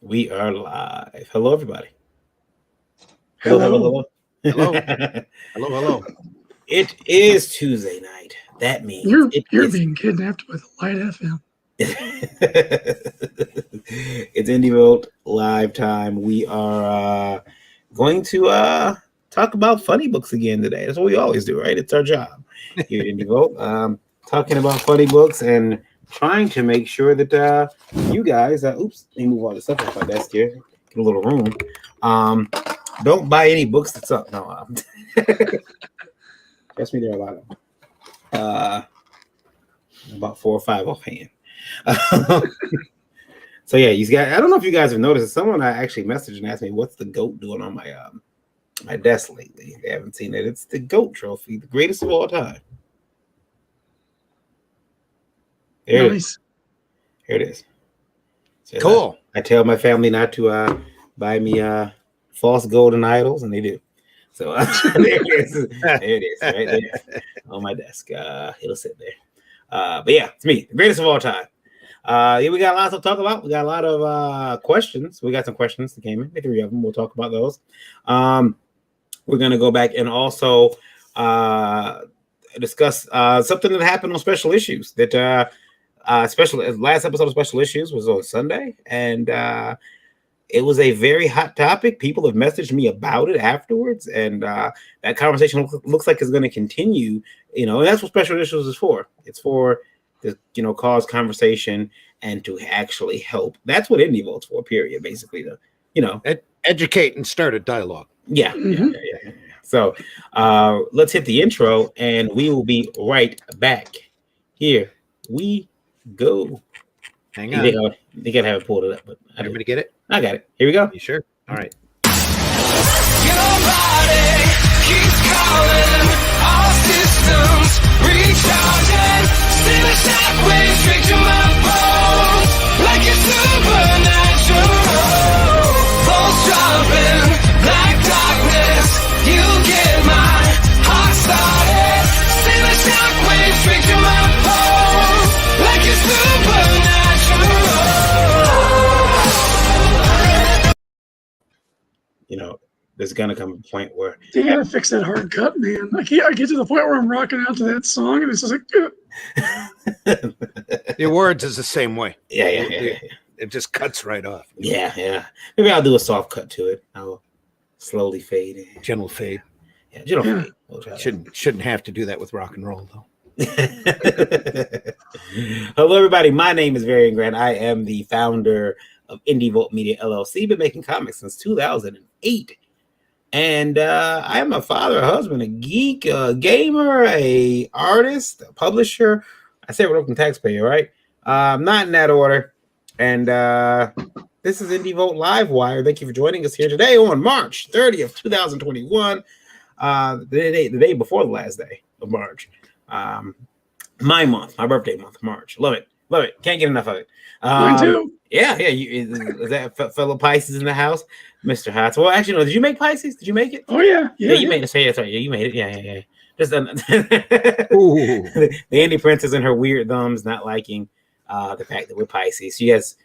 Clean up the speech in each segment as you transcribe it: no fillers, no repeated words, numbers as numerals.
We are live. Hello, everybody. Hello. Hello. Hello. It is Tuesday night. That means You're being kidnapped with Light FM. It's Indie Vote live time. We are going to talk about funny books again today. That's what we always do, right? It's our job here at Indie Vote. Talking about funny books and trying to make sure that you guys, oops, let me move all this stuff off my desk here, get a little room. Don't buy any books that's up. No, trust me, there are a lot of them. About 4 or 5 offhand. So yeah, you guys, I don't know if you guys have noticed, someone actually messaged and asked me what's the GOAT doing on my my desk lately. They haven't seen it. It's the GOAT trophy, the greatest of all time. There Nice. Here it is. So Cool. I tell my family not to buy me false golden idols, and they do. So there it is, right there on my desk. It'll sit there. But yeah, it's me, the greatest of all time. Yeah, we got lots to talk about. We got a lot of questions. We got some questions that came in, 3 of them. We'll talk about those. We're gonna go back and also discuss something that happened on special issues. That last episode of special issues was on Sunday, and it was a very hot topic. People have messaged me about it afterwards, and that conversation looks like it's going to continue. You know, and that's what special issues is for. It's for the cause conversation and to actually help. That's what Indie Vote's for. Period. Basically, to educate and start a dialogue. Yeah. So let's hit the intro, and we will be right back. Here we go. Hang on. They gotta have it pulled up, but Everybody get it? I got it. Here we go. You sure? All right. Your body keeps calling, all systems recharging. Send a shockwave straight to my bones, like it's supernatural. Pulse dropping, black darkness, you get my heart started. Send a shockwave straight to my bones, like it's supernatural. There's gonna come a point where You gotta fix that hard cut, man. I get to the point where I'm rocking out to that song, and it's just like, Your words is the same way. Yeah. It just cuts right off. Yeah. Maybe I'll do a soft cut to it. I'll slowly fade in. Gentle fade. Yeah, gentle Yeah. fade. We'll try that. Shouldn't have to do that with rock and roll though. Hello, everybody. My name is Varian Grant. I am the founder of Indie Vote Media LLC. Been making comics since 2008. And I am a father, a husband, a geek, a gamer, a artist, a publisher. I say reluctant taxpayer, right? Not in that order. And this is Indie Vote Live Wire. Thank you for joining us here today on March 30th, 2021. The day before the last day of March. My birthday month, March. Love it. Can't get enough of it. mine too. Yeah. Is that fellow Pisces in the house? Mr. Hotz. Well, actually, no. Did you make Pisces? Did you make it? Oh, yeah. You made it. Say it. Sorry. Yeah, you made it. Yeah. Just Ooh. the Indie Princess and her weird thumbs not liking the fact that we're Pisces. She has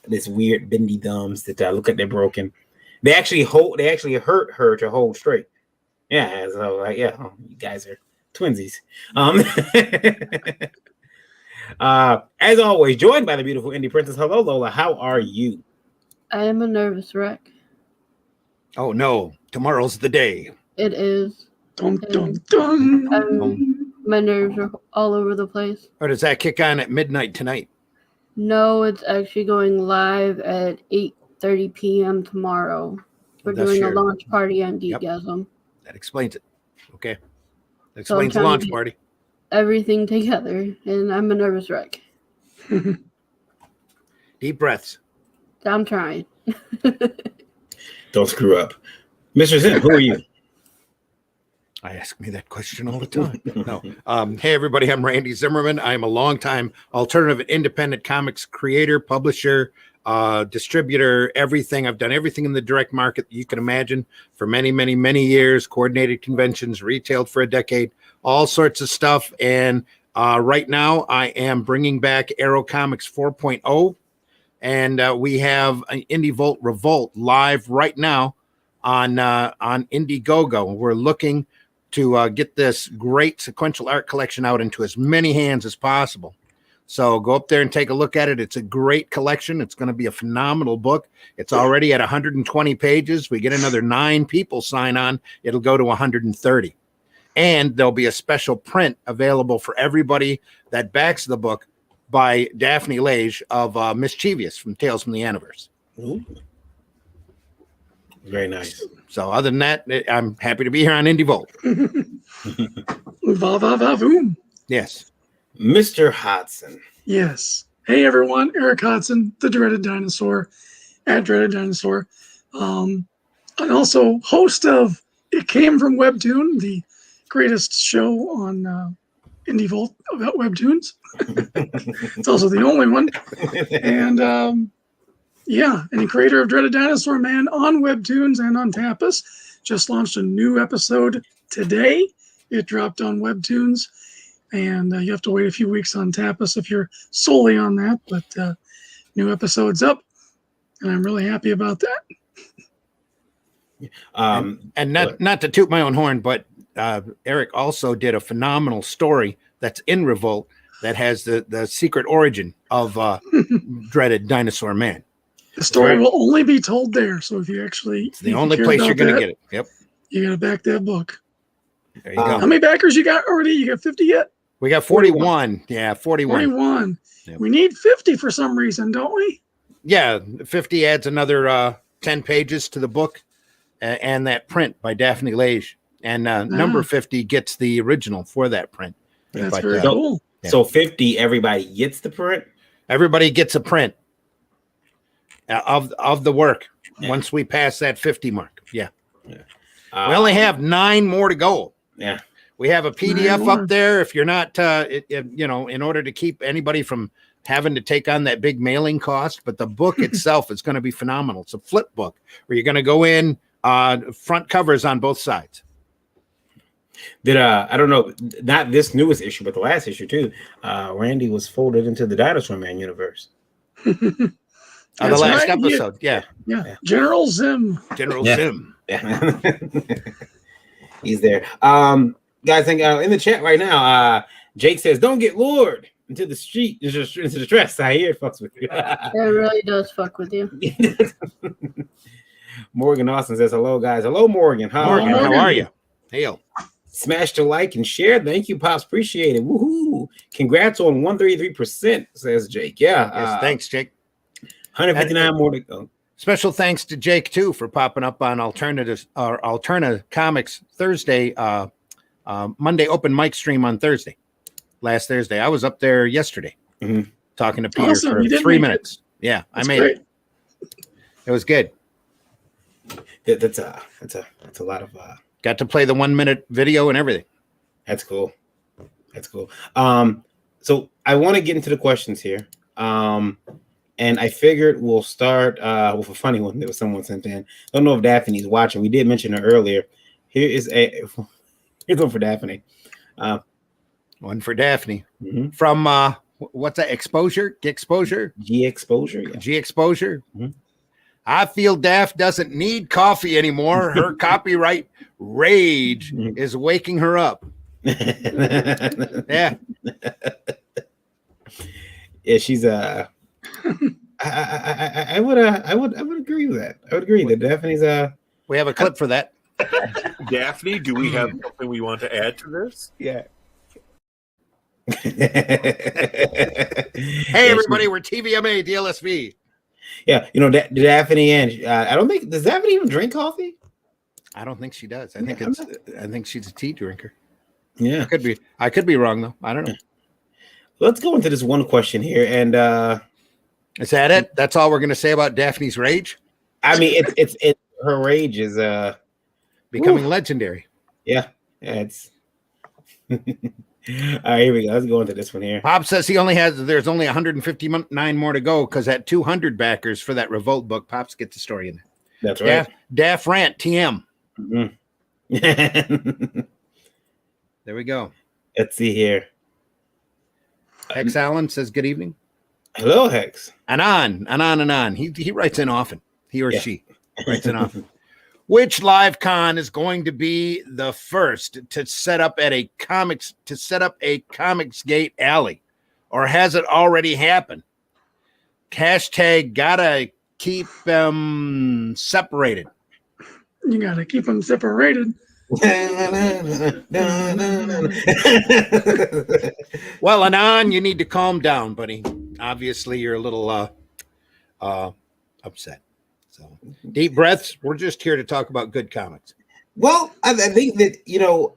this weird bendy thumbs that look like they're broken. They actually hurt her to hold straight. Yeah. So you guys are twinsies. As always, joined by the beautiful Indie Princess. Hello, Lola. How are you? I am a nervous wreck. Oh no, tomorrow's the day. It is. Dun, dun, dun. My nerves are all over the place. Or does that kick on at midnight tonight? No, it's actually going live at 8:30 p.m. tomorrow. We're That's doing your- a launch party on Yep. Geekgasm. That explains it. Okay. That So I'm explains the trying to launch get- party. Everything together, and I'm a nervous wreck. Deep breaths. I'm trying. Don't screw up. Mr. Zim, who are you? I ask me that question all the time. No. Hey, everybody. I'm Randy Zimmerman. I'm a longtime alternative and independent comics creator, publisher, distributor, everything. I've done everything in the direct market that you can imagine for many, many, many years, coordinated conventions, retailed for a decade, all sorts of stuff. And right now I am bringing back Arrow Comics 4.0. And we have an Indie Revolt live right now on Indiegogo. We're looking to get this great sequential art collection out into as many hands as possible. So go up there and take a look at it. It's a great collection. It's going to be a phenomenal book. It's already at 120 pages. We get another 9 people sign on. It'll go to 130. And there'll be a special print available for everybody that backs the book by Daphne Lage of Mischievous from Tales from the Aniverse. Ooh. Very nice. So other than that, I'm happy to be here on Indie Volt. Va va va voom. Yes. Mr. Hodson. Yes. Hey everyone, Eric Hodson, the Dreaded Dinosaur, at Dreaded Dinosaur, and also host of It Came from Webtoon, the greatest show on Indie Volt about webtoons. It's also the only one, and yeah, and the creator of Dreaded Dinosaur Man on webtoons and on Tapas. Just launched a new episode today. It dropped on webtoons. And you have to wait a few weeks on Tapas if you're solely on that. But new episode's up, and I'm really happy about that. And not to toot my own horn, but Eric also did a phenomenal story that's in Revolt that has the secret origin of Dreaded Dinosaur Man. The story will only be told there. So if you actually, It's the only place you're going to get it. Yep. You got to back that book. There you go. How many backers you got already? You got 50 yet? We got 41. Yeah, 41. 41. Yep. We need 50 for some reason, don't we? Yeah, 50 adds another 10 pages to the book and that print by Daphne Lage. And number 50 gets the original for that print. That's very cool. Yeah. So 50, everybody gets the print? Everybody gets a print of the work once we pass that 50 mark. Yeah. We only have 9 more to go. Yeah. We have a PDF up there. If you're not, in order to keep anybody from having to take on that big mailing cost, but the book itself is going to be phenomenal. It's a flip book where you're going to go in front covers on both sides. Did I don't know, not this newest issue, but the last issue too. Randy was folded into the Dinosaur Man universe. The last episode, yeah. General Zim. General Zim. Yeah. He's there. Guys, think in the chat right now, Jake says, "Don't get lured into the street, into the stress." I hear it fucks with you. It really does fuck with you. Morgan Austin says, "Hello, guys." Hello, Morgan. Morgan, how are you? Hail. Smash the like and share. Thank you, Pops. Appreciate it. Woohoo! Congrats on 133%, says Jake. Yeah. Yes, thanks, Jake. 159 more to go. Special thanks to Jake too for popping up on Alterna Comics Thursday, Monday open mic stream on Thursday. Last Thursday, I was up there yesterday talking to Peter for 3 minutes. Yeah, I made it. It was good. That's a lot of. Got to play the 1 minute video and everything. That's cool. That's cool. So I want to get into the questions here. And I figured we'll start with a funny one that was someone sent in. Don't know if Daphne's watching. We did mention her earlier. Here's one for Daphne. One for Daphne from what's that? Exposure? G Exposure? G Exposure. Yeah. G Exposure. I feel Daph doesn't need coffee anymore. Her copyright rage is waking her up. Yeah. Yeah, she's I would agree with that. I would agree that Daphne's we have a clip for that. Daphne, do we have something we want to add to this? Yeah. Hey everybody, we're TVMA DLSV. Yeah, Daphne and I don't think does Daphne even drink coffee? I don't think she does. I think she's a tea drinker. Yeah. I could be wrong though. I don't know. Let's go into this one question here, and is that it? That's all we're going to say about Daphne's rage? I mean, it's her rage is becoming legendary. Yeah, it's. All right, here we go. Let's go into this one here. Bob says there's only 159 more to go because at 200 backers for that Revolt book, Pops gets the story in there. That's right. Daff Rant TM. There we go. Let's see here. X Allen says good evening. Hello, Hex. And on and on and on. He writes in often. He or Yeah. she writes in often. Which live con is going to be the first to set up a Comicsgate alley, or has it already happened? Hashtag gotta keep them separated. You got to keep them separated. Well, Anon, you need to calm down, buddy. Obviously, you're a little upset. So, deep breaths. We're just here to talk about good comics. Well, I think that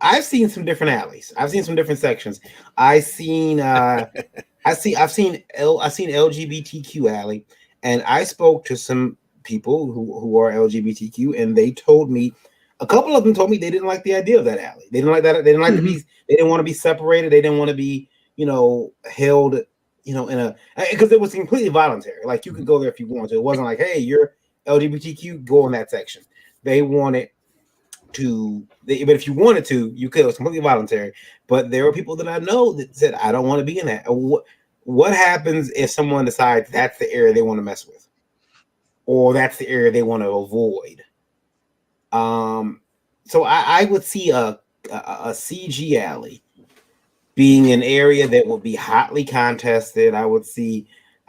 I've seen some different alleys. I've seen some different sections. I've seen LGBTQ alley, and I spoke to some people who are LGBTQ, and they told me, a couple of them told me they didn't like the idea of that alley. They didn't like that. They didn't like to be. They didn't want to be separated. They didn't want to be, held, in a, because it was completely voluntary. Like, you could go there if you want to. It wasn't like, hey, you're LGBTQ, go in that section. They wanted to, but if you wanted to, you could. It was completely voluntary. But there were people that I know that said, I don't want to be in that. What happens if someone decides that's the area they want to mess with, or that's the area they want to avoid? So I would see a CG alley being an area that would be hotly contested. I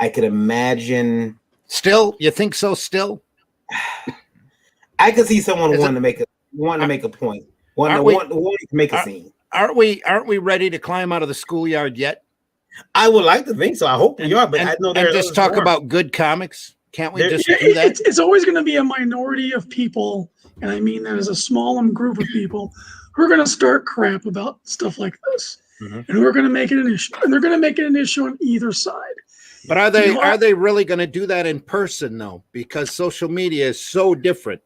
could imagine. Still, you think so? Still, I could see someone wanting to make a point, wanting to make a scene. Aren't we ready to climb out of the schoolyard yet? I would like to think so. I hope we are, but I know and just talk about good comics. Can't we just do that? It's always going to be a minority of people, and I mean that as a small group of people who are going to start crap about stuff like this, and who are going to make it an issue, and they're going to make it an issue on either side. But are they really going to do that in person though? Because social media is so different.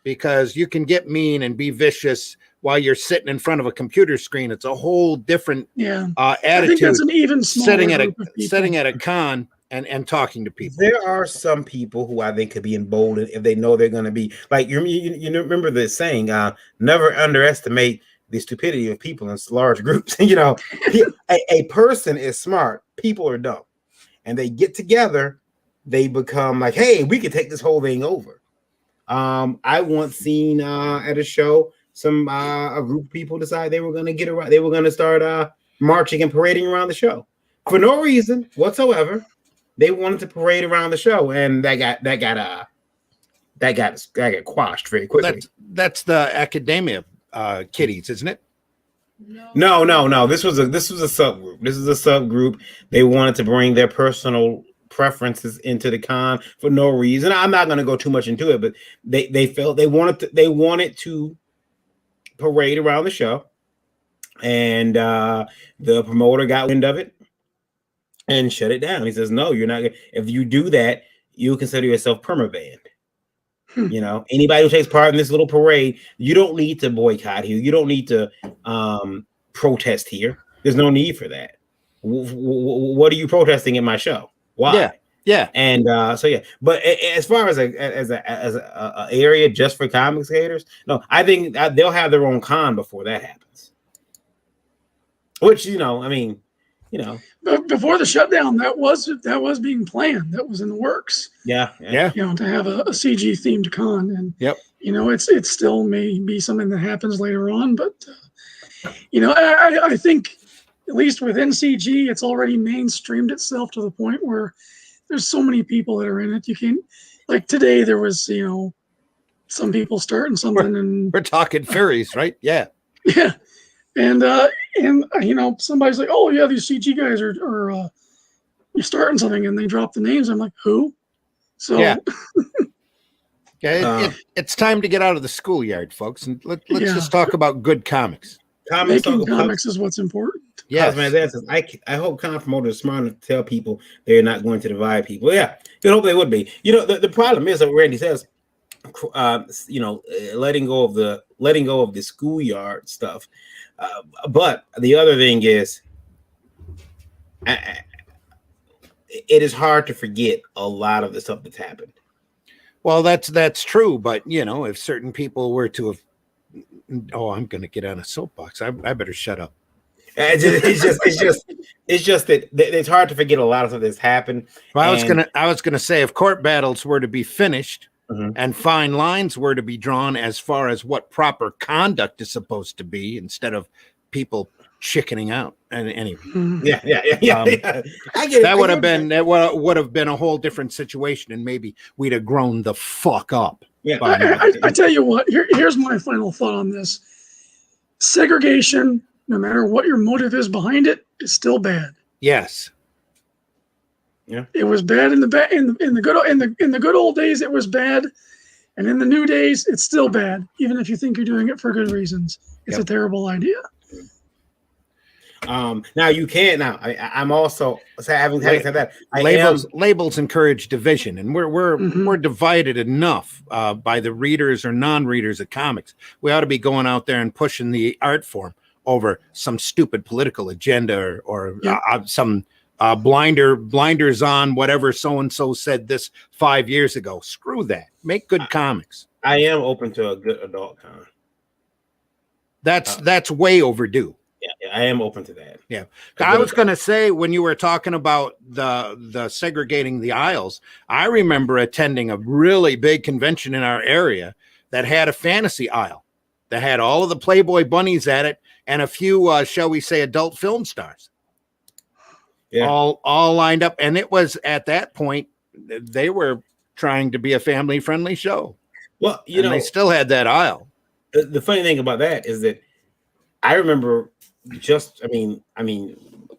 Because you can get mean and be vicious while you're sitting in front of a computer screen. It's a whole different attitude. I think that's an even smaller sitting at a con and talking to people. There are some people who I think could be emboldened if they know they're going to be like you remember the saying, never underestimate the stupidity of people in large groups. A person is smart, people are dumb, and they get together, they become like, hey, we could take this whole thing over. I once seen at a show a group of people decide they were going to get around. They were going to start marching and parading around the show for no reason whatsoever. They wanted to parade around the show, and that got quashed very quickly. That's the academia kiddies, isn't it? No. This was a subgroup. This is a subgroup. They wanted to bring their personal preferences into the con for no reason. I'm not going to go too much into it, but they felt they wanted to parade around the show, and the promoter got wind of it and shut it down. He says, no, you're not. If you do that, you consider yourself permabanned. Anybody who takes part in this little parade, you don't need to boycott here. You don't need to protest here. There's no need for that. What are you protesting in my show? Why? Yeah. And but as far as a area just for comics haters, no, I think they'll have their own con before that happens. Which before the shutdown, that was being planned. That was in the works. Yeah. To have a CG themed con, and it's still may be something that happens later on, but I think at least within CG, it's already mainstreamed itself to the point where there's so many people that are in it. You can, like today, there was some people starting something, and we're talking furries, right? Yeah. And somebody's like, oh yeah, these CG guys are you're starting something, and they drop the names. I'm like, who? So it's time to get out of the schoolyard, folks, and let's just talk about good comics. Making comics is what's important. Yes, man. I hope con promoters are smart enough to tell people they're not going to divide people. Yeah, I hope they would be. The problem is, like Randy says, letting go of the schoolyard stuff. But the other thing is, it is hard to forget a lot of the stuff that's happened. Well, that's true. But if certain people were to have, I'm going to get on a soapbox. I better shut up. It's just that it's hard to forget a lot of stuff that's happened. Well, And I was gonna say, if court battles were to be finished Mhm. and fine lines were to be drawn as far as what proper conduct is supposed to be, instead of people chickening out. And anyway, yeah. I get it. that I would get have it. been would have been a whole different situation, and maybe we'd have grown the fuck up. Yeah. by now. I tell you what, here's my final thought on this. Segregation, no matter what your motive is behind it, is still bad. Yes. It was bad in the good old days. It was bad, and in the new days, it's still bad. Even if you think you're doing it for good reasons, it's a terrible idea. Now you can't. Now I'm also having said that. Labels encourage division, and we're divided enough by the readers or non-readers of comics. We ought to be going out there and pushing the art form over some stupid political agenda or some blinders on whatever so and so said this 5 years ago. Screw that. Make good comics. I am open to a good adult comic. That's way overdue. Yeah, I am open to that. Yeah. I was going to say, when you were talking about the segregating the aisles, I remember attending a really big convention in our area that had a fantasy aisle that had all of the Playboy bunnies at it and a few, shall we say, adult film stars. Yeah. All lined up. And it was at that point, they were trying to be a family friendly show. Well, they still had that aisle. The funny thing about that is that I remember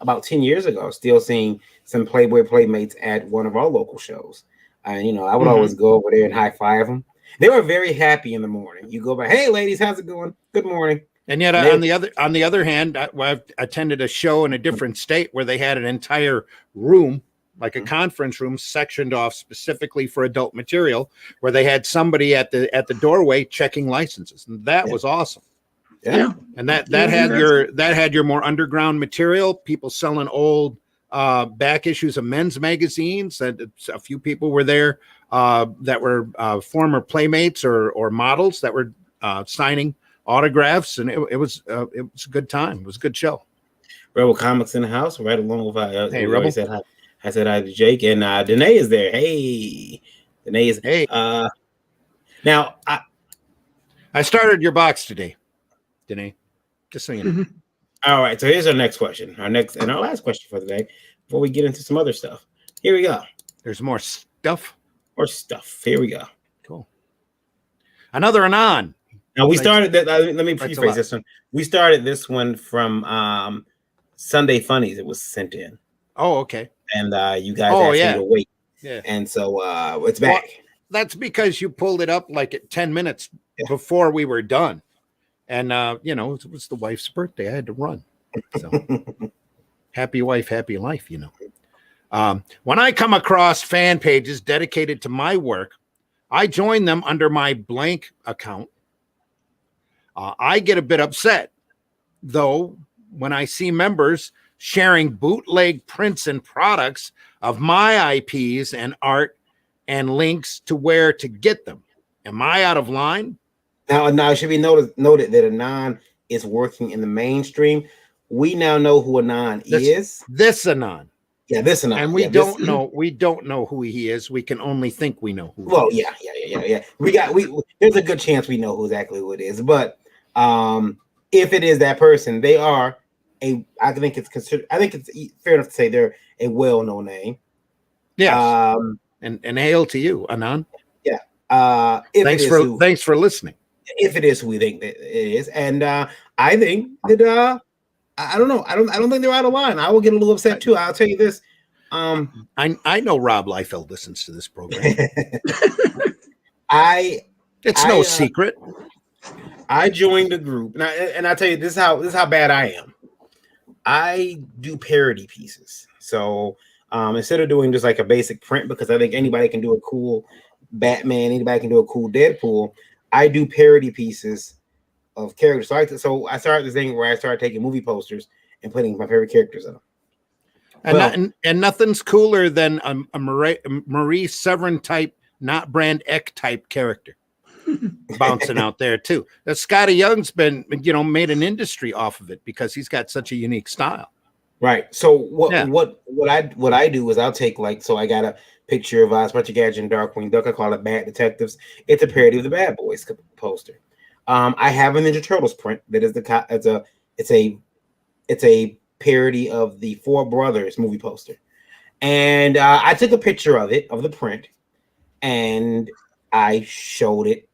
about 10 years ago, still seeing some Playboy Playmates at one of our local shows. And, I would always go over there and high five them. They were very happy in the morning. You go by, hey, ladies, how's it going? Good morning. And yet, on the other hand, I've attended a show in a different state where they had an entire room, like a conference room, sectioned off specifically for adult material, where they had somebody at the doorway checking licenses, and that was awesome. Yeah, and that had your more underground material, people selling old back issues of men's magazines. And a few people were there that were former Playmates or models that were signing autographs, and it was a good time. It was a good show. Rebel Comics in the house, right along with hey Rebel. I said hi to Jake, and Danae is there. Hey, Danae is hey. Now I started your box today, Danae. Just so you know. All right, so here's our next question. Our last question for the day, before we get into some other stuff. Here we go. There's more stuff. More stuff. Here we go. Cool. Another Anon. Now we started that. Let me rephrase this one. We started this one from Sunday Funnies. It was sent in. Oh, okay. And you guys asked me to wait. Yeah. And so it's back. Well, that's because you pulled it up like at 10 minutes before we were done. And it was the wife's birthday. I had to run. So happy wife, happy life, When I come across fan pages dedicated to my work, I join them under my blank account. I get a bit upset, though, when I see members sharing bootleg prints and products of my IPs and art and links to where to get them. Am I out of line? Now it should be noted that Anon is working in the mainstream. We now know who Anon is. This Anon. Yeah, this Anon. And we don't know who he is. We can only think we know who. Well, yeah. There's a good chance we know exactly who it is. But if it is that person, they are I think it's fair enough to say they're a well-known name. Yes. And hail to you, Anon. Yeah. Thanks for listening. If it is who we think that it is, and I think that I don't know. I don't think they're out of line. I will get a little upset too. I'll tell you this. I know Rob Liefeld listens to this program. It's no secret. I joined the group, and I tell you this is how bad I am. I do parody pieces, so instead of doing just like a basic print, because I think anybody can do a cool Batman, anybody can do a cool Deadpool. I do parody pieces of characters. So I started this thing where I started taking movie posters and putting my favorite characters in them. And nothing's cooler than a Marie Severin type, not Brand Eck type character. bouncing out there too. Scotty Young's been, made an industry off of it because he's got such a unique style. Right. So Yeah. what I do is I'll take so I got a picture of Spectre Gadget and Darkwing Duck. I call it Bad Detectives. It's a parody of the Bad Boys poster. I have a Ninja Turtles print that is it's a parody of the Four Brothers movie poster. And I took a picture of the print, and I showed it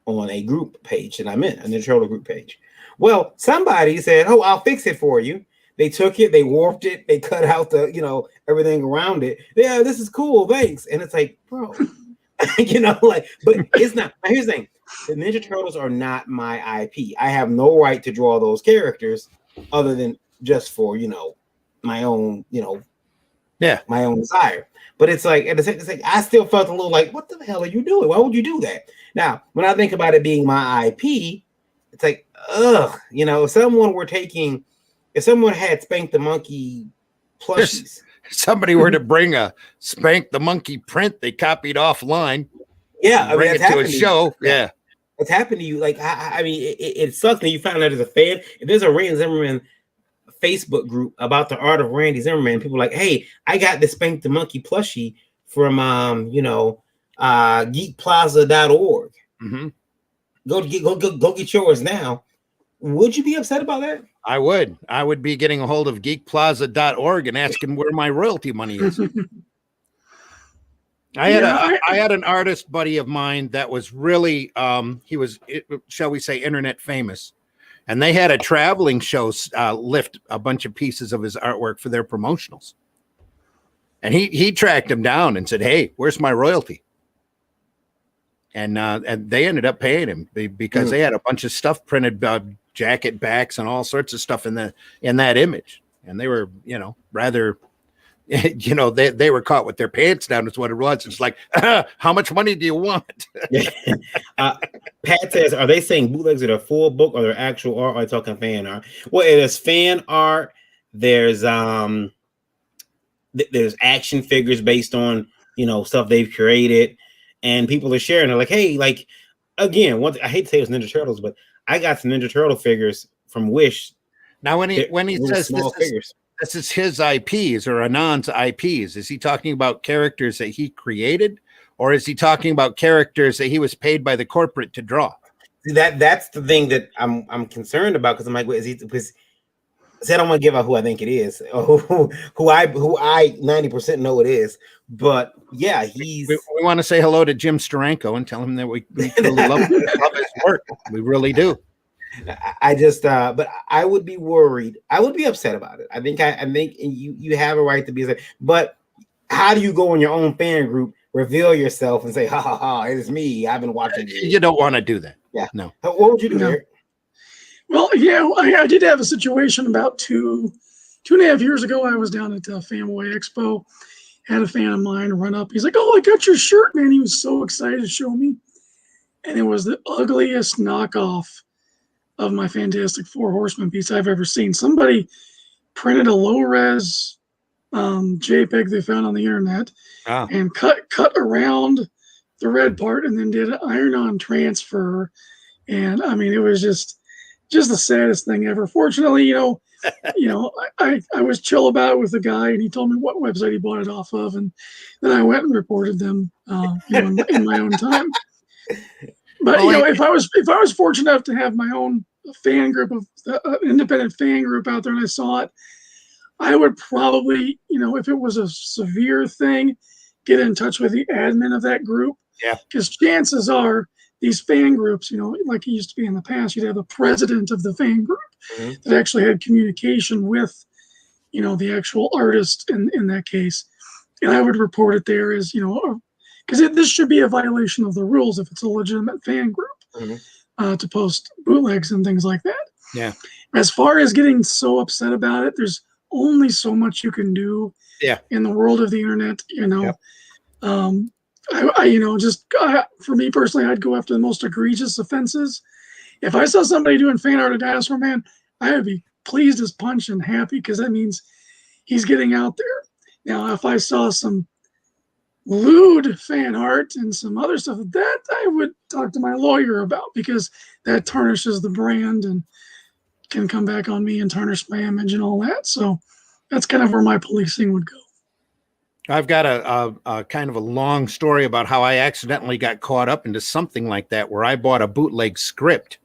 on a group page that I'm in, a Ninja Turtle group page. Well, somebody said, "Oh, I'll fix it for you." They took it, they warped it, they cut out the, everything around it. Yeah, this is cool, thanks. And it's like, bro, but it's not. Here's the thing: the Ninja Turtles are not my IP. I have no right to draw those characters, other than just for my own, my own desire. But it's like, I still felt a little like, what the hell are you doing? Why would you do that? Now, when I think about it being my IP, it's like, ugh, if someone had Spank the Monkey plushies, somebody were to bring a Spank the Monkey print they copied offline, bring it to a show, it's happened to you. Like, I mean, it sucks that you found out as a fan. If there's a Randy Zimmerman Facebook group about the art of Randy Zimmerman, people are like, hey, I got this Spank the Monkey plushie from geekplaza.org. Mm-hmm. Go get yours now. Would you be upset about that? I would be getting a hold of geekplaza.org and asking where my royalty money is. I had an artist buddy of mine that was really he was, shall we say, internet famous. And they had a traveling show lift a bunch of pieces of his artwork for their promotionals. And he tracked him down and said, "Hey, where's my royalty?" And they ended up paying him because they had a bunch of stuff printed, jacket backs and all sorts of stuff in that image. And they were, rather, they were caught with their pants down is what it was. It's like, how much money do you want? Pat says, are they saying bootlegs are their full book or their actual art? Or are they talking fan art? Well, it is fan art. There's action figures based on stuff they've created, and people are sharing. They're like, hey, like, again, I hate to say it was Ninja Turtles, but I got some Ninja Turtle figures from Wish. Now, when he says this is his IPs or Anand's IPs, is he talking about characters that he created, or is he talking about characters that he was paid by the corporate to draw? That's the thing that I'm concerned about, because I'm like, is he? Because I don't want to give out who I think it is, or who I 90% know it is. But yeah, we want to say hello to Jim Steranko and tell him that we really love his work. We really do. I just but I would be worried. I would be upset about it. I think you have a right to be upset. But how do you go in your own fan group, reveal yourself, and say, ha ha ha, it is me, I've been watching you? You don't want to do that. Yeah. No. What would you do, Eric? Well, yeah, I did have a situation about two and a half years ago. I was down at Fanboy Expo, had a fan of mine run up. He's like, "Oh, I got your shirt, man." He was so excited to show me. And it was the ugliest knockoff of my Fantastic Four Horsemen piece I've ever seen. Somebody printed a low-res JPEG they found on the internet and cut around the red part and then did an iron-on transfer. And I mean, it was just the saddest thing ever. Fortunately, I was chill about it with the guy, and he told me what website he bought it off of, and then I went and reported them, in my own time. But if I was fortunate enough to have my own fan group of independent fan group out there, and I saw it, I would probably, if it was a severe thing, get in touch with the admin of that group. Yeah. Because chances are these fan groups, like it used to be in the past, you'd have a president of the fan group that actually had communication with, the actual artist in that case. And I would report it there as, because this should be a violation of the rules if it's a legitimate fan group to post bootlegs and things like that. Yeah. As far as getting so upset about it, there's only so much you can do in the world of the internet, Yep. For me personally, I'd go after the most egregious offenses. If I saw somebody doing fan art of Dinosaur Man, I would be pleased as punch and happy, because that means he's getting out there. Now, if I saw some lewd fan art and some other stuff, that I would talk to my lawyer about, because that tarnishes the brand and can come back on me and tarnish my image and all that. So that's kind of where my policing would go. I've got a kind of a long story about how I accidentally got caught up into something like that, where I bought a bootleg script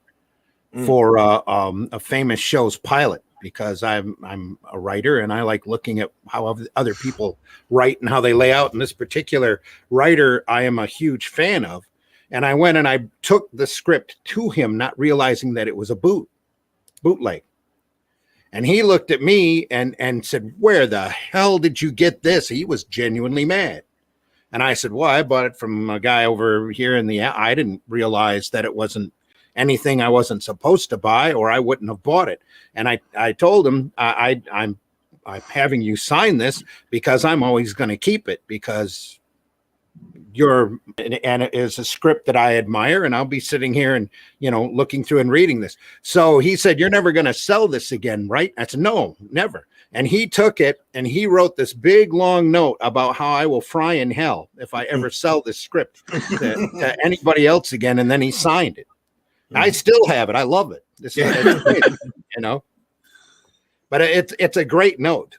for a famous show's pilot, because I'm a writer and I like looking at how other people write and how they lay out. And this particular writer, I am a huge fan of. And I went and I took the script to him, not realizing that it was a bootleg. And he looked at me and said, "Where the hell did you get this?" He was genuinely mad. And I said, "Well, I bought it from a guy over here I didn't realize that it wasn't anything I wasn't supposed to buy, or I wouldn't have bought it." And I told him, I'm having you sign this because I'm always going to keep it, because and it is a script that I admire, and I'll be sitting here and, looking through and reading this. So he said, "You're never going to sell this again, right?" I said, "No, never." And he took it and he wrote this big long note about how I will fry in hell if I ever sell this script to anybody else again. And then he signed it. I still have it. I love it. It's great, but it's a great note.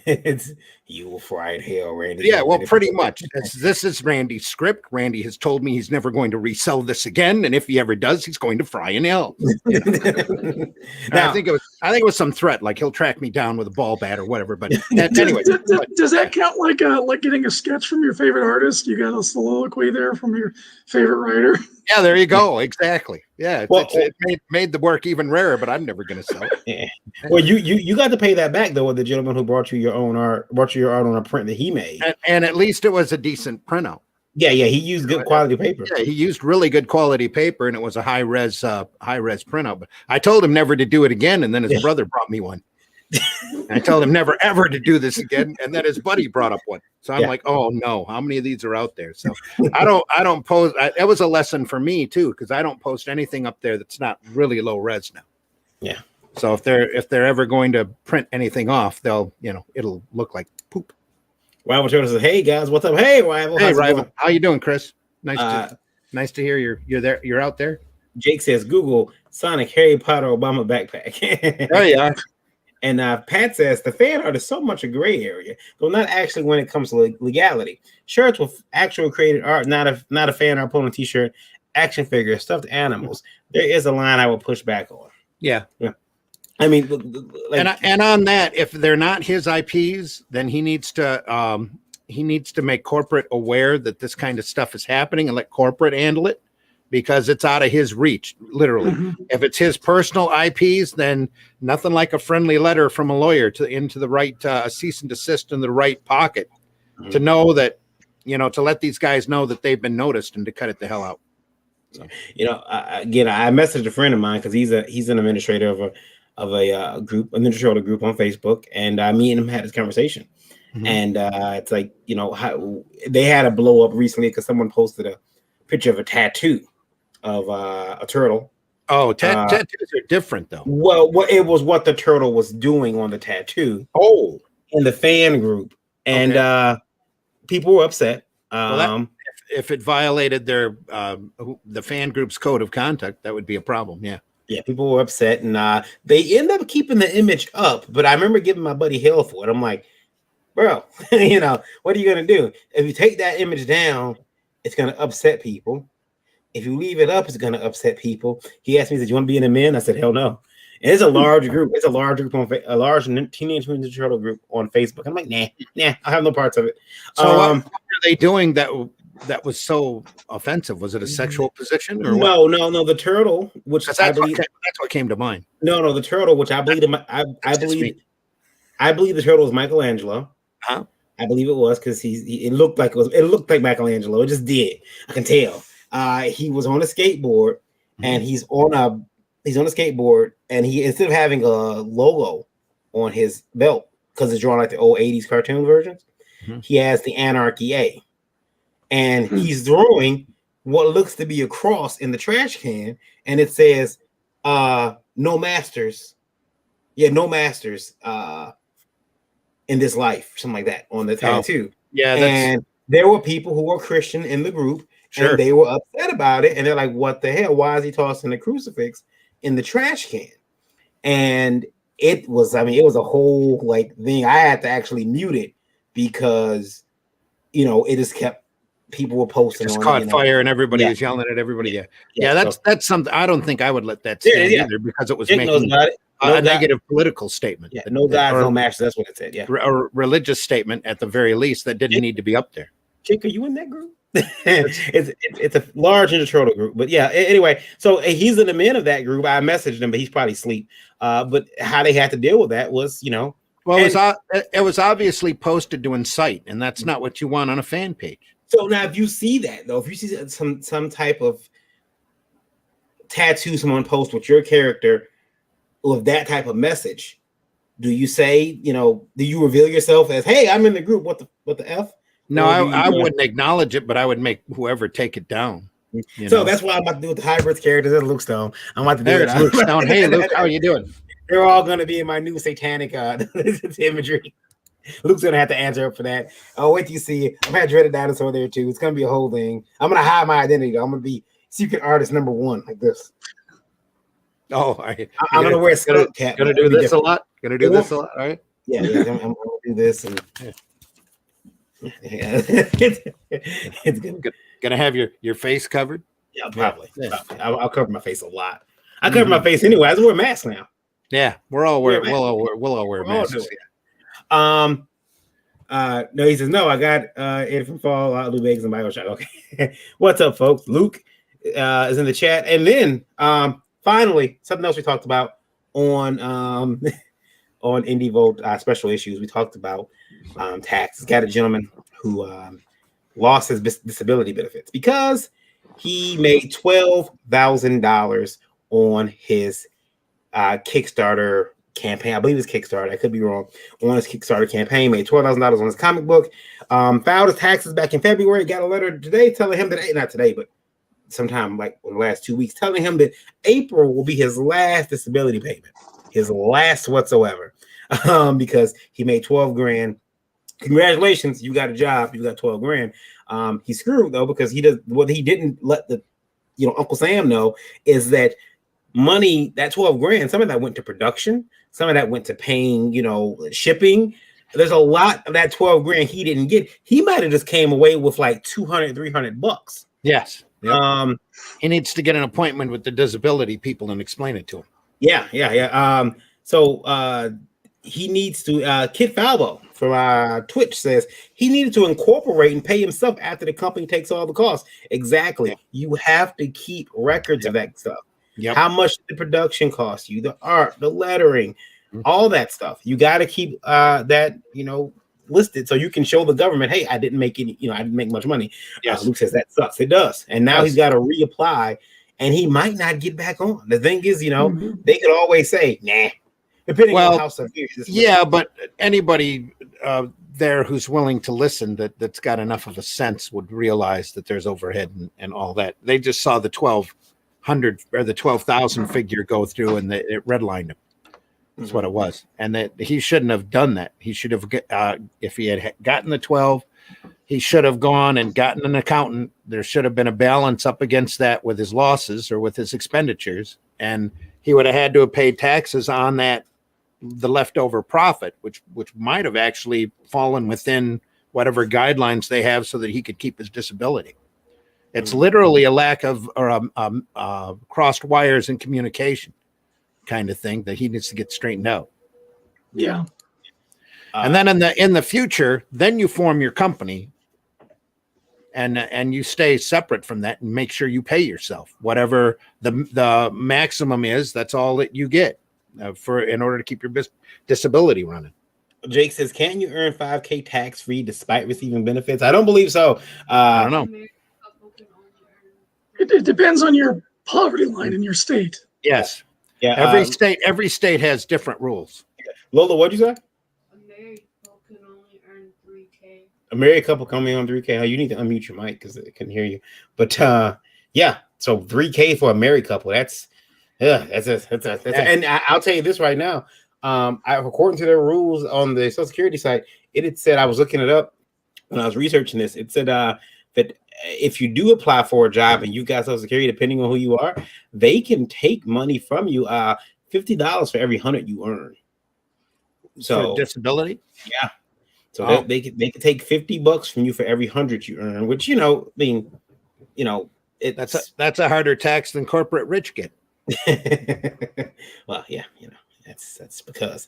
It's "You will fry in hell, Randy." Yeah, well, pretty much. This is Randy's script. Randy has told me he's never going to resell this again, and if he ever does, he's going to fry in hell. Now, I think it was some threat, like he'll track me down with a ball bat or whatever. But anyway, does that count like getting a sketch from your favorite artist? You got a soliloquy there from your favorite writer? Yeah, there you go. Exactly. Yeah, it made the work even rarer, but I'm never going to sell it. Yeah. Well, you got to pay that back though with the gentleman who brought you your art on a print that he made, and at least it was a decent printout. Yeah, he used good quality paper. Yeah, he used really good quality paper, and it was a high res printout. But I told him never to do it again, and then his brother brought me one. I told him never ever to do this again, and then his buddy brought up one. So I'm like, "Oh no, how many of these are out there?" So I don't post. That was a lesson for me too, because I don't post anything up there that's not really low res now. Yeah. So if they're ever going to print anything off, they'll it'll look like poop. Rival Turtle says, "Hey guys, what's up?" Hey Rival. Hey Rival, how you doing, Chris? Nice to hear you're there. You're out there. Jake says, "Google Sonic Harry Potter Obama backpack." There you are. And Pat says the fan art is so much a gray area, though not actually when it comes to legality. Shirts with actual created art, not a fan art pulling T-shirt, action figures, stuffed animals. There is a line I will push back on. Yeah. I mean, and on that, if they're not his IPs, then he needs to make corporate aware that this kind of stuff is happening and let corporate handle it, because it's out of his reach, literally. Mm-hmm. If it's his personal IPs, then nothing like a friendly letter from a lawyer into the right, a cease and desist in the right pocket, to know that, to let these guys know that they've been noticed and to cut it the hell out. So, I messaged a friend of mine because he's an administrator of a group, an administrator group on Facebook, and me and him had this conversation. Mm-hmm. And it's like, how they had a blow up recently because someone posted a picture of a tattoo of a turtle. Oh, tattoos are different though. Well, it was what the turtle was doing on the tattoo. Oh, in the fan group, and people were upset. If it violated their the fan group's code of conduct, that would be a problem. Yeah, people were upset, and they end up keeping the image up. But I remember giving my buddy hell for it. I'm like, bro, what are you gonna do if you take that image down? It's gonna upset people. If you leave it up, it's gonna upset people. He asked me, "Did you want to be in the men?" I said, "Hell no." And it's a large group. It's a large group a large Teenage Mutant Ninja Turtle group on Facebook. I'm like, nah, I have no parts of it. So what were they doing that was so offensive? Was it a sexual position or no? The turtle, which that's what came to mind. No, the turtle, which I believe I believe the turtle was Michelangelo. Huh? I believe it was because it looked like Michelangelo. It just did. I can tell. He was on a skateboard, and he's on a skateboard, and he, instead of having a logo on his belt because it's drawn like the old 80s cartoon versions, he has the Anarchy A, and he's throwing what looks to be a cross in the trash can, and it says no masters in this life, something like that on the tattoo. Yeah, there were people who were Christian in the group, Sure. and they were upset about it. And they're like, "What the hell? Why is he tossing the crucifix in the trash can?" And it was, I mean, it was a whole like thing. I had to actually mute it because it just kept people were posting Just on caught it. fire, and everybody Yeah. was yelling at everybody. Yeah, Yeah, so- that's something. I don't think I would let that stand either, because it was Jake knows making about it. No a God- negative political statement. Yeah, no gods, or no masters. That's what it said. Yeah. a religious statement at the very least that didn't need to be up there. Jake, are you in that group? it's a large intertrodal group, but yeah. Anyway, so he's in the men of that group. I messaged him, but he's probably asleep. But how they had to deal with that was, Well, it was obviously posted to incite, and that's not what you want on a fan page. So now, if you see that though, if you see some type of tattoo someone post with your character with that type of message, do you say, do you reveal yourself as, "Hey, I'm in the group"? What the f? No, I wouldn't acknowledge it, but I would make whoever take it down. So that's what I'm about to do with the hybrids characters at Luke Stone. I'm about to do There's it. Luke Stone. Hey, Luke, how are you doing? They're all going to be in my new satanic imagery. Luke's going to have to answer up for that. Oh, wait till you see it. I'm going to Dreaded Dinosaur there too. It's going to be a whole thing. I'm going to hide my identity though. I'm going to be secret artist number 1 like this. Oh, I'm going to wear a skunk cap. Gonna do this a lot. Gonna do this a lot. All right. Yeah, I'm going to do this. And yeah. It's good. Gonna have your face covered. Yeah, probably. Yeah. Probably. I'll cover my face a lot. I cover my face anyway. I just wear a mask now. Yeah, we'll all wear masks. No, he says no. I got it from Fallout, Lou Vegas, and BioShock. Okay, what's up, folks? Luke is in the chat, and then finally something else we talked about on on Indie Vote special issues. We talked about taxes. Got a gentleman who lost his disability benefits because he made $12,000 on his Kickstarter campaign. I believe it's Kickstarter. I could be wrong. On his Kickstarter campaign, made $12,000 on his comic book. Filed his taxes back in February. Got a letter today telling him that, not today, but sometime like in the last 2 weeks, telling him that April will be his last disability payment, his last whatsoever, because he made 12 grand. Congratulations, you got a job. You got 12 grand. He's screwed though, because he didn't let the Uncle Sam know is that money, that 12 grand, some of that went to production, some of that went to paying, shipping. There's a lot of that 12 grand he didn't get. He might have just came away with like $200-300. Yes. Yep. He needs to get an appointment with the disability people and explain it to him. Yeah. So he needs to, Kid Falbo from Twitch says he needed to incorporate and pay himself after the company takes all the costs. Exactly. Yeah. You have to keep records of that stuff. Yep. How much did the production cost you? The art, the lettering, all that stuff. You got to keep that, listed so you can show the government, hey, I didn't make any, I didn't make much money. Yes. Luke says that sucks. It does. And now he's got to reapply and he might not get back on. The thing is, they could always say, nah, depending on how severe this is. Yeah, but anybody there who's willing to listen that's got enough of a sense would realize that there's overhead and all that. They just saw the 1,200 or the 12,000 figure go through and it redlined him. That's what it was. And that he shouldn't have done that. He should have, if he had gotten the 12, he should have gone and gotten an accountant. There should have been a balance up against that with his losses or with his expenditures. And he would have had to have paid taxes on that, the leftover profit, which might have actually fallen within whatever guidelines they have so that he could keep his disability. It's literally a lack of crossed wires in communication kind of thing that he needs to get straightened out. Yeah. And then in the future, then you form your company and you stay separate from that and make sure you pay yourself whatever the maximum is. That's all that you get in order to keep your disability running. Jake says, can you earn $5,000 tax free despite receiving benefits? I don't believe so. I don't know. It depends on your poverty line in your state. Yes. Yeah. Every state has different rules. Lola, what'd you say? A married couple can only earn $3,000. A married couple coming on $3,000. Oh, you need to unmute your mic because it couldn't hear you. But yeah, so $3,000 for a married couple. That's and I'll tell you this right now. According to their rules on the Social Security site, it had said, I was looking it up. when I was researching this, it said that if you do apply for a job and you've got Social Security, depending on who you are, they can take money from you, $50 for every 100 you earn. So for disability. yeah, so Oh. they can take $50 from you for every 100 you earn, which I mean, That's a harder tax than corporate rich get. well, yeah, that's because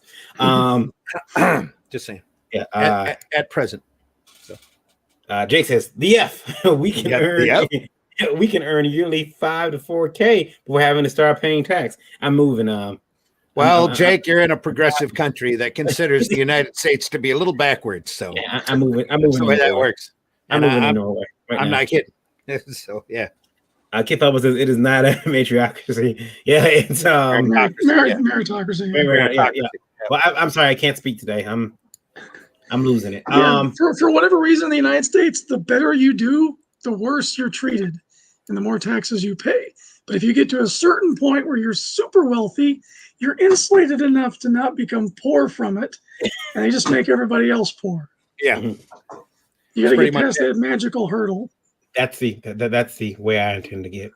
Just saying. yeah. At present. Jake says the F we can earn we can earn yearly 5 to 4K before having to start paying tax. I'm moving. Well, Jake, you're in a progressive country that considers the United States to be a little backwards. So yeah, I'm moving. That's the way that works. I'm moving to Norway. I'm not kidding. So yeah. Kip Bubba says it is not a matriarchy. Yeah, it's meritocracy. Yeah. Well, I'm sorry, I can't speak today. I'm losing it. For whatever reason, in the United States, the better you do, the worse you're treated, and the more taxes you pay. But if you get to a certain point where you're super wealthy, you're insulated enough to not become poor from it, and they just make everybody else poor. Yeah, you got to get past that magical hurdle. That's the way I intend to get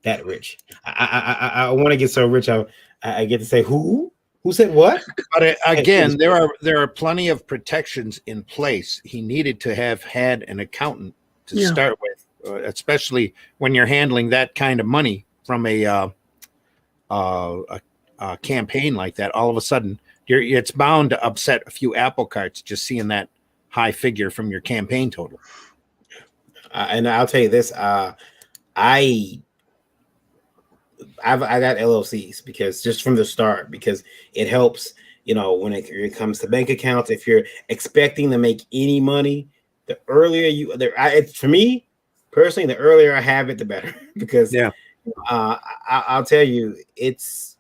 that rich. I want to get so rich I get to say who said what. But again, there are plenty of protections in place. He needed to have had an accountant to start with, especially when you're handling that kind of money from a campaign like that. All of a sudden, it's bound to upset a few apple carts just seeing that high figure from your campaign total. And I'll tell you this, I got LLCs because just from the start, because it helps, when it comes to bank accounts, if you're expecting to make any money, the earlier for me personally, the earlier I have it, the better, because I'll tell you, it's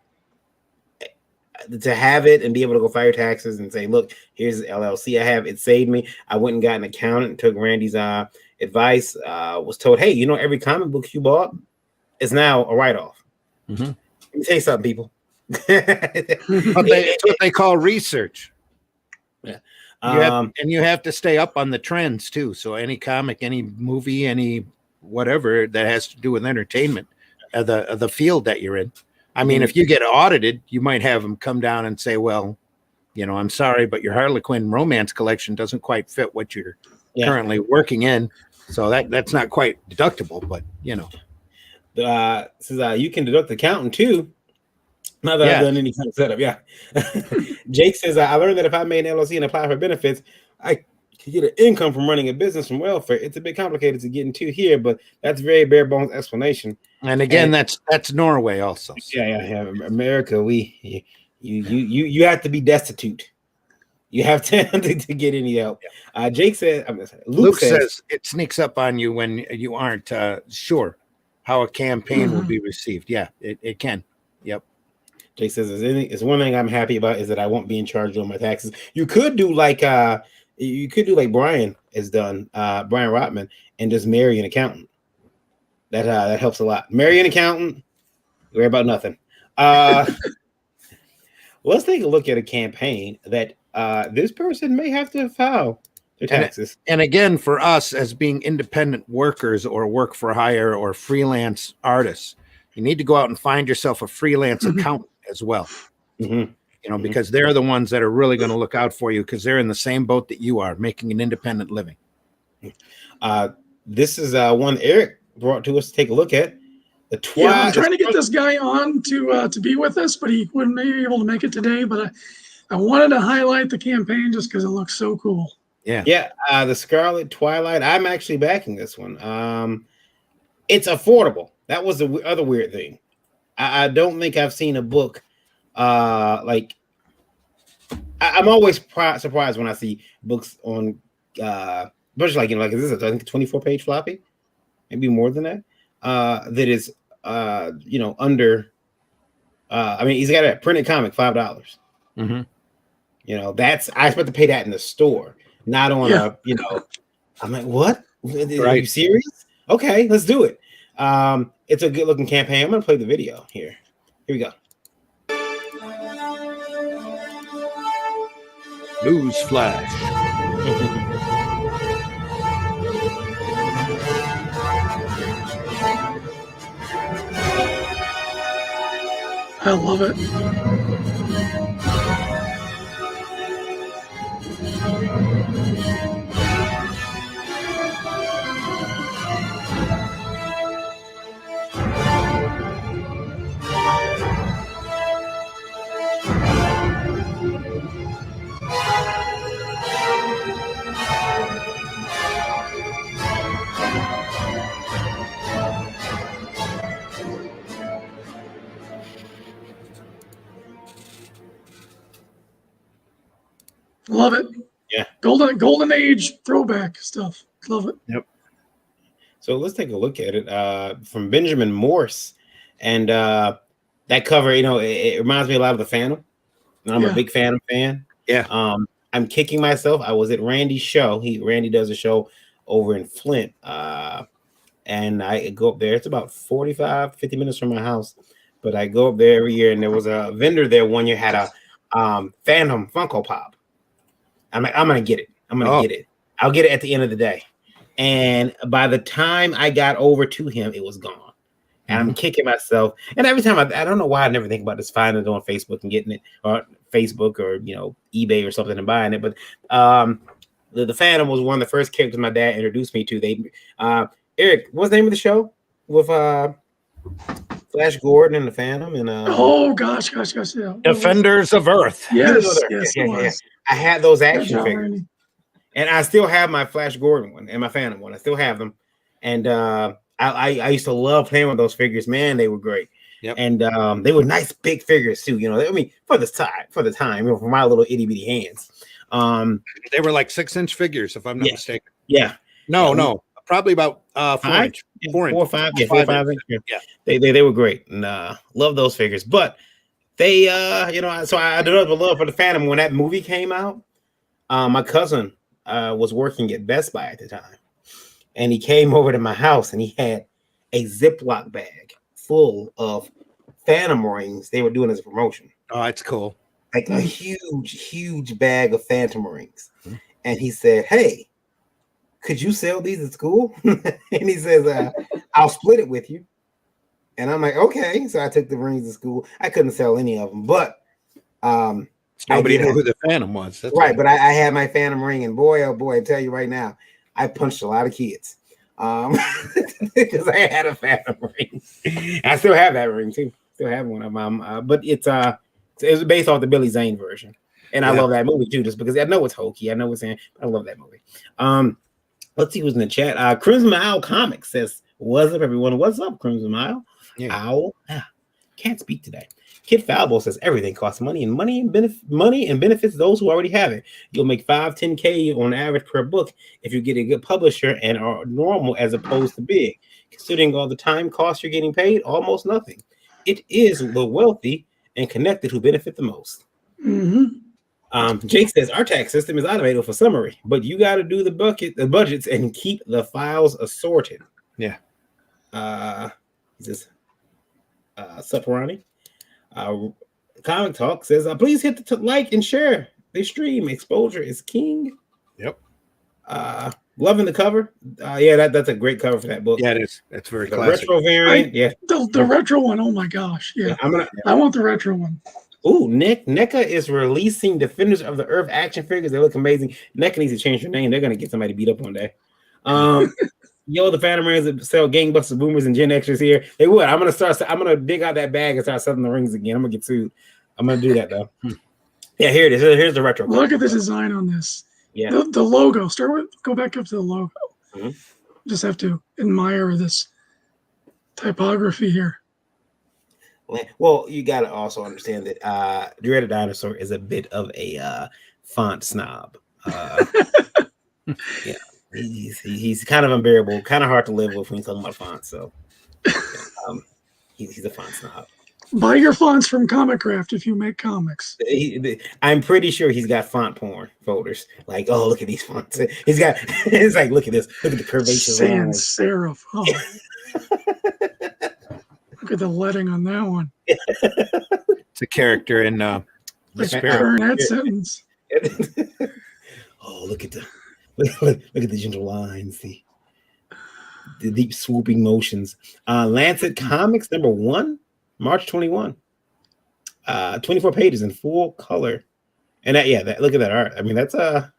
to have it and be able to go file your taxes and say, look, here's the LLC I have. It saved me. I went and got an accountant and took Randy's advice, was told, hey, every comic book you bought is now a write-off. Mm-hmm. Let me tell you something, people. It's what they call research. Yeah. You have to stay up on the trends too. So any comic, any movie, any whatever that has to do with entertainment, the field that you're in. I mean, if you get audited, you might have them come down and say, well, I'm sorry, but your Harlequin romance collection doesn't quite fit what you're currently working in. So that's not quite deductible, but says you can deduct the accountant too. Not that I've done any kind of setup. Yeah. Jake says I learned that if I made an LLC and apply for benefits, I could get an income from running a business from welfare. It's a bit complicated to get into here, but that's very bare bones explanation. And again, that's Norway also. So. Yeah. America, you have to be destitute. You have to get any help. Jake said, Luke says it sneaks up on you when you aren't sure how a campaign will be received. Yeah, it can. Yep. Jake says, it's one thing I'm happy about is that I won't be in charge of my taxes. You could do like Brian has done, Brian Rotman, and just marry an accountant. That helps a lot. Marry an accountant, worry about nothing. Let's take a look at a campaign that this person may have to file their taxes. And again, for us as being independent workers or work for hire or freelance artists, you need to go out and find yourself a freelance accountant as well. Mm-hmm. Because they're the ones that are really going to look out for you because they're in the same boat that you are, making an independent living. This is one Eric brought to us to take a look at. I'm trying to get this guy on to be with us, but he wouldn't be able to make it today. But I wanted to highlight the campaign just because it looks so cool. Yeah. The Scarlet Twilight. I'm actually backing this one. It's affordable. That was the other weird thing. I don't think I've seen a book I'm always surprised when I see books on especially like this is I think a 24-page floppy, maybe more than that. That is under I mean he's got a printed comic $5. Mm-hmm. That's I expect to pay that in the store, not on I'm like, what? Are you serious? Okay, let's do it. It's a good looking campaign. I'm gonna play the video here. Here we go. News flash. I love it. Love it. Yeah. Golden age throwback stuff. Love it. Yep. So let's take a look at it from Benjamin Morse. And that cover, it reminds me a lot of the Phantom. And I'm a big Phantom fan. Yeah. I'm kicking myself. I was at Randy's show. Randy does a show over in Flint. And I go up there. It's about 45, 50 minutes from my house. But I go up there every year, and there was a vendor there one year had a Phantom Funko Pop. I'm gonna get it. Get it. I'll get it at the end of the day. And by the time I got over to him, it was gone. And I'm kicking myself. And every time I don't know why I never think about this, finding it on Facebook and getting it, or Facebook or eBay or something and buying it. But the Phantom was one of the first characters my dad introduced me to. Eric, what's the name of the show with Flash Gordon and the Phantom? And oh gosh, yeah. Defenders of Earth. Yes. Yeah. I had those action figures, and I still have my Flash Gordon one and my Phantom one. I still have them, and I used to love playing with those figures. Man, they were great. Yep. And they were nice big figures too. For the time, for my little itty bitty hands. They were like 6-inch figures, if I'm not mistaken. Yeah. No. Probably about 4 inch. 4 or 5. Yeah, 4 or 5 inch. Yeah. They were great, and love those figures. But they, so I developed a love for the Phantom when that movie came out. My cousin was working at Best Buy at the time, and he came over to my house, and he had a Ziploc bag full of Phantom rings. They were doing as a promotion. Oh, that's cool. Like a huge bag of Phantom rings. And he said, "Hey, could you sell these at school?" And he says, "I'll split it with you." And I'm like, okay. So I took the rings to school. I couldn't sell any of them, but nobody knew who the Phantom was. That's right. But I had my Phantom ring, and boy, oh boy, I tell you right now, I punched a lot of kids because I had a Phantom ring. I still have that ring too. Still have one of them. But it's based off the Billy Zane version, and I love that movie too, just because I know it's hokey. I know what's in. I love that movie. Let's see who's in the chat. Crimson Owl Comics says, "What's up, everyone? What's up, Crimson Owl?" Yeah. Owl. Can't speak today. Kid Falbo says, "Everything costs money, and money benefits those who already have it. You'll make 5-10K on average per book if you get a good publisher and are normal as opposed to big. Considering all the time costs you're getting paid, almost nothing. It is the wealthy and connected who benefit the most." Jake says, "Our tax system is automated for summary, but you got to do the budgets and keep the files assorted." Yeah. He says, "Sup, Ronnie?" Comic Talk says, "Please hit the like and share the stream. Exposure is king." Yep. Loving the cover. That's a great cover for that book. Yeah, it is. That's very the classic. retro variant. The retro one. Oh my gosh. Yeah. I want the retro one. Ooh, NECA is releasing Defenders of the Earth action figures. They look amazing. NECA needs to change their name. They're gonna get somebody beat up one day. The Phantom rings that sell gangbusters, boomers, and Gen Xers here. They would. I'm gonna dig out that bag and start selling the rings again. I'm gonna get sued. I'm gonna do that though. Yeah, here it is. Here's the retro. Look at the design on this. Yeah. The logo. Go back up to the logo. Mm-hmm. Just have to admire this typography here. Well, you got to also understand that Dreaded Dinosaur is a bit of a font snob. Yeah, he's kind of unbearable, kind of hard to live with when you're talking about fonts. So he's a font snob. Buy your fonts from Comic Craft if you make comics. I'm pretty sure he's got font porn folders. Like, oh, look at these fonts. He's got. It's like, look at this. Look at the curvaceous sans serif. Oh. Look at the leading on that one. It's a character in like that sentence. Oh, look at the gentle lines, the deep swooping motions. Lancet Comics #1, March 21. 24 pages in full color. And look at that art. I mean, that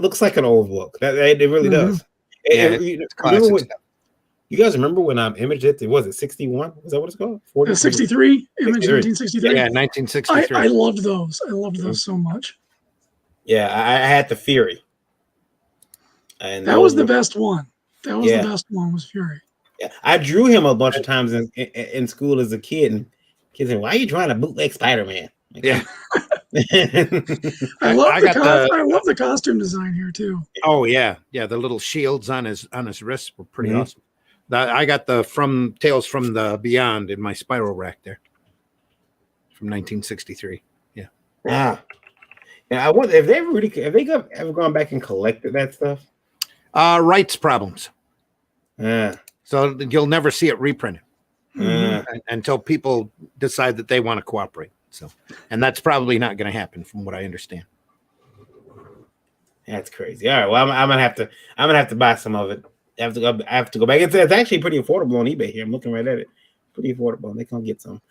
looks like an old book. That it really does. It's classic stuff. You guys remember when Image did it? Was it 61? Is that what it's called? 63, Image 63. 1963. Yeah, 1963. I loved those. I loved those so much. Yeah, I had the Fury. And that was the best one. That was the best one, was Fury. Yeah, I drew him a bunch of times in school as a kid, and kids said, "Why are you trying to bootleg Spider-Man?" Like, yeah. I love the costume design here too. Oh yeah, the little shields on his wrists were pretty awesome. I got the Tales from the Beyond in my spiral rack there from 1963. Yeah. Yeah, I wonder if they ever gone back and collected that stuff. Rights problems. Yeah. So you'll never see it reprinted until people decide that they want to cooperate. So, and that's probably not going to happen, from what I understand. That's crazy. All right, well, I'm gonna have to buy some of it. I have to go back. It's actually pretty affordable on eBay here. I'm looking right at it. Pretty affordable. They can get some.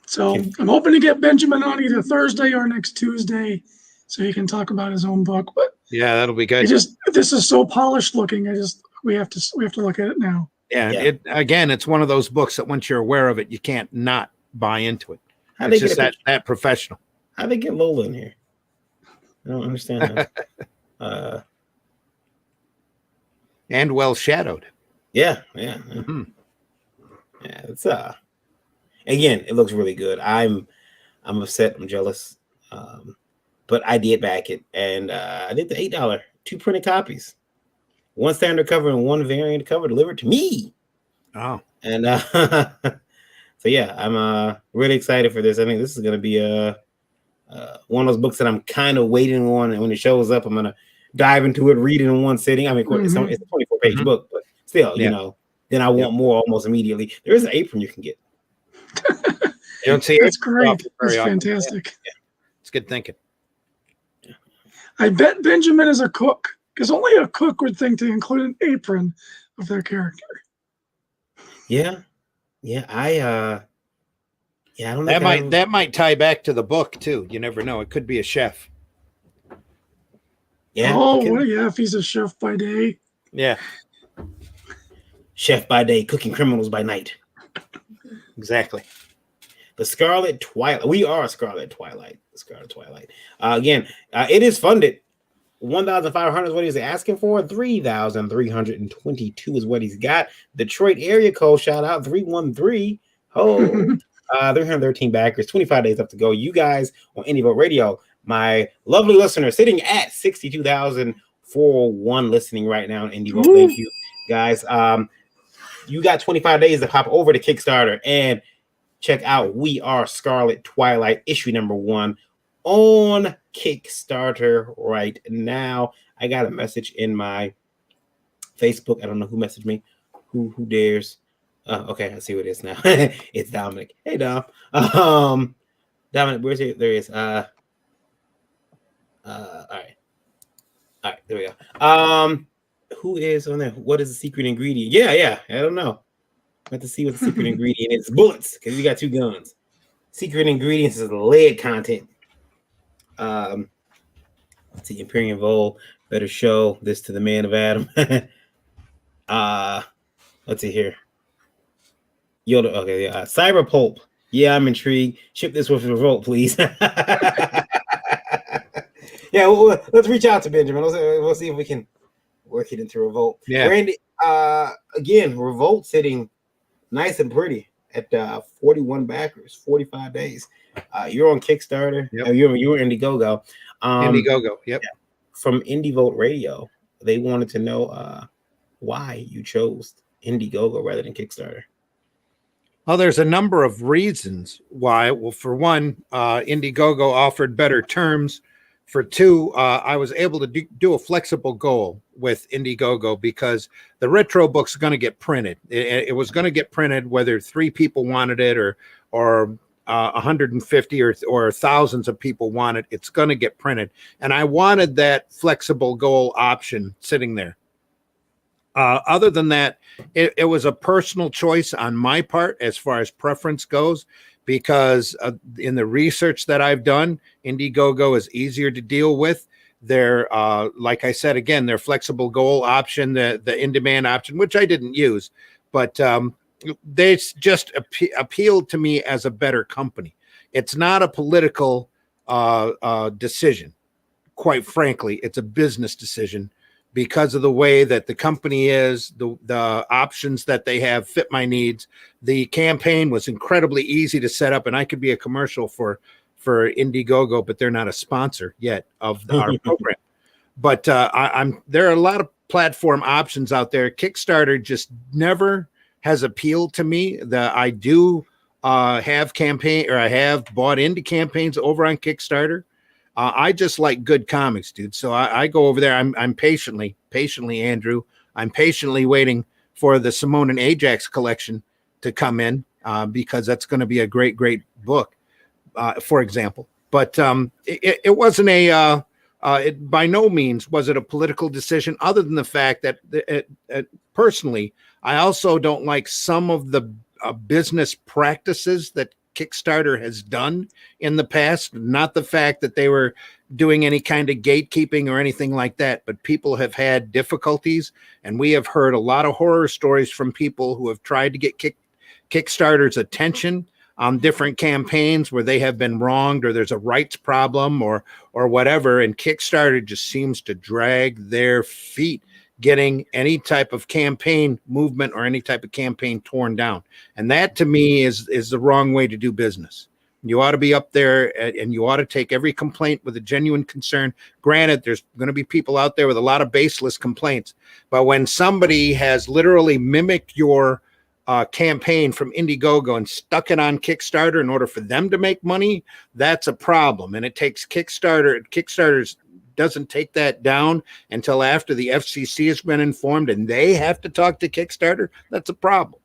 So I'm hoping to get Benjamin on either Thursday or next Tuesday, so he can talk about his own book. But yeah, that'll be good. This is so polished looking. We have to look at it now. Yeah. It's one of those books that once you're aware of it, you can't not buy into it. It's just that professional. How they get Lola in here? I don't understand that. And well shadowed. Yeah. Mm-hmm. Yeah, it's again, it looks really good. I'm upset, I'm jealous. But I did back it, and I did the $8, 2 printed copies. One standard cover and one variant cover delivered to me. Oh. And so yeah, I'm really excited for this. I think this is gonna be one of those books that I'm kind of waiting on, and when it shows up, I'm gonna dive into it, read it in one sitting. I mean, it's a 24-page book, but still, you know, then I want more almost immediately. There is an apron you can get. You don't see That's great. That's fantastic. Yeah. It's good thinking. I bet Benjamin is a cook, because only a cook would think to include an apron of their character. Yeah. I don't know. That might tie back to the book too. You never know. It could be a chef. Yeah. Oh, what if he's a chef by day? Yeah. Chef by day, cooking criminals by night. Exactly. The Scarlet Twilight. We are Scarlet Twilight. The Scarlet Twilight. Again, it is funded. 1,500 is what he's asking for. 3,322 is what he's got. Detroit area code, shout out 313. Oh, 313 backers. 25 days up to go. You guys on Indie Vote Radio, my lovely listener, sitting at 62,401 listening right now on Indie Vote. Thank you, guys. You got 25 days to pop over to Kickstarter and check out We Are Scarlet Twilight issue number 1 on Kickstarter right now. I got a message in my Facebook. I don't know who messaged me. Who dares? Okay, I see what it is now. It's Dominic. Hey, Dom. Dominic, where's it? There he is. All right, there we go. Who is on there? What is the secret ingredient? Yeah. I don't know. I have to see what the secret ingredient is. Bullets, because you got 2 guns. Secret ingredients is lead content. Let's see, Imperium Vol, better show this to the man of Adam. Let's see here. Yoda, okay, yeah. Cyber Pulp. Yeah, I'm intrigued. Ship this with Revolt, please. Yeah, let's reach out to Benjamin. We'll see if we can work it into Revolt. Yeah. Randy, again, Revolt sitting nice and pretty at 41 backers, 45 days. You're on Kickstarter. Yep. You were Indiegogo. Indiegogo. Yep. From Indie Vote Radio, they wanted to know why you chose Indiegogo rather than Kickstarter. Well, there's a number of reasons why. Well, for one, Indiegogo offered better terms. For 2, I was able to do a flexible goal with Indiegogo because the retro book's going to get printed. It was going to get printed whether 3 people wanted it or 150 or thousands of people want it. It's going to get printed. And I wanted that flexible goal option sitting there. Other than that, it was a personal choice on my part as far as preference goes, because in the research that I've done, Indiegogo is easier to deal with. They're like I said again, their flexible goal option, the in-demand option, which I didn't use, but they just appealed to me as a better company. It's not a political decision. Quite frankly, it's a business decision because of the way that the company is, the options that they have fit my needs. The campaign was incredibly easy to set up, and I could be a commercial for Indiegogo, but they're not a sponsor yet of our program. But there are a lot of platform options out there. Kickstarter just never has appealed to me. I do have I have bought into campaigns over on Kickstarter. I just like good comics, dude. So I go over there. I'm patiently, Andrew. I'm patiently waiting for the Simone and Ajax collection to come in because that's going to be a great book, for example. But it wasn't it by no means was it a political decision, other than the fact that personally, I also don't like some of the business practices that Kickstarter has done in the past. Not the fact that they were doing any kind of gatekeeping or anything like that, but people have had difficulties, and we have heard a lot of horror stories from people who have tried to get Kickstarter's attention on different campaigns where they have been wronged, or there's a rights problem or whatever, and Kickstarter just seems to drag their feet getting any type of campaign movement or any type of campaign torn down. And that to me is the wrong way to do business. You ought to be up there and you ought to take every complaint with a genuine concern. Granted, there's going to be people out there with a lot of baseless complaints, but when somebody has literally mimicked your campaign from Indiegogo and stuck it on Kickstarter in order for them to make money, that's a problem. And it takes Kickstarter's doesn't take that down until after the FCC has been informed and they have to talk to Kickstarter. That's a problem.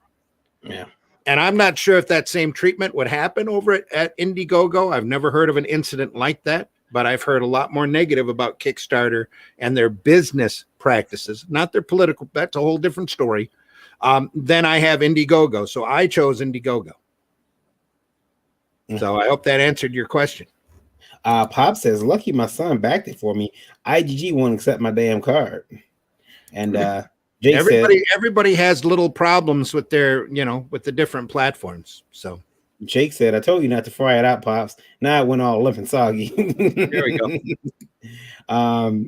Yeah. And I'm not sure if that same treatment would happen over at Indiegogo. I've never heard of an incident like that, but I've heard a lot more negative about Kickstarter and their business practices, not their political. That's a whole different story. Then I have Indiegogo. So I chose Indiegogo. So I hope that answered your question. Pop says, lucky my son backed it for me. IGG won't accept my damn card. And Jake everybody has little problems with their, with the different platforms. So Jake said, I told you not to fry it out, Pops. Now it went all limp and soggy. There we go.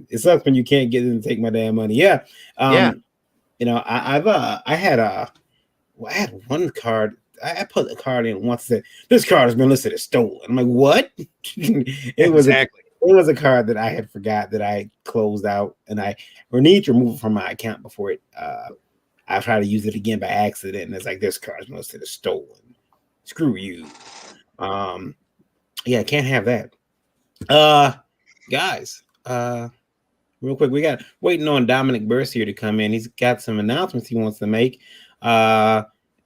It sucks when you can't get them to take my damn money. Yeah. Yeah. I had one card. I put the card in once. Said this card has been listed as stolen. I'm like, what? It was a card that I had forgot that I closed out, and I need to remove it from my account before it. I try to use it again by accident, and it's like this card is listed as stolen. Screw you. Yeah, I can't have that. Guys. Real quick, we got waiting on Dominic Burst here to come in. He's got some announcements he wants to make.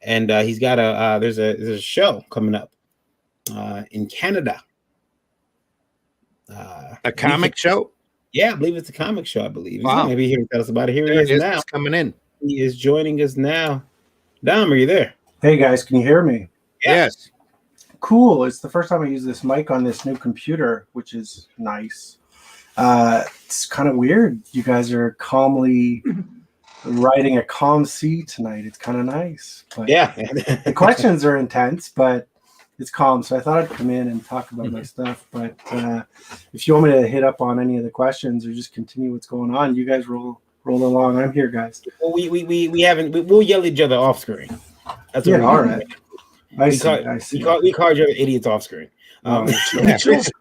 And he's got there's a show coming up in Canada. A comic show? Yeah, I believe it's a comic show, I believe. Wow. Maybe here to tell us about it. Here he is now. He's coming in. He is joining us now. Dom, are you there? Hey guys, can you hear me? Yes. Cool. It's the first time I use this mic on this new computer, which is nice. It's kind of weird. You guys are calmly writing a calm C tonight. It's kind of nice. But Yeah. the questions are intense, but it's calm. So I thought I'd come in and talk about my stuff. But if you want me to hit up on any of the questions or just continue what's going on, you guys roll along. I'm here, guys. Well, we haven't. We'll yell at each other off screen. That's what all right. I see. We call each other idiots off screen.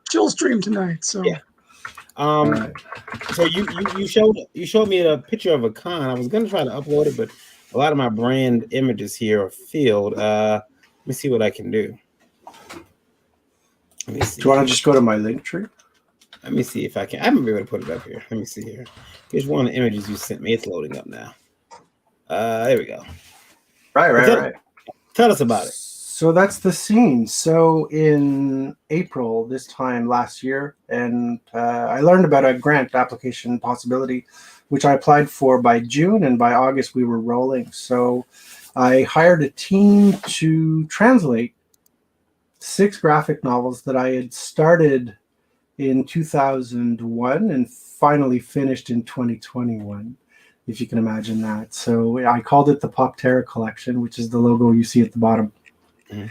Chill stream tonight. So yeah. So you showed me a picture of a con. I was gonna try to upload it, but a lot of my brand images here are filled. Let me see what I can do. Let me see. Do you want to just go to my link tree? Let me see if I can. I haven't been able to put it up here. Let me see here. Here's one of the images you sent me. It's loading up now. There we go. Right. Tell us about it. So that's the scene. So in April this time last year, and I learned about a grant application possibility, which I applied for by June, and by August we were rolling. So I hired a team to translate 6 graphic novels that I had started in 2001 and finally finished in 2021, if you can imagine that. So I called it the Pop Terra Collection, which is the logo you see at the bottom. Mhm.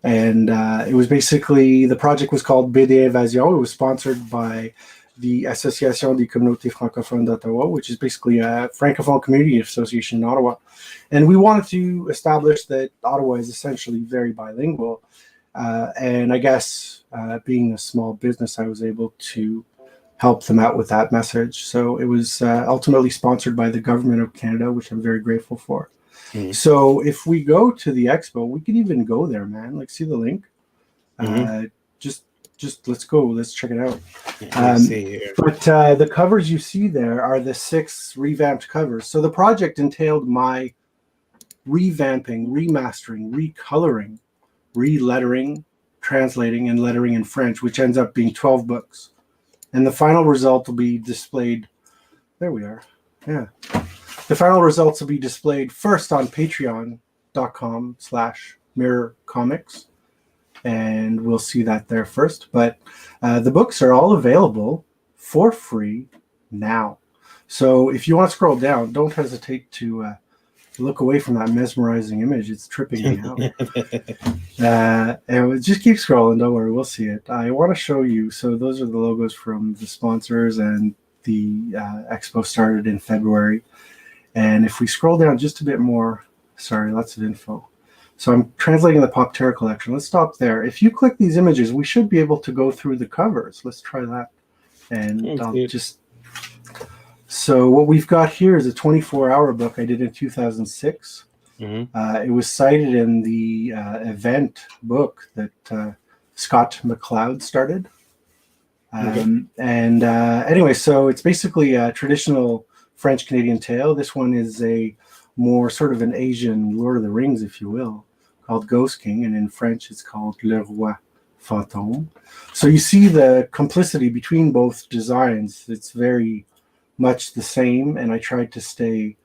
And it was basically, the project was called BD Invasion. It was sponsored by the Association des Communautés Francophones d'Ottawa, which is basically a Francophone community association in Ottawa. And we wanted to establish that Ottawa is essentially very bilingual. And I guess being a small business, I was able to help them out with that message. So it was ultimately sponsored by the Government of Canada, which I'm very grateful for. Mhm. So if we go to the expo, we could even go there, man. Like, see the link? Just let's go. Let's check it out. Let's see here. But the covers you see there are the 6 revamped covers. So the project entailed my revamping, remastering, recoloring, re-lettering, translating, and lettering in French, which ends up being 12 books. And the final result will be displayed. There we are. Yeah. The final results will be displayed first on patreon.com/mirrorcomics. And we'll see that there first. But the books are all available for free now. So if you want to scroll down, don't hesitate to look away from that mesmerizing image. It's tripping me out. And just keep scrolling. Don't worry, we'll see it. I want to show you. So those are the logos from the sponsors, and the expo started in February. And if we scroll down just a bit more, sorry, lots of info. So I'm translating the Pop Terra collection. Let's stop there. If you click these images, we should be able to go through the covers. Let's try that. And I'll just... So what we've got here is a 24-hour book I did in 2006. It was cited in the event book that Scott McLeod started. Anyway, so it's basically a traditional French-Canadian tale. This one is a more sort of an Asian Lord of the Rings, if you will, called Ghost King, and in French it's called Le Roi Fantôme. So you see the complicity between both designs. It's very much the same, and I tried to stay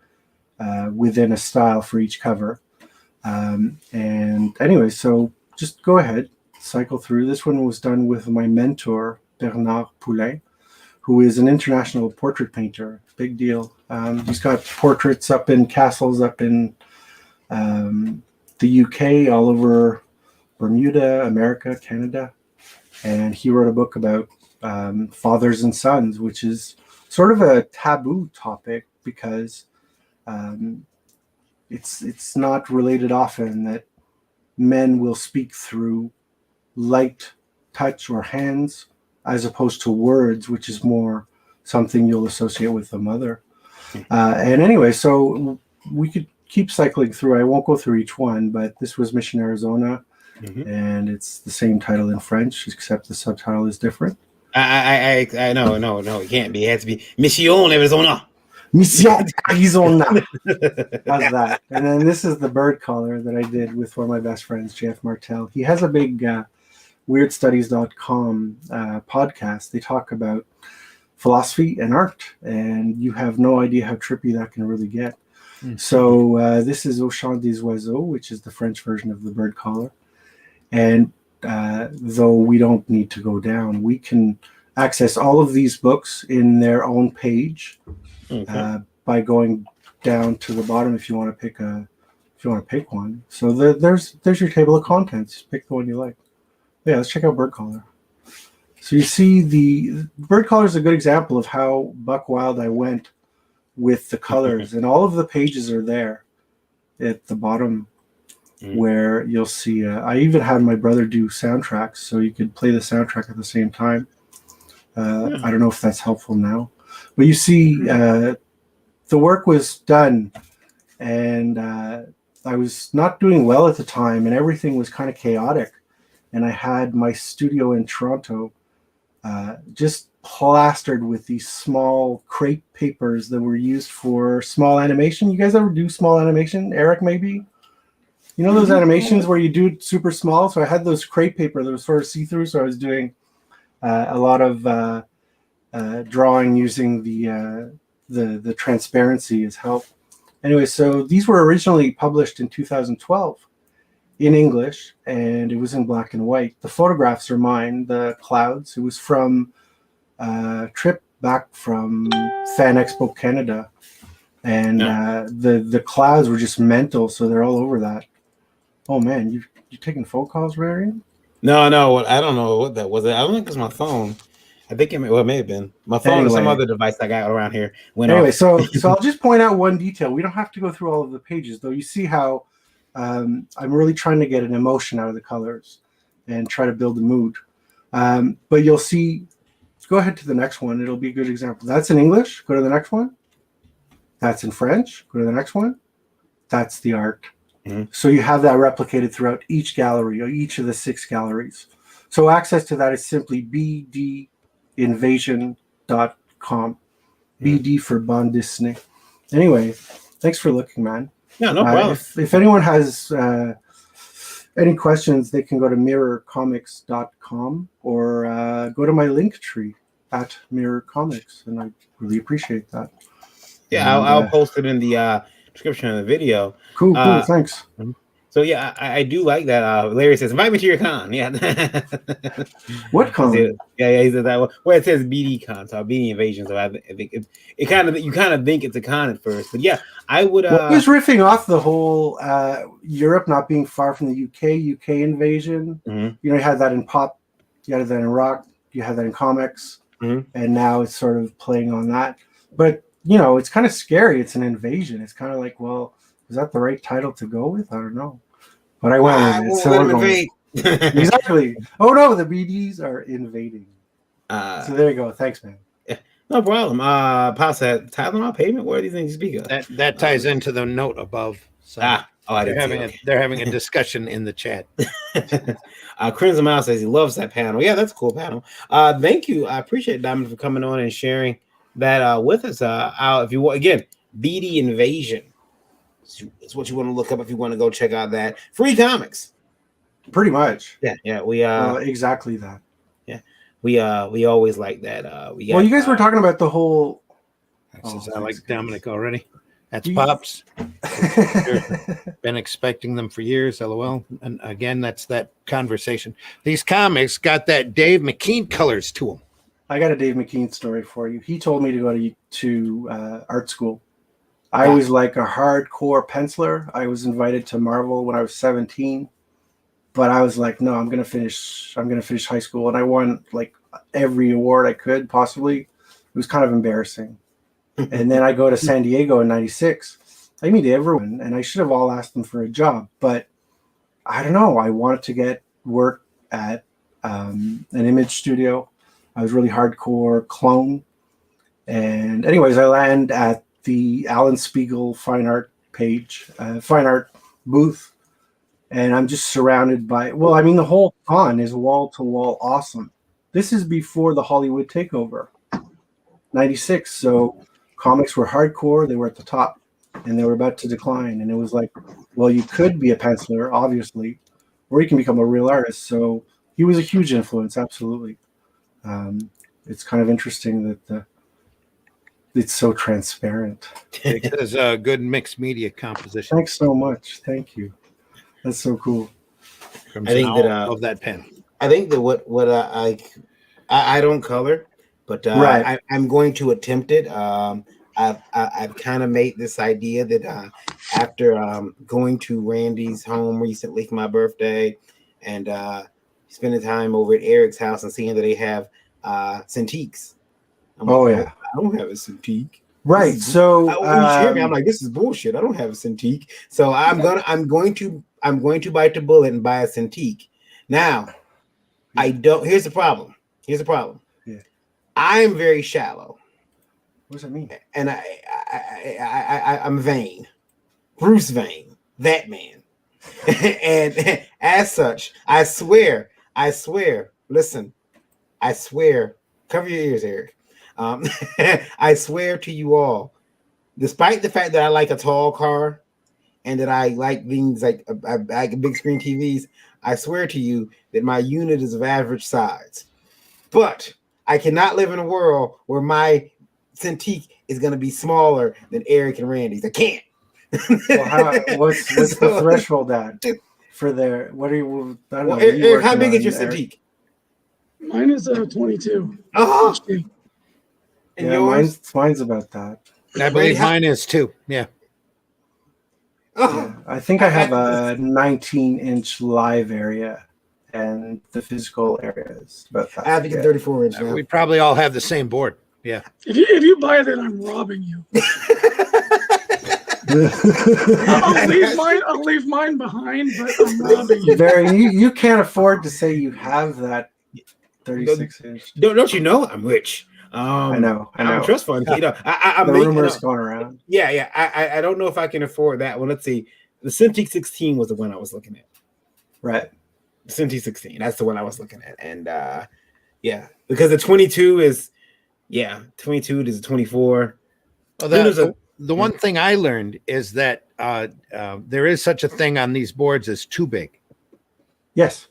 within a style for each cover. And anyway, so just go ahead, cycle through. This one was done with my mentor, Bernard Poulain, who is an international portrait painter. Big deal. He's got portraits up in castles up in the UK, all over Bermuda, America, Canada. And he wrote a book about fathers and sons, which is sort of a taboo topic because it's not related often that men will speak through light touch or hands as opposed to words, which is more something you'll associate with the mother. And anyway, so we could keep cycling through. I won't go through each one, but this was Mission Arizona, and it's the same title in French, except the subtitle is different. I no, it can't be. It has to be Mission Arizona. Mission Arizona. How's that? And then this is the bird collar that I did with one of my best friends, Jeff Martel. He has a big weirdstudies.com podcast. They talk about philosophy and art, and you have no idea how trippy that can really get. So this is Au Chant des Oiseaux, which is the French version of the bird collar. And though we don't need to go down, we can access all of these books in their own page by going down to the bottom if you want to pick one. So there's your table of contents. Just pick the one you like. Yeah, let's check out bird collar. So you see the bird collar is a good example of how buck wild I went with the colors, and all of the pages are there at the bottom where you'll see. I even had my brother do soundtracks, so you could play the soundtrack at the same time. I don't know if that's helpful now, but you see the work was done, and I was not doing well at the time, and everything was kind of chaotic. And I had my studio in Toronto just plastered with these small crepe papers that were used for small animation. You guys ever do small animation? Eric, maybe? You know those animations where you do it super small? So I had those crepe paper that was sort of see-through, so I was doing a lot of drawing using the transparency as help. Anyway, so these were originally published in 2012. in English, and it was in black and white. The photographs are mine. The clouds. It was from a trip back from Fan Expo Canada, and the clouds were just mental. So they're all over that. Oh man, you taking phone calls, Marion? No, I don't know what that was. I don't think it's my phone. I think it may have been my phone or some Anyway. other device I got around here. Anyway, off. so I'll just point out one detail. We don't have to go through all of the pages, though. You see how I'm really trying to get an emotion out of the colors and try to build a mood. But you'll see. Go ahead to the next one. It'll be a good example. That's in English. Go to the next one. That's in French. Go to the next one. That's the art. Mm-hmm. So you have that replicated throughout each gallery or each of the 6 galleries. So access to that is simply bdinvasion.com. BD for Bond Disney. Anyway, thanks for looking, man. Yeah, no problem. If anyone has any questions, they can go to mirrorcomics.com or go to my link tree at Mirror Comics, and I really appreciate that. Yeah, I'll post it in the description of the video. Cool, thanks. So yeah, I do like that. Larry says, "Invite me to your con." Yeah. What con? Yeah, he said that one. Well, it says BD con, so BD Invasion. So I think it kind of, you kind of think it's a con at first, but yeah, I would. Well, he was riffing off the whole Europe not being far from the UK invasion. Mm-hmm. You know, you had that in pop, you had that in rock, you had that in comics, mm-hmm. and now it's sort of playing on that. But you know, it's kind of scary. It's an invasion. It's kind of like, well, is that the right title to go with? I don't know. But I went with it. So we're going. Exactly. Oh no, the BDs are invading. So there you go. Thanks, man. No problem. Paul said, Tylenol payment. What are these things you speak of? That ties into the note above. So they're having a discussion in the chat. Crimson Mouse says he loves that panel. Yeah, that's a cool panel. Thank you. I appreciate Diamond for coming on and sharing that with us. If you want, again, BD Invasion. It's what you want to look up if you want to go check out that free comics. Pretty much. Yeah. We exactly that. Yeah, we always like that. Well, you guys were talking about the whole. I like Dominic already. That's Pops. Been expecting them for years. LOL. And again, that's that conversation. These comics got that Dave McKean colors to them. I got a Dave McKean story for you. He told me to go to art school. I was like a hardcore penciler. I was invited to Marvel when I was 17, but I was like, no, I'm gonna finish high school, and I won like every award I could possibly. It was kind of embarrassing. And then I go to San Diego in '96. I meet everyone, and I should have all asked them for a job, but I don't know. I wanted to get work at an image studio. I was really hardcore clone, and anyways, I land at the Alan Spiegel fine art booth, and I'm just surrounded by, well, I mean, the whole con is wall to wall awesome. This is before the Hollywood takeover, '96. So comics were hardcore, they were at the top, and they were about to decline. And it was like, well, you could be a penciler, obviously, or you can become a real artist. So he was a huge influence, absolutely. It's kind of interesting that it's so transparent. It is a good mixed media composition. Thanks so much. Thank you. That's so cool. I think that of that pen. I think that what I don't color, but right. I'm going to attempt it. I've kind of made this idea that after going to Randy's home recently for my birthday and spending time over at Eric's house and seeing that they have Cintiqs. I don't have a Cintiq. Right. So I'm like, this is bullshit. I don't have a Cintiq. So I'm going to bite the bullet and buy a Cintiq. Now, I don't. Here's the problem. Yeah. I'm very shallow. What does that mean? And I'm vain. Bruce Vain, that man. And as such, I swear. Listen, I swear. Cover your ears, Eric. I swear to you all, despite the fact that I like a tall car and that I like things like big screen TVs, I swear to you that my unit is of average size. But I cannot live in a world where my Cintiq is going to be smaller than Eric and Randy's. I can't. Well, what's the threshold at? for their? What are you? I don't know. Well, what are you Eric, how working big is your on, Eric? Cintiq? Mine is 22. Oh, HD. and Yeah, yours? mine's about that. I Randy, believe how- mine is too. Yeah. Oh, Yeah, I think I have a 19-inch live area, and the physical area is about that. I think it's 34 inch now. We probably all have the same board. Yeah. If you buy that, I'm robbing you. I'll leave mine behind, but I'm robbing you. Barry, you can't afford to say you have that 36-inch. Don't you know I'm rich? I know. I'm a trust fund. You know, I'm The making, rumors going around. Yeah. I don't know if I can afford that one. Let's see. The Cintiq 16 was the one I was looking at. Right. The Cintiq 16. That's the one I was looking at. And yeah, because the 22 is 22 is a 24. Well, the one thing I learned is that there is such a thing on these boards as too big. Yes.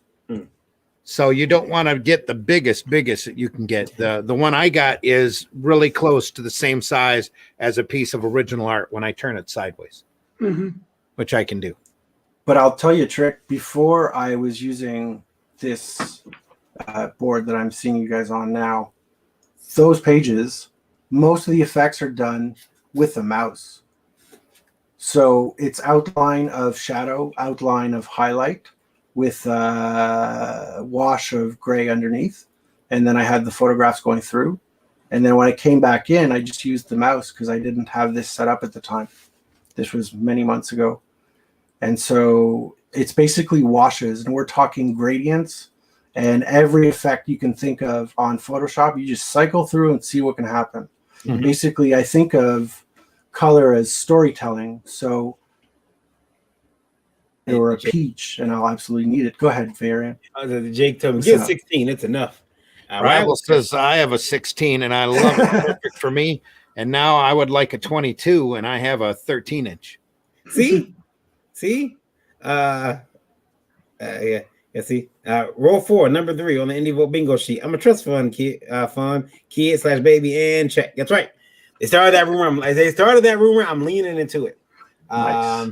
So you don't want to get the biggest that you can get. The one I got is really close to the same size as a piece of original art when I turn it sideways, which I can do. But I'll tell you a trick. Before I was using this board that I'm seeing you guys on now, those pages, most of the effects are done with a mouse. So it's outline of shadow, outline of highlight with a wash of gray underneath. And then I had the photographs going through. And then when I came back in, I just used the mouse because I didn't have this set up at the time. This was many months ago. And so it's basically washes, and we're talking gradients and every effect you can think of on Photoshop. You just cycle through and see what can happen. Basically, I think of color as storytelling. So or a peach, and I'll absolutely need it. Go ahead, Varian. Jake told me, get 16. It's enough. Rival says I have a 16 and I love it. Perfect for me. And now I would like a 22 and I have a 13-inch. See? Yeah. See, roll 4, number 3 on the Indie Vote bingo sheet. I'm a trust fund kid, /baby, and check. That's right. They started that rumor. I'm leaning into it. Nice.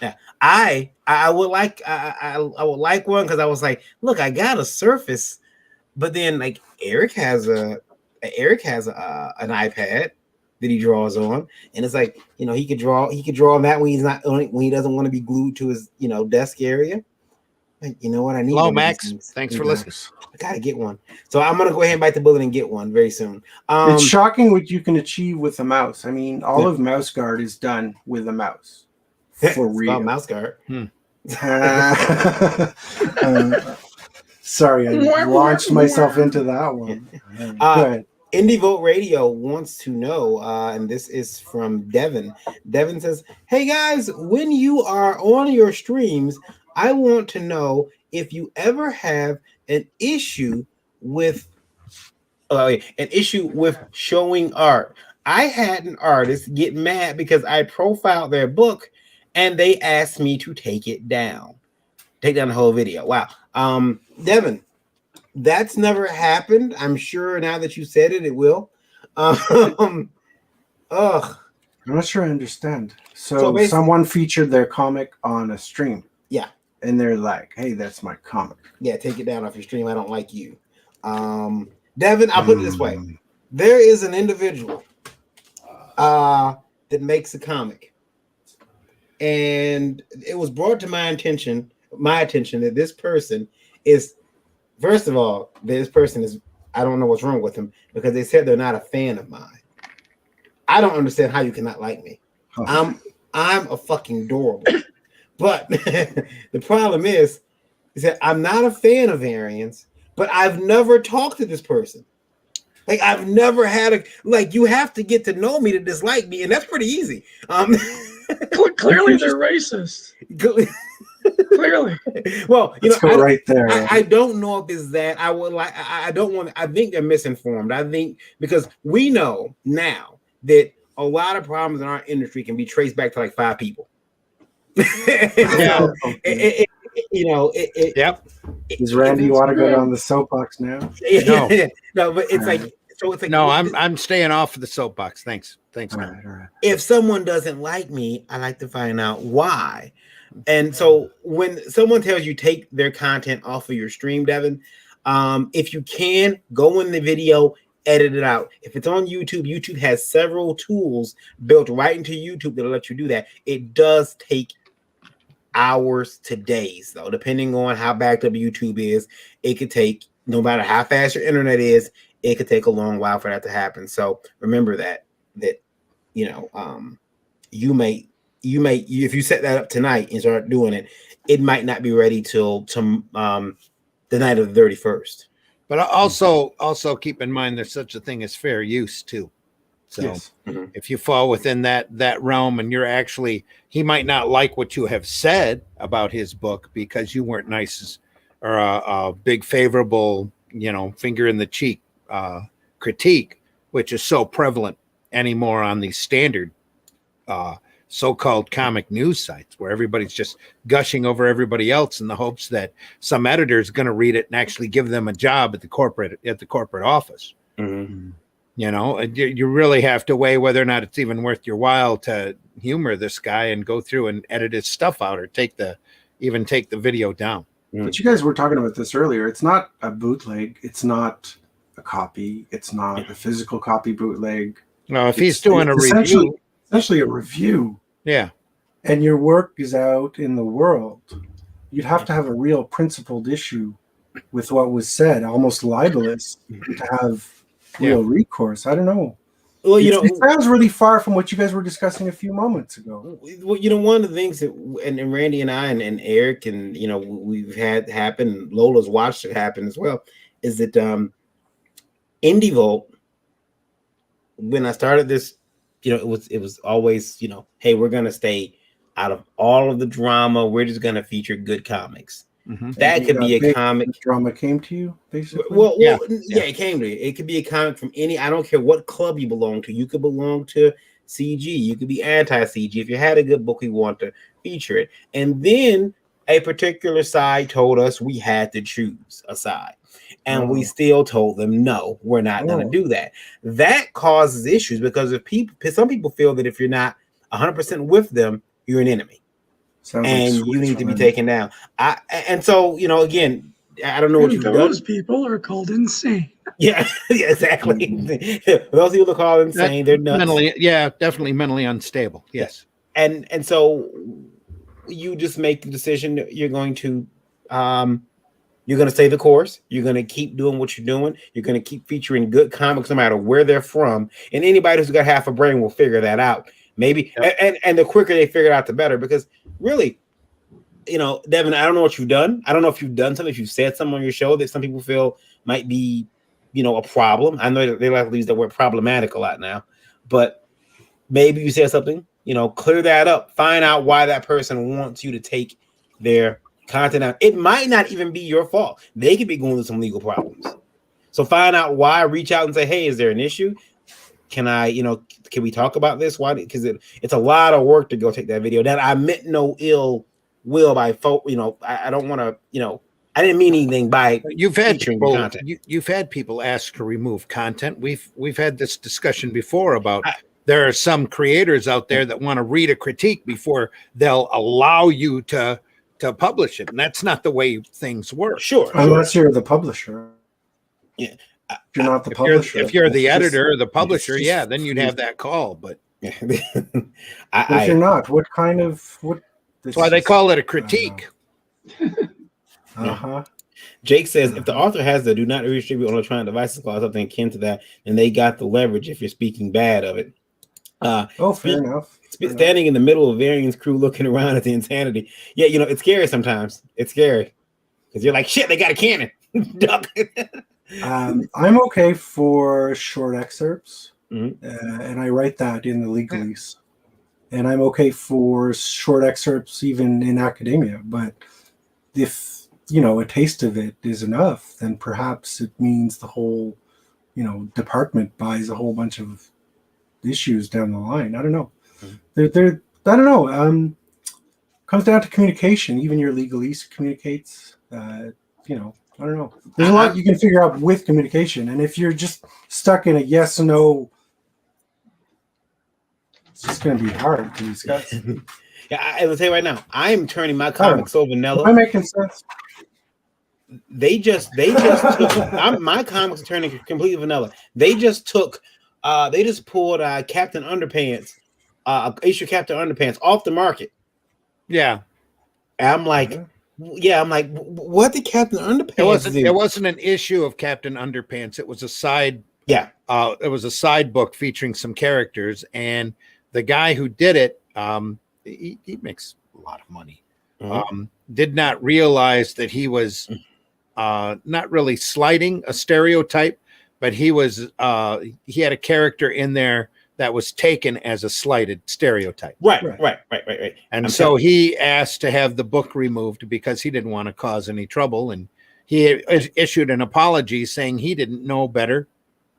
Yeah, I would like one because I was like, look, I got a Surface, but then like Eric has an iPad that he draws on, and it's like, you know, he could draw on that when he doesn't want to be glued to his, you know, desk area. Like, you know what I need? Hello, Max. Thanks for listening. I gotta get one, so I'm gonna go ahead and bite the bullet and get one very soon. It's shocking what you can achieve with a mouse. I mean, all of Mouse Guard is done with a mouse. For real. Mouse Guard. Sorry, I launched myself into that one. Go ahead. Indie Vote Radio wants to know, and this is from Devin. Devin says, hey guys, when you are on your streams, I want to know if you ever have an issue with showing art. I had an artist get mad because I profiled their book and they asked me to take it down. Take down the whole video. Wow. Devin, that's never happened. I'm sure now that you said it, it will. I'm not sure I understand. So someone featured their comic on a stream. Yeah. And they're like, hey, that's my comic. Yeah, take it down off your stream. I don't like you. Devin, I'll put it this way. There is an individual that makes a comic. And it was brought to my attention that this person is, first of all, I don't know what's wrong with them because they said they're not a fan of mine. I don't understand how you cannot like me. I'm a fucking adorable. But the problem is that I'm not a fan of Arians, but I've never talked to this person. Like, I've never had you have to get to know me to dislike me, and that's pretty easy. Clearly they're racist. Clearly. Well, you Let's know, go right there. I don't know if it's that. I think they're misinformed. I think because we know now that a lot of problems in our industry can be traced back to like 5 people. Yeah. Yep. Does Randy want to go down the soapbox now? No, but it's So it's like, No, I'm staying off of the soapbox. Thanks. All Tom. right, all right. if someone doesn't like me, I like to find out why. And so when someone tells you take their content off of your stream, Devin, if you can, go in the video, edit it out. If it's on YouTube, YouTube has several tools built right into YouTube that'll let you do that. It does take hours to days, though, depending on how backed up YouTube is. It could take, no matter how fast your internet is, it could take a long while for that to happen. So remember that you know, if you set that up tonight and start doing it, it might not be ready till the night of the 31st. But also keep in mind there's such a thing as fair use too. So Yes. if you fall within that realm and you're actually, he might not like what you have said about his book because you weren't nice or a big favorable, finger in the cheek critique, which is so prevalent anymore on these standard so-called comic news sites where everybody's just gushing over everybody else in the hopes that some editor is going to read it and actually give them a job at the corporate office. Mm-hmm. You really have to weigh whether or not it's even worth your while to humor this guy and go through and edit his stuff out or take the video down. But you guys were talking about this earlier. It's not a bootleg. It's not a copy. It's not a physical copy bootleg. No, if he's doing a review, essentially a review. Yeah. And your work is out in the world, you'd have to have a real principled issue with what was said, almost libelous, to have real recourse. I don't know. Well, it sounds really far from what you guys were discussing a few moments ago. Well, one of the things that, and Randy and I and Eric and, we've had happen, Lola's watched it happen as well, is that Indie Vault, when I started this, it was always, hey, we're going to stay out of all of the drama. We're just going to feature good comics. Mm-hmm. That could be a comic. Drama came to you, basically? Well, it came to you. It could be a comic from I don't care what club you belong to. You could belong to CG. You could be anti-CG. If you had a good book, we want to feature it. And then a particular side told us we had to choose a side. And we still told them, no, we're not going to do that. That causes issues because some people feel that if you're not 100% with them, you're an enemy. And you need to be taken down. And so, again, I don't know what you've done. Those people are called insane. Yeah, exactly. Those people are called insane. They're nuts. Definitely mentally unstable. Yes. And so you just make the decision that you're going to stay the course. You're going to keep doing what you're doing. You're going to keep featuring good comics no matter where they're from. And anybody who's got half a brain will figure that out. Maybe. Yep. And the quicker they figure it out, the better. Because really, Devin, I don't know what you've done. I don't know if you've done something, if you've said something on your show that some people feel might be, a problem. I know they like to use the word problematic a lot now. But maybe you said something, clear that up. Find out why that person wants you to take their content out. It might not even be your fault. They could be going through some legal problems. So find out why, reach out and say, hey, is there an issue? Can can we talk about this? Why? Because it's a lot of work to go take that video down. I meant no ill will by folk. I don't want to, I didn't mean anything by you've had people, content. You've had people ask to remove content. We've had this discussion before about there are some creators out there that want to read a critique before they'll allow you to publish it, and that's not the way things work. Sure, unless you're the publisher. Yeah, if you're not the publisher. If you're the editor or the publisher, then you'd have that call. But if you're not, what? That's why they call it a critique. Jake says if the author has the do not redistribute on electronic devices clause, something akin to that, then they got the leverage if you're speaking bad of it. Fair enough. Standing in the middle of Varian's crew looking around at the insanity. Yeah, it's scary sometimes. It's scary because you're like, shit, they got a cannon. Duck. I'm okay for short excerpts, Mm-hmm. And I write that in the legalese. And I'm okay for short excerpts even in academia. But if, a taste of it is enough, then perhaps it means the whole, department buys a whole bunch of issues down the line. I don't know. Mm-hmm. I don't know. Comes down to communication. Even your legalese communicates, I don't know. There's a lot you can figure out with communication, and if you're just stuck in a yes or no, it's just going to be hard to discuss. Yeah, I will tell you right now, I'm turning my Oh. comics so Am vanilla. I making sense? They just took my comics are turning completely vanilla. They just took they just pulled Captain Underpants, issue Captain Underpants off the market. Yeah. And I'm like, what did Captain Underpants do? It wasn't an issue of Captain Underpants. It was a side. Yeah. It was a side book featuring some characters, and the guy who did it, he makes a lot of money. Mhm. Did not realize that he was not really slighting a stereotype, but he had a character in there that was taken as a slighted stereotype. Right. And so he asked to have the book removed because he didn't want to cause any trouble. And he issued an apology saying he didn't know better.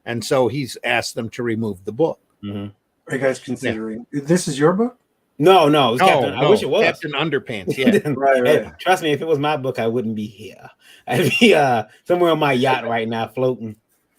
And so he's asked them to remove the book. Mm-hmm. Are you guys considering this is your book? No, it was Captain. I wish it was Captain Underpants. Yeah. Right. Hey, trust me, if it was my book, I wouldn't be here. I'd be somewhere on my yacht right now, floating.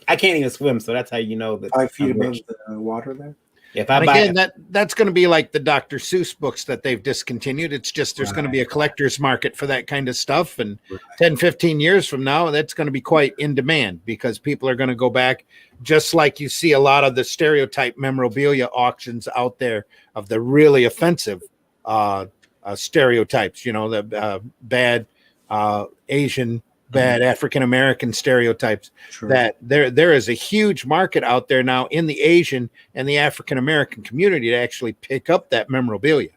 I can't even swim, so that's how you know that 5 feet I'm above rich. the water there. If I And buy again, that's going to be like the Dr. Seuss books that they've discontinued. It's just there's going to be a collector's market for that kind of stuff. And 10, 15 years from now, that's going to be quite in demand because people are going to go back, just like you see a lot of the stereotype memorabilia auctions out there of the really offensive stereotypes, the bad Asian, bad African-American stereotypes. True. That there is a huge market out there now in the Asian and the African-American community to actually pick up that memorabilia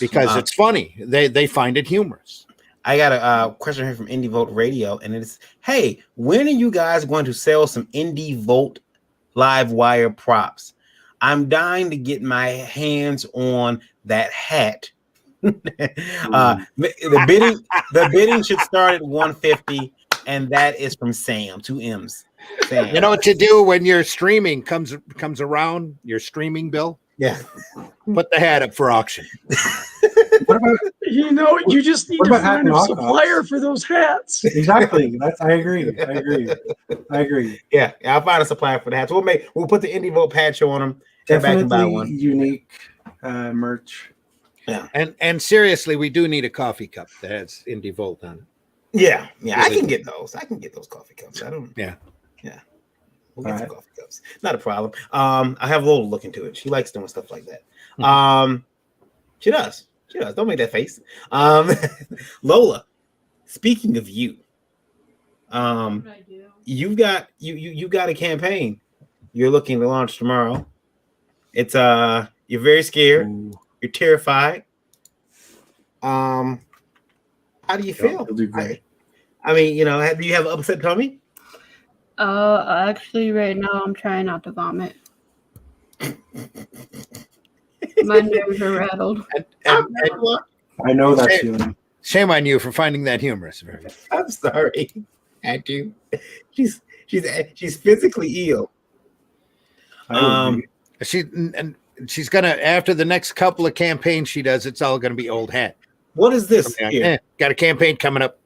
because it's funny. They find it humorous. I got a question here from Indie Vote Radio, and it's, hey, when are you guys going to sell some Indie Vote live wire props? I'm dying to get my hands on that hat. The bidding should start at 150, and that is from Sam, 2 M's. Sam. You know what you do when your streaming comes around, your streaming bill? Yeah. Put the hat up for auction. What about you just need What to about hat find a knockoffs? supplier for those hats. exactly? I agree. Yeah, I'll find a supplier for the hats. We'll put the Indie Vote patch on them. Come back and buy Definitely one. unique merch. Yeah. And seriously, we do need a coffee cup that has Indie Volt on it. Yeah, I can get those. I can get those coffee cups. Yeah. We'll get some coffee cups. Not a problem. I have Lola look into it. She likes doing stuff like that. She does. Don't make that face. Lola, speaking of you, you've got a campaign you're looking to launch tomorrow. It's you're very scared. Ooh. You're terrified. How do you feel? You'll do great. I mean, do you have an upset tummy? Actually, right now I'm trying not to vomit. My nerves are rattled. I know that feeling. Shame on you for finding that humorous. I'm sorry. I do. She's physically ill. She's gonna, after the next couple of campaigns she does, it's all gonna be old hat. What is this? Got a campaign coming up.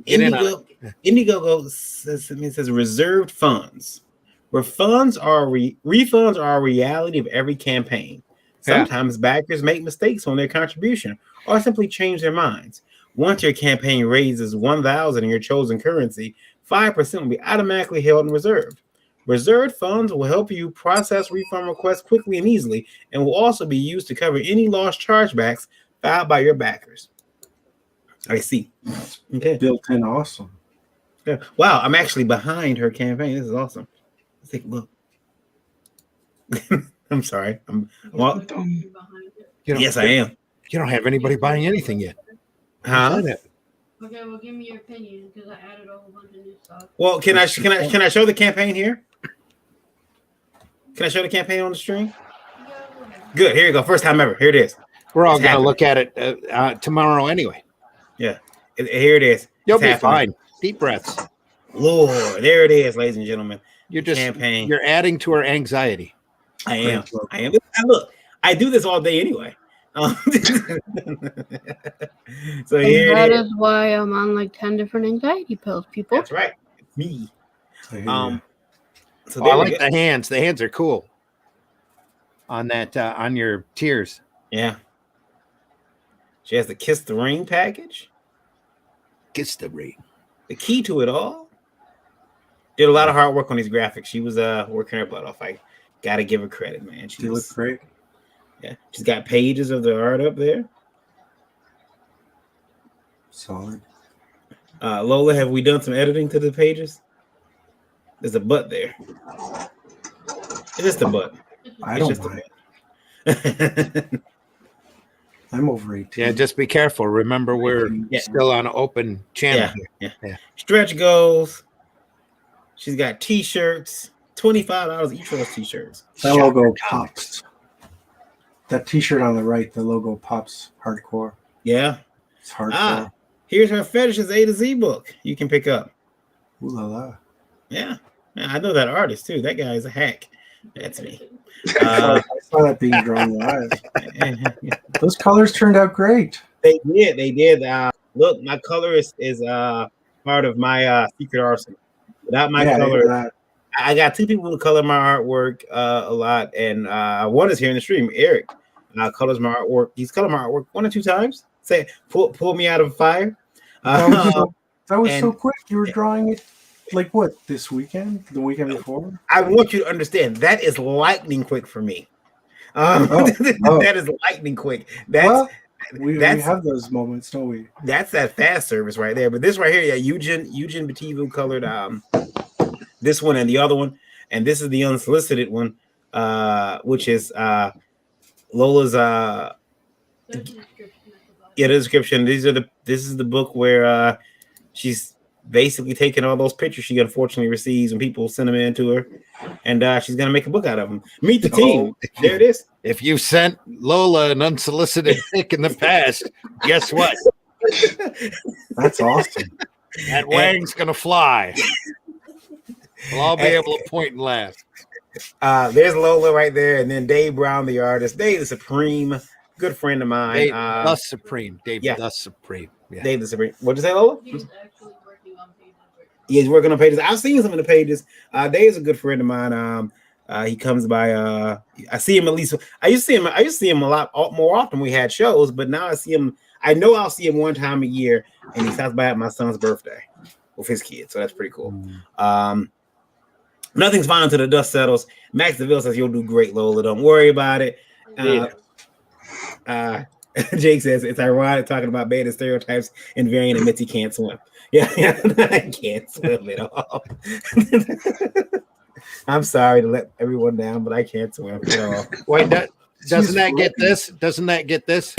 Indiegogo says reserved funds, where refunds are a reality of every campaign. Sometimes backers make mistakes on their contribution or simply change their minds. Once your campaign raises 1,000 in your chosen currency, 5% will be automatically held in reserve. Reserved funds will help you process refund requests quickly and easily, and will also be used to cover any lost chargebacks filed by your backers. I see. Okay. Built in, awesome. Yeah. Wow, I'm actually behind her campaign. This is awesome. Let's take a look. I'm sorry. Yes, I am. You don't have anybody buying anything yet. Huh? Okay, well, give me your opinion because I added a whole bunch of new stuff. Well, can I show the campaign here? Can I show the campaign on the stream? Good. Here you go. First time ever. Here it is. We're all going to look at it tomorrow anyway. Yeah. Here it is. You'll be fine. Deep breaths. Lord, there it is, ladies and gentlemen. Campaign. You're adding to her anxiety. I am. Look, I do this all day anyway. So And here that it is. is why I'm on like 10 different anxiety pills, people. That's right. It's me. I hear Um. So Oh, I there we like go. the hands. The hands are cool. On that, on your tears. Yeah. She has the Kiss the Ring package. Kiss the ring. The key to it all. Did a lot of hard work on these graphics. She was working her butt off. I gotta give her credit, man. They look great. Yeah. She's got pages of the art up there. Solid. Lola, have we done some editing to the pages? There's a butt there. It's just a butt. I It's don't just mind. a butt. I'm over 18. Yeah, just be careful. Remember, we're Yeah. still on an open channel. Yeah. Stretch goals. She's got t-shirts. $25 each for those t-shirts. That logo pops. That T-shirt on the right, the logo pops hardcore. Yeah. It's hardcore. Here's her Fetishes A to Z book you can pick up. Ooh la la. Yeah. I know that artist too. That guy is a hack. That's me. I saw that being drawn in the eyes. Those colors turned out great. They did. Look, my color is part of my secret arsenal. Without my color, I got two people who color my artwork a lot, and one is here in the stream, Eric. Colors my artwork. He's colored my artwork 1 or 2 times. Say, pull me out of a fire. That was so quick. You were drawing it like what, this weekend? The weekend before? I want you to understand that is lightning quick for me. That is lightning quick. We have those moments, don't we? That's that fast service right there. But this right here, yeah, Eugen Bativu colored this one and the other one, and this is the unsolicited one, which is Lola's the description. This is the book where she's basically taking all those pictures she unfortunately receives and people send them in to her, and she's gonna make a book out of them. Meet the team. There it is. If you sent Lola an unsolicited pic in the past, guess what? That's awesome. That wang's gonna fly. We'll all be able to point and laugh. There's Lola right there, and then Dave Brown, the artist. Dave the Supreme, good friend of mine. Dave the Supreme. Dave yeah. the Supreme. Yeah. Dave the Supreme. What'd you say, Lola? He's actually working on pages. He's working on pages. I've seen some of the pages. Dave's a good friend of mine. He comes by. I see him at least. I used to see him a lot more often. We had shows, but now I see him. I know I'll see him one time a year, and he stops by at my son's birthday with his kids. So that's pretty cool. Nothing's fine until the dust settles. Max DeVille says you'll do great, Lola. Don't worry about it. Jake says it's ironic talking about beta stereotypes and Varian admits he can't swim. Yeah, I can't swim at all. I'm sorry to let everyone down, but I can't swim at all. Wait, doesn't that get this? Doesn't that get this?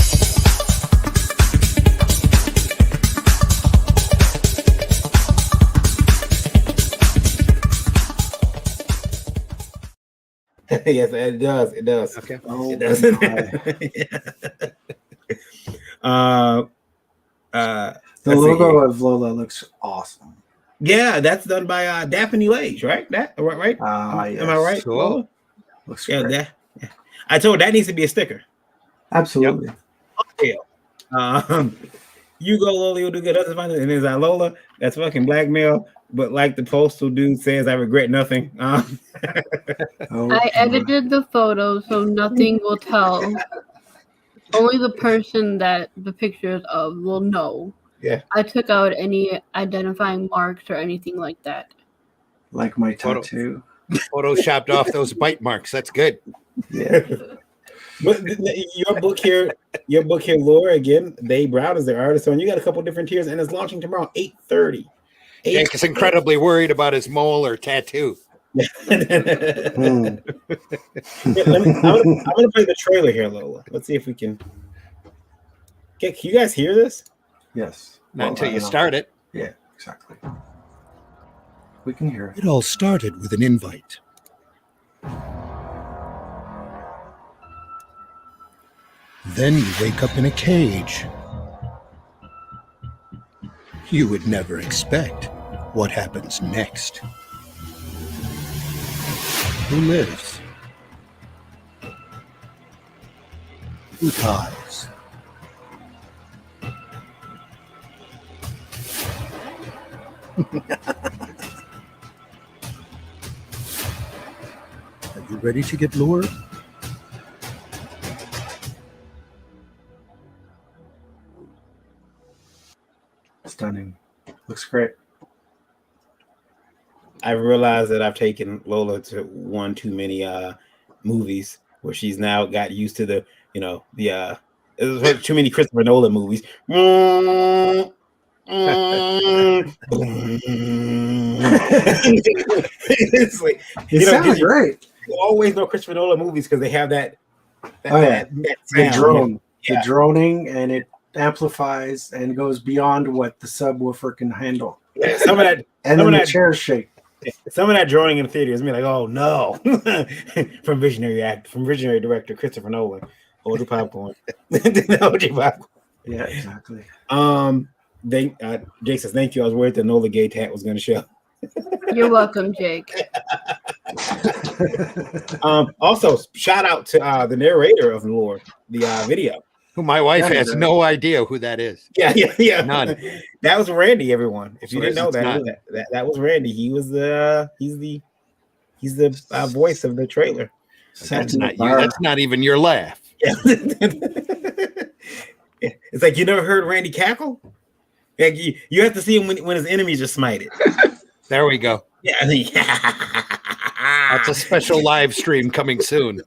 Yes, it does. It does. Okay. Oh, It does. the logo of Lola looks awesome. Yeah, that's done by Daphne Lage, right? That right? Yes. Am I right? Cool. Lola? Looks Yeah, great. yeah. I told that needs to be a sticker. Absolutely. You go, Lola, you'll do good. And there's that Lola, that's fucking blackmail. But like the postal dude says, I regret nothing. Oh, I edited the photo so nothing will tell. Only the person that the picture is of will know. Yeah. I took out any identifying marks or anything like that. like my Photo. tattoo. Photoshopped off those bite marks. That's good. Yeah. But your book here, Laura, again, Dave Brown is the artist. And you got a couple different tiers, and it's launching tomorrow, 8:30. Jake is incredibly worried about his mole or tattoo. Yeah, I'm gonna play the trailer here, Lola. Let's see if we can. Okay, can you guys hear this? Yes. Not until you I know. start it. Yeah, exactly. We can hear it. It all started with an invite. Then you wake up in a cage. You would never expect what happens next. Who lives? Who dies? Are you ready to get lured? Stunning. Looks great. I realized that I've taken Lola to one too many movies where she's now got used to the there's too many Christopher Nolan movies. It's like It sounds great. you always know Christopher Nolan movies because they have that The sound. drone, Yeah. the droning, and it amplifies and goes beyond what the subwoofer can handle. Yeah, some of that And some then of the that chairs shake. some of that droning in the theater is me like, oh no, from visionary director Christopher Nolan. Hold your popcorn. Hold your popcorn. Yeah, exactly. Jake says, thank you. I was worried the Nola Gay tat was going to show. You're welcome, Jake. Also, shout out to the narrator of Lore, the video. Who my wife has no idea who that is. Yeah. None. That was Randy, everyone. If you So didn't know it's not. that was Randy. He was he's the voice of the trailer. That's not you. That's not even your laugh. Yeah. It's like you never heard Randy cackle. Like you have to see him when his enemies are smited. There we go. Yeah, That's a special live stream coming soon.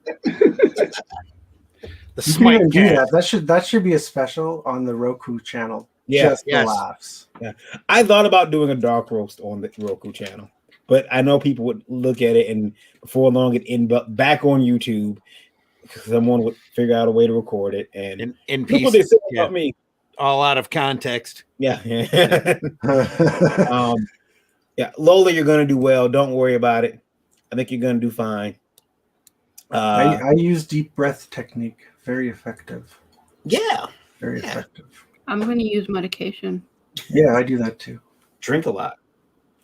The You can smite even do cat. that should be a special on the Roku channel. Yeah, just yes. for laughs. Yeah, I thought about doing a dark roast on the Roku channel, but I know people would look at it and before long it end up back on YouTube. Someone would figure out a way to record it, and In look what piece, they said yeah, about me. all out of context. Yeah. Yeah, Lola, you're gonna do well. Don't worry about it. I think you're gonna do fine. I use deep breath technique. Very effective. Yeah, Very effective. I'm going to use medication. Yeah, I do that too. drink a lot.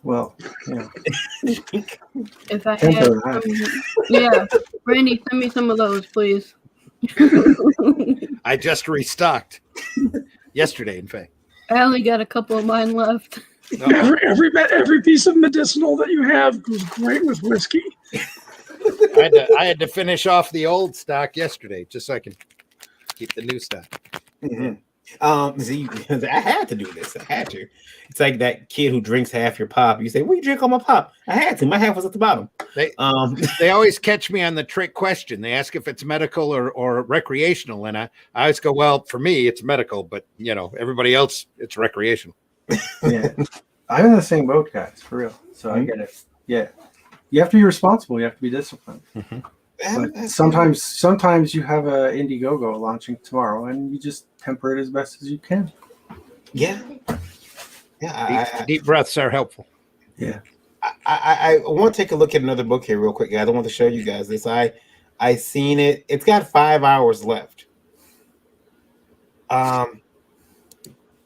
Well, yeah. If I Temper had, that. yeah, Randy, send me some of those, please. I just restocked yesterday, in fact. I only got a couple of mine left. No, Every piece of medicinal that you have goes great with whiskey. I had to finish off the old stock yesterday just so I can keep the new stock. Mm-hmm. See, I had to do this. I had to. It's like that kid who drinks half your pop. You say, "Well, you drink all my pop." I had to. My half was at the bottom. They always catch me on the trick question. They ask if it's medical or recreational, and I always go, "Well, for me, it's medical, but everybody else, it's recreational." Yeah. I'm in the same boat, guys, for real. So I get it. Yeah. You have to be responsible. You have to be disciplined. Mm-hmm. But sometimes you have a Indiegogo launching tomorrow, and you just temper it as best as you can. Yeah. Deep breaths are helpful. Yeah. I want to take a look at another book here real quick, guys. I want to show you guys this. I seen it. It's got 5 hours left. And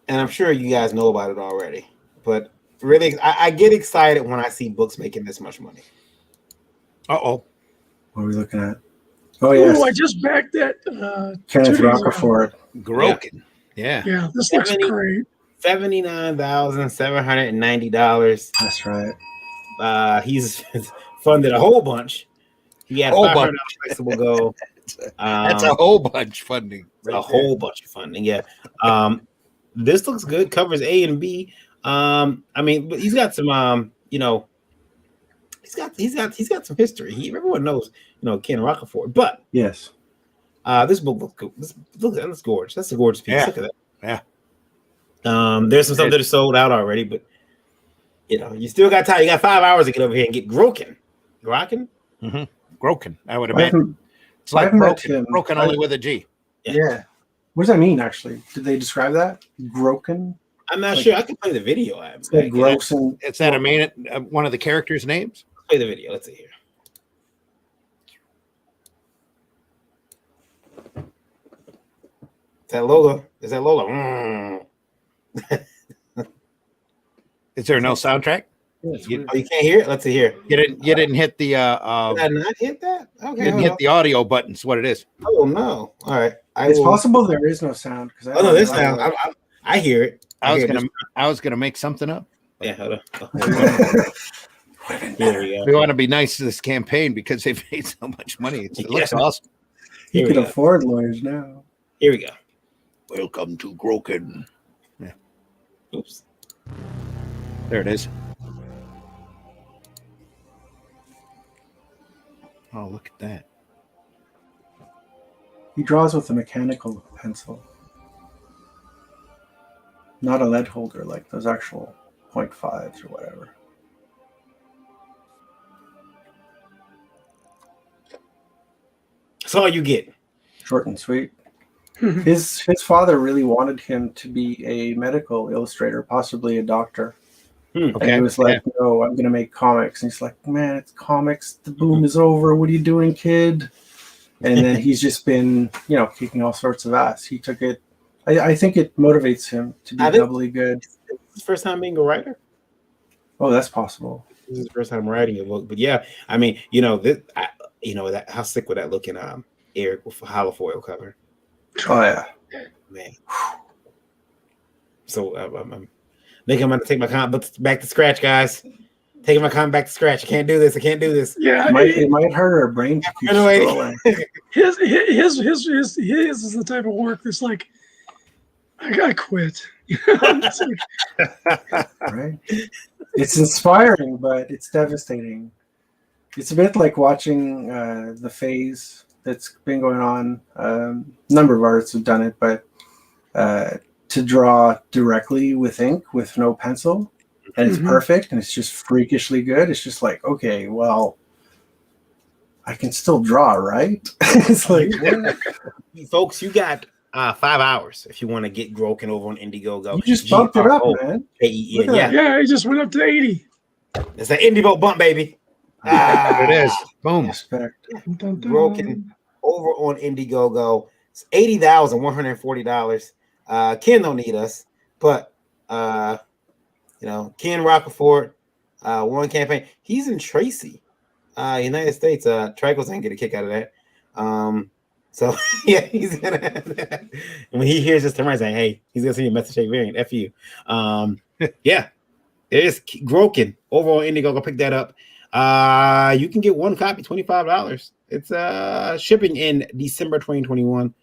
I'm sure you guys know about it already. But really, I get excited when I see books making this much money. Uh-oh. What are we looking at? Oh, yes. Oh, I just backed that. Kenneth 2 days ago. Rocafort. Groken. Yeah. Yeah, this looks great. $79,790. That's right. He's funded a whole bunch. He had $500 flexible goal. That's a whole bunch funding. A whole bunch of funding. Yeah. This looks good. Covers A and B. I mean, but he's got some. He's got some history. Everyone knows, Ken Rocafort. But yes, this book looks good. That's gorgeous. That's a gorgeous piece. Yeah. Look at that. Yeah. There's some stuff that is sold out already, but you still got time. You got 5 hours to get over here and get Groken. Mm-hmm. Groken. I would imagine. It's like broken only with a G. Yeah. What does that mean, actually? Did they describe that? Groken? I'm not sure. I can play the video. It's like gross and Is that one of the characters' names? Play the video. Let's see here. Is that Lola? Is there no soundtrack? You can't hear it? Let's see here. You didn't hit the Did I not hit that? Okay. you didn't hit the audio button. Is what it is. Oh no! All right. It's possible there is no sound. Oh no, there's sound. I hear it. I was gonna make something up. Yeah, hold on. Women Here better. we go. We want to be nice to this campaign because they've made so much money. It looks Yeah. awesome. He Here we can go. afford lawyers now. Here we go. Welcome to Groken. Oops. There it is. Oh, look at that. He draws with a mechanical pencil, not a lead holder like those actual 0.5s or whatever. That's all you get. Short and sweet. His father really wanted him to be a medical illustrator, possibly a doctor. And he was like, "No, I'm going to make comics." And he's like, "Man, it's comics. The boom is over. What are you doing, kid?" And then he's just been, kicking all sorts of ass. He took it. I think it motivates him to be doubly good. His first time being a writer. Oh, that's possible. This is his first time writing a book. But yeah, I mean, that how sick would that look in Eric with a hollow foil cover? Oh yeah, man. So I'm thinking I'm going to take my comic books back to scratch, guys. Taking my comic back to scratch. I can't do this. Yeah, it might hurt our brain to keep scrolling. His is the type of work that's like, I quit. It's like, right? It's inspiring, but it's devastating. It's a bit like watching the phase that's been going on. A number of artists have done it, but to draw directly with ink with no pencil, and it's perfect, and it's just freakishly good. It's just like, okay, well, I can still draw, right? It's like, folks, you got 5 hours if you want to get Groken over on Indiegogo. You just bumped it up, man. Yeah, it just went up to 80. It's an Indievote bump, baby. There it is. Boom. Respect. Groken over on Indiegogo. It's $80,140. Ken don't need us, but Ken Rockefort, one campaign. He's in Tracy, United States. Tricos ain't get a kick out of that. So yeah, he's gonna have that. And when he hears this tomorrow, he's like, hey, he's gonna send you a message saying variant. F you. Yeah. There's Groken over on Indiegogo. Pick that up. You can get one copy, $25. It's shipping in December 2021.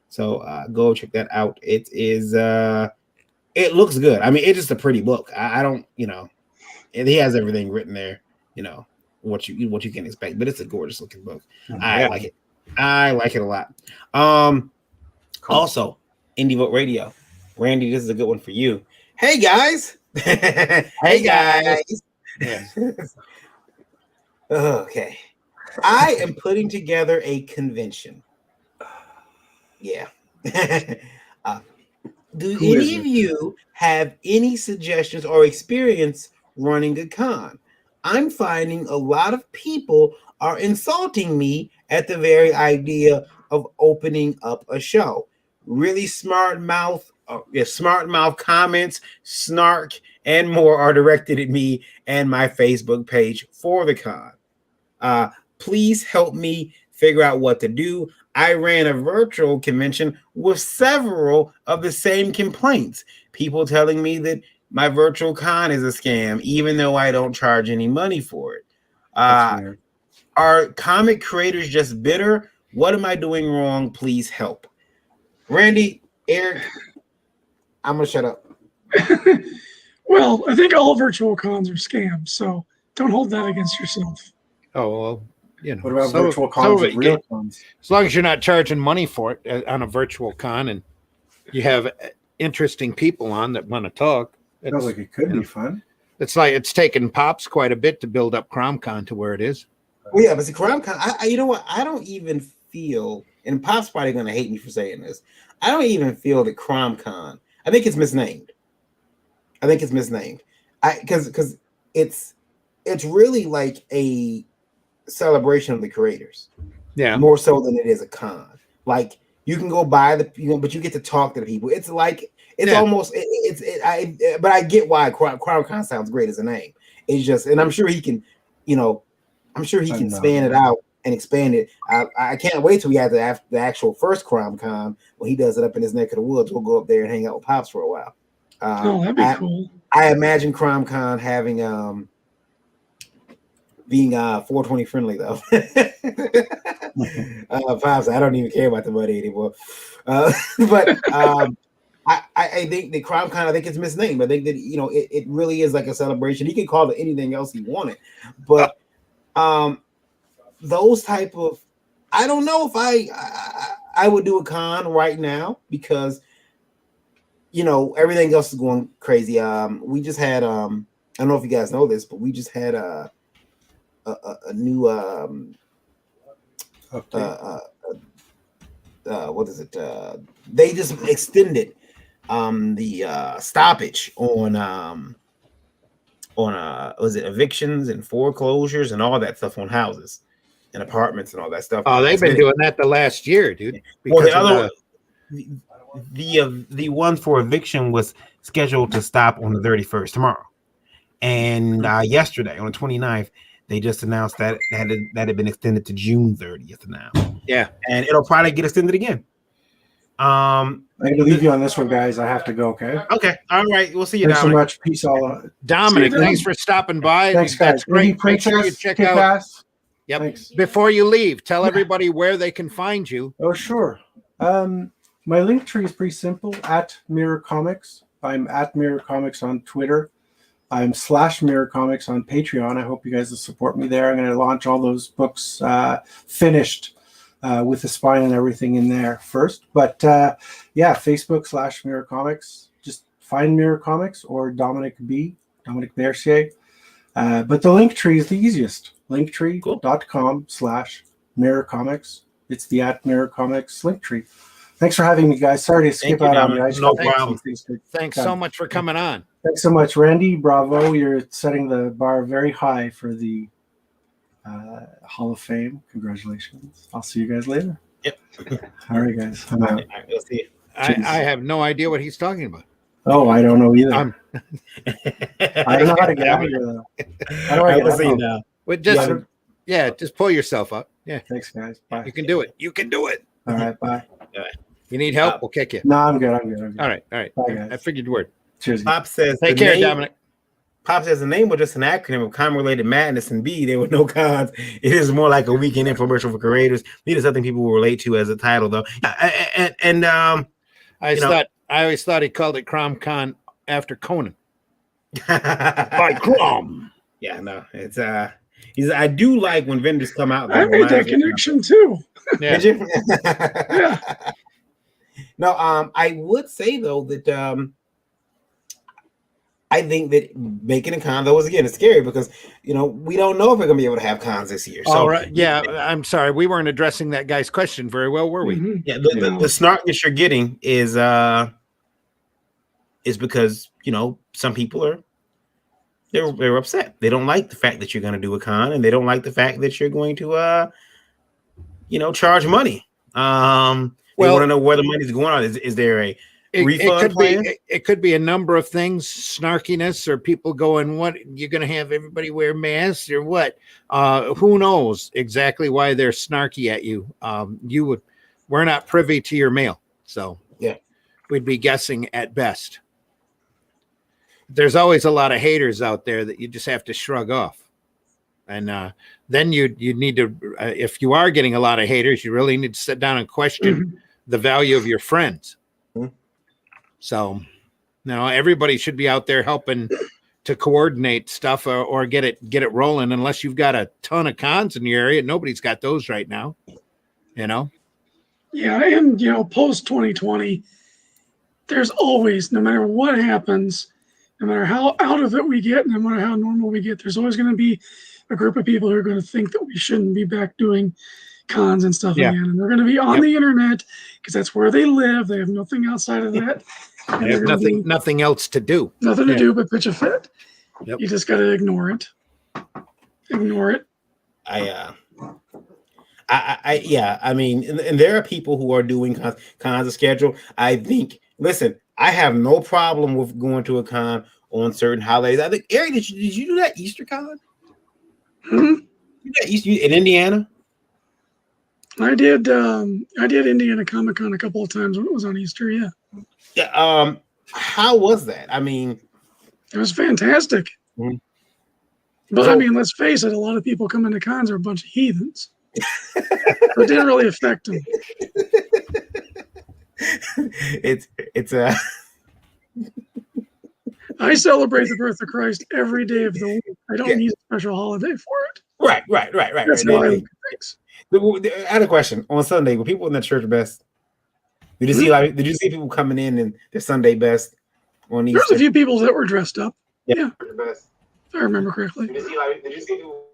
So go check that out. It is it looks good. I mean, it's just a pretty book. I don't, and he has everything written there, what you can expect, but it's a gorgeous looking book. I like it. I like it a lot. Cool. Also, Indievote Radio. Randy, this is a good one for you. Hey guys. Hey guys. Yeah. Okay. I am putting together a convention. Yeah. Do any of you have any suggestions or experience running a con? I'm finding a lot of people are insulting me at the very idea of opening up a show. Really smart mouth comments, snark, and more are directed at me and my Facebook page for the con. Please help me figure out what to do. I ran a virtual convention with several of the same complaints. People telling me that my virtual con is a scam, even though I don't charge any money for it. Are comic creators just bitter? What am I doing wrong? Please help. Randy, Eric, I'm going to shut up. Well, I think all virtual cons are scams, so don't hold that against yourself. Oh, well, what about virtual cons and real cons? As long as you're not charging money for it on a virtual con and you have interesting people on that want to talk. Sounds like it could be fun. It's like it's taken Pops quite a bit to build up CromCon to where it is. Well, yeah, but the CromCon, you know what? I don't even feel, and Pop's probably going to hate me for saying this, I don't even feel that CromCon, I think it's misnamed. Because it's really like a celebration of the creators. Yeah. More so than it is a con. Like you can go buy but you get to talk to the people. It's like almost but I get why CrowdCon sounds great as a name. It's just, and I'm sure he can, I'm sure he can span it out and expand it. I can't wait till we have the actual first CrowdCon when he does it up in his neck of the woods. We'll go up there and hang out with Pops for a while. That'd be cool. I imagine CrimeCon having being 420 friendly though. Pops, I don't even care about the money anymore. But I think the CrimeCon, I think it's misnamed. I think that it really is like a celebration. He can call it anything else he wanted, but those type of, I don't know if I would do a con right now because everything else is going crazy. We just had I don't know if you guys know this, but we just had a new what is it? They just extended the stoppage on was it evictions and foreclosures and all that stuff on houses and apartments and all that stuff. Oh, they've been doing that the last year, dude. Well, the other the one for eviction was scheduled to stop on the 31st tomorrow, and yesterday on the 29th they just announced that had been extended to June 30th now. Yeah, and it'll probably get extended again. I'm gonna leave you on this one, guys. I have to go. Okay. All right. We'll see you. Thanks Dominic. so much. Peace all. Dominic, thanks for stopping by. Thanks, guys. That's great. Make sure you check out. Ass. Yep. Thanks. Before you leave, tell everybody where they can find you. Oh, sure. My link tree is pretty simple. At Mirror Comics. I'm at Mirror Comics on Twitter. I'm /Mirror Comics on Patreon. I hope you guys will support me there. I'm going to launch all those books finished with the spine and everything in there first. But Facebook /Mirror Comics. Just find Mirror Comics or Dominic Bercier. But the link tree is the easiest. Linktree.com/Mirror Comics. It's the at Mirror Comics link tree. Thanks for having me, guys. Sorry to skip out on you. No problem. Thanks so much for coming on. Thanks so much, Randy. Bravo. You're setting the bar very high for the Hall of Fame. Congratulations. I'll see you guys later. Yep. All right, guys. I'm out. All right, we'll see you. I have no idea what he's talking about. Oh, I don't know either. I don't know how to get out of here, though. How do I get see you out? now. But just pull yourself up. Yeah. Thanks, guys. Bye. You can do it. You can do it. All right, bye. You need help? We'll kick you. No, I'm good. All right. Bye, guys. I figured you would. Cheers. Pop says Take care, Dominic. Pop says the name was just an acronym of con-related madness, and B, there were no cons. It is more like a weekend infomercial for creators. It is something people will relate to as a title, though. I always thought he called it CromCon after Conan. By Crom. Yeah, no, it's I do like when vendors come out. I made that connection too. Yeah. Did you? Yeah. No, I would say though that I think that making a con though is again it's scary because we don't know if we're gonna be able to have cons this year. So all right, yeah, I'm sorry, we weren't addressing that guy's question very well, were we? Mm-hmm. Yeah, the snark that you're getting is because some people are they're upset. They don't like the fact that you're going to do a con, and they don't like the fact that you're going to charge money. They want to know where the money's going on. Is there a refund plan? It could be a number of things, snarkiness, or people going, what, you're going to have everybody wear masks or what? Who knows exactly why they're snarky at you. We're not privy to your mail. So yeah, we'd be guessing at best. There's always a lot of haters out there that you just have to shrug off. And then you need to, if you are getting a lot of haters, you really need to sit down and question the value of your friends. So, everybody should be out there helping to coordinate stuff or get it rolling. Unless you've got a ton of cons in your area, nobody's got those right now. Yeah, and post 2020, there's always, no matter what happens, no matter how out of it we get, no matter how normal we get, there's always going to be a group of people who are going to think that we shouldn't be back doing cons and stuff again. And they're going to be on the internet because that's where they live. They have nothing outside of that. They have nothing else to do. Nothing to do but pitch a fit. Yep. You just got to ignore it. Ignore it. I mean, and there are people who are doing cons of schedule. I think, listen, I have no problem with going to a con on certain holidays. I think, Eric, did you do that Easter con? Mm-hmm. You did Easter in Indiana? I did Indiana Comic Con a couple of times when it was on Easter. Yeah. Yeah. How was that? I mean, It was fantastic. Mhm. But So- I mean, let's face it, a lot of people coming to cons are a bunch of heathens. So it didn't really affect them. it's a I celebrate the birth of Christ every day of the week. I don't Yeah. need a special holiday for it. right. That's how I look at things. I had a question on Sunday. Were people in the church best? Did you see Did you see people coming in their Sunday best on Easter? There's a few people that were dressed up. Yeah. If I remember correctly. Did you see people?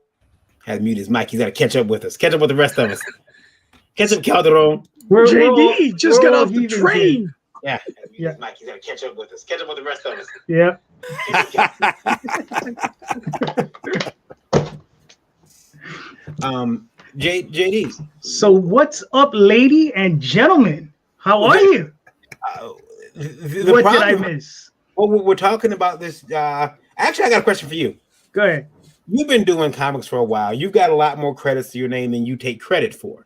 Had to mute his mic. He's got to catch up with us. Catch up with the rest of us. Catch up, Calderon. JD just got off the train. Yeah. Yeah. Mike, he's got to catch up with us. Catch up with the rest of us. Yeah. JD. So what's up, lady and gentlemen? How are you? The What did I problem- miss? Well, we're talking about this. Actually, I got a question for you. Go ahead. You've been doing comics for a while. You've got a lot more credits to your name than you take credit for.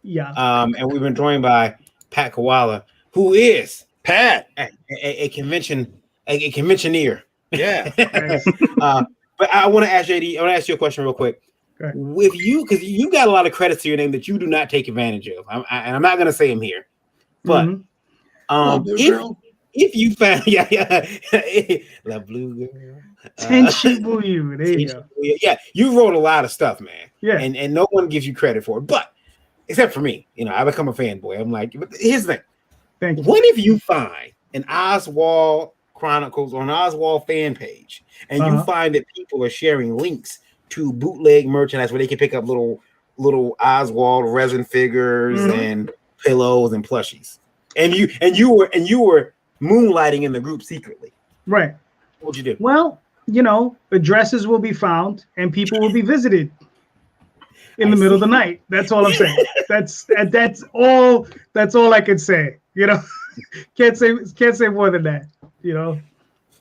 Yeah. And we've been joined by Pat Koala, who is Pat. a conventioneer. Yeah. Nice. But I want to ask JD. I want to ask you a question real quick. Okay. With you, because you got a lot of credits to your name that you do not take advantage of, and I'm not going to say them here, but Mhm. Blue girl. if you found La Blue Girl, Tenchibu you. There you go. yeah, you wrote a lot of stuff, man. Yeah. and no one gives you credit for it, but except for me, I become a fanboy. I'm like, but here's the thing. Thank you. What if you find an Oswald Chronicles on Oswald fan page, and you find that people are sharing links to bootleg merchandise where they can pick up little Oswald resin figures and pillows and plushies, and you were moonlighting in the group secretly? Right. What would you do? Well, addresses will be found and people will be visited in the middle of the night. That's all I'm saying. That's all I can say. Can't say more than that.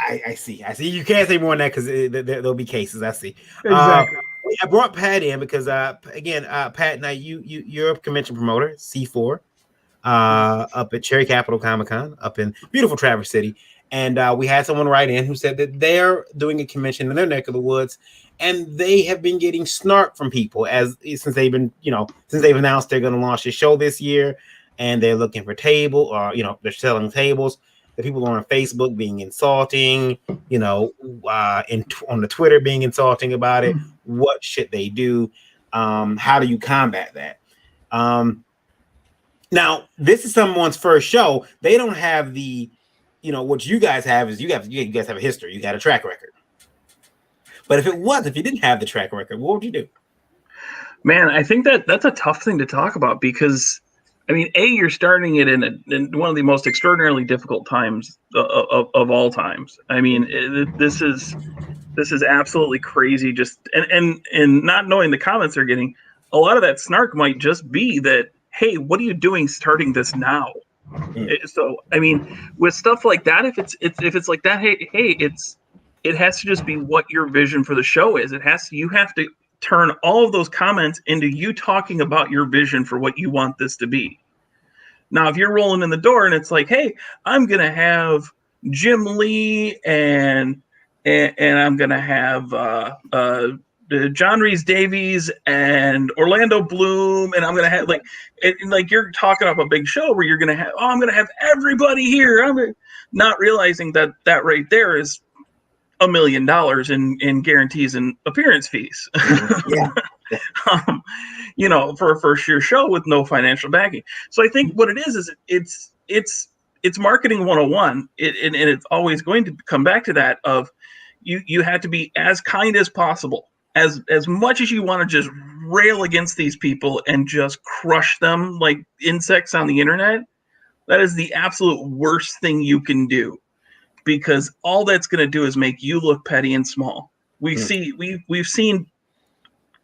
I see. You can't say more than that because there'll be cases. I see. Exactly. I brought Pat in because again, Pat, now you're a convention promoter, C4, up at Cherry Capital Comic Con up in beautiful Traverse City, and we had someone write in who said that they're doing a convention in their neck of the woods, and they have been getting snark from people since they've announced they're going to launch a show this year, and they're looking for they're selling tables. The people on Facebook being insulting, on the Twitter being insulting about it. What should they do? How do you combat that? Now, this is someone's first show. They don't have the, what you guys have is you guys have a history. You got a track record. But if you didn't have the track record, what would you do? Man, I think that's a tough thing to talk about because, I mean, you're starting it in one of the most extraordinarily difficult times of all times. I mean, this is absolutely crazy. Just and not knowing the comments they're getting, a lot of that snark might just be that, hey, what are you doing starting this now? So, I mean, with stuff like that, if it's like that, hey, it has to just be what your vision for the show is. You have to turn all of those comments into you talking about your vision for what you want this to be. Now, if you're rolling in the door and it's like, hey, I'm going to have Jim Lee and I'm going to have John Rhys Davies and Orlando Bloom, and I'm going to have like you're talking up a big show where you're going to have, I'm going to have everybody here. I'm not realizing that right there is $1 million in guarantees and appearance fees. Yeah. For a first year show with no financial backing. So I think what it is it's marketing 101. And it's always going to come back to that of you have to be as kind as possible, as much as you want to just rail against these people and just crush them like insects on the internet. That is the absolute worst thing you can do, because all that's going to do is make you look petty and small. We've seen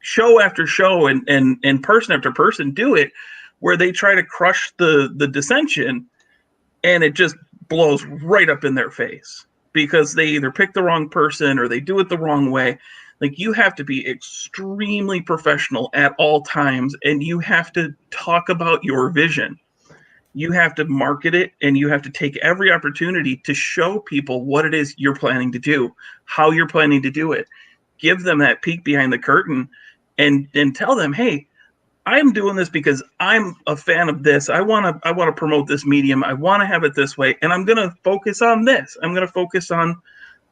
show after show and person after person do it, where they try to crush the dissension, and it just blows right up in their face because they either pick the wrong person or they do it the wrong way. Like, you have to be extremely professional at all times, and you have to talk about your vision. you have to market it, and you have to take every opportunity to show people what it is you're planning to do, how you're planning to do it. Give them that peek behind the curtain, and tell them, hey, I'm doing this because I'm a fan of this. I want to promote this medium. I want to have it this way, and I'm going to focus on this. I'm going to focus on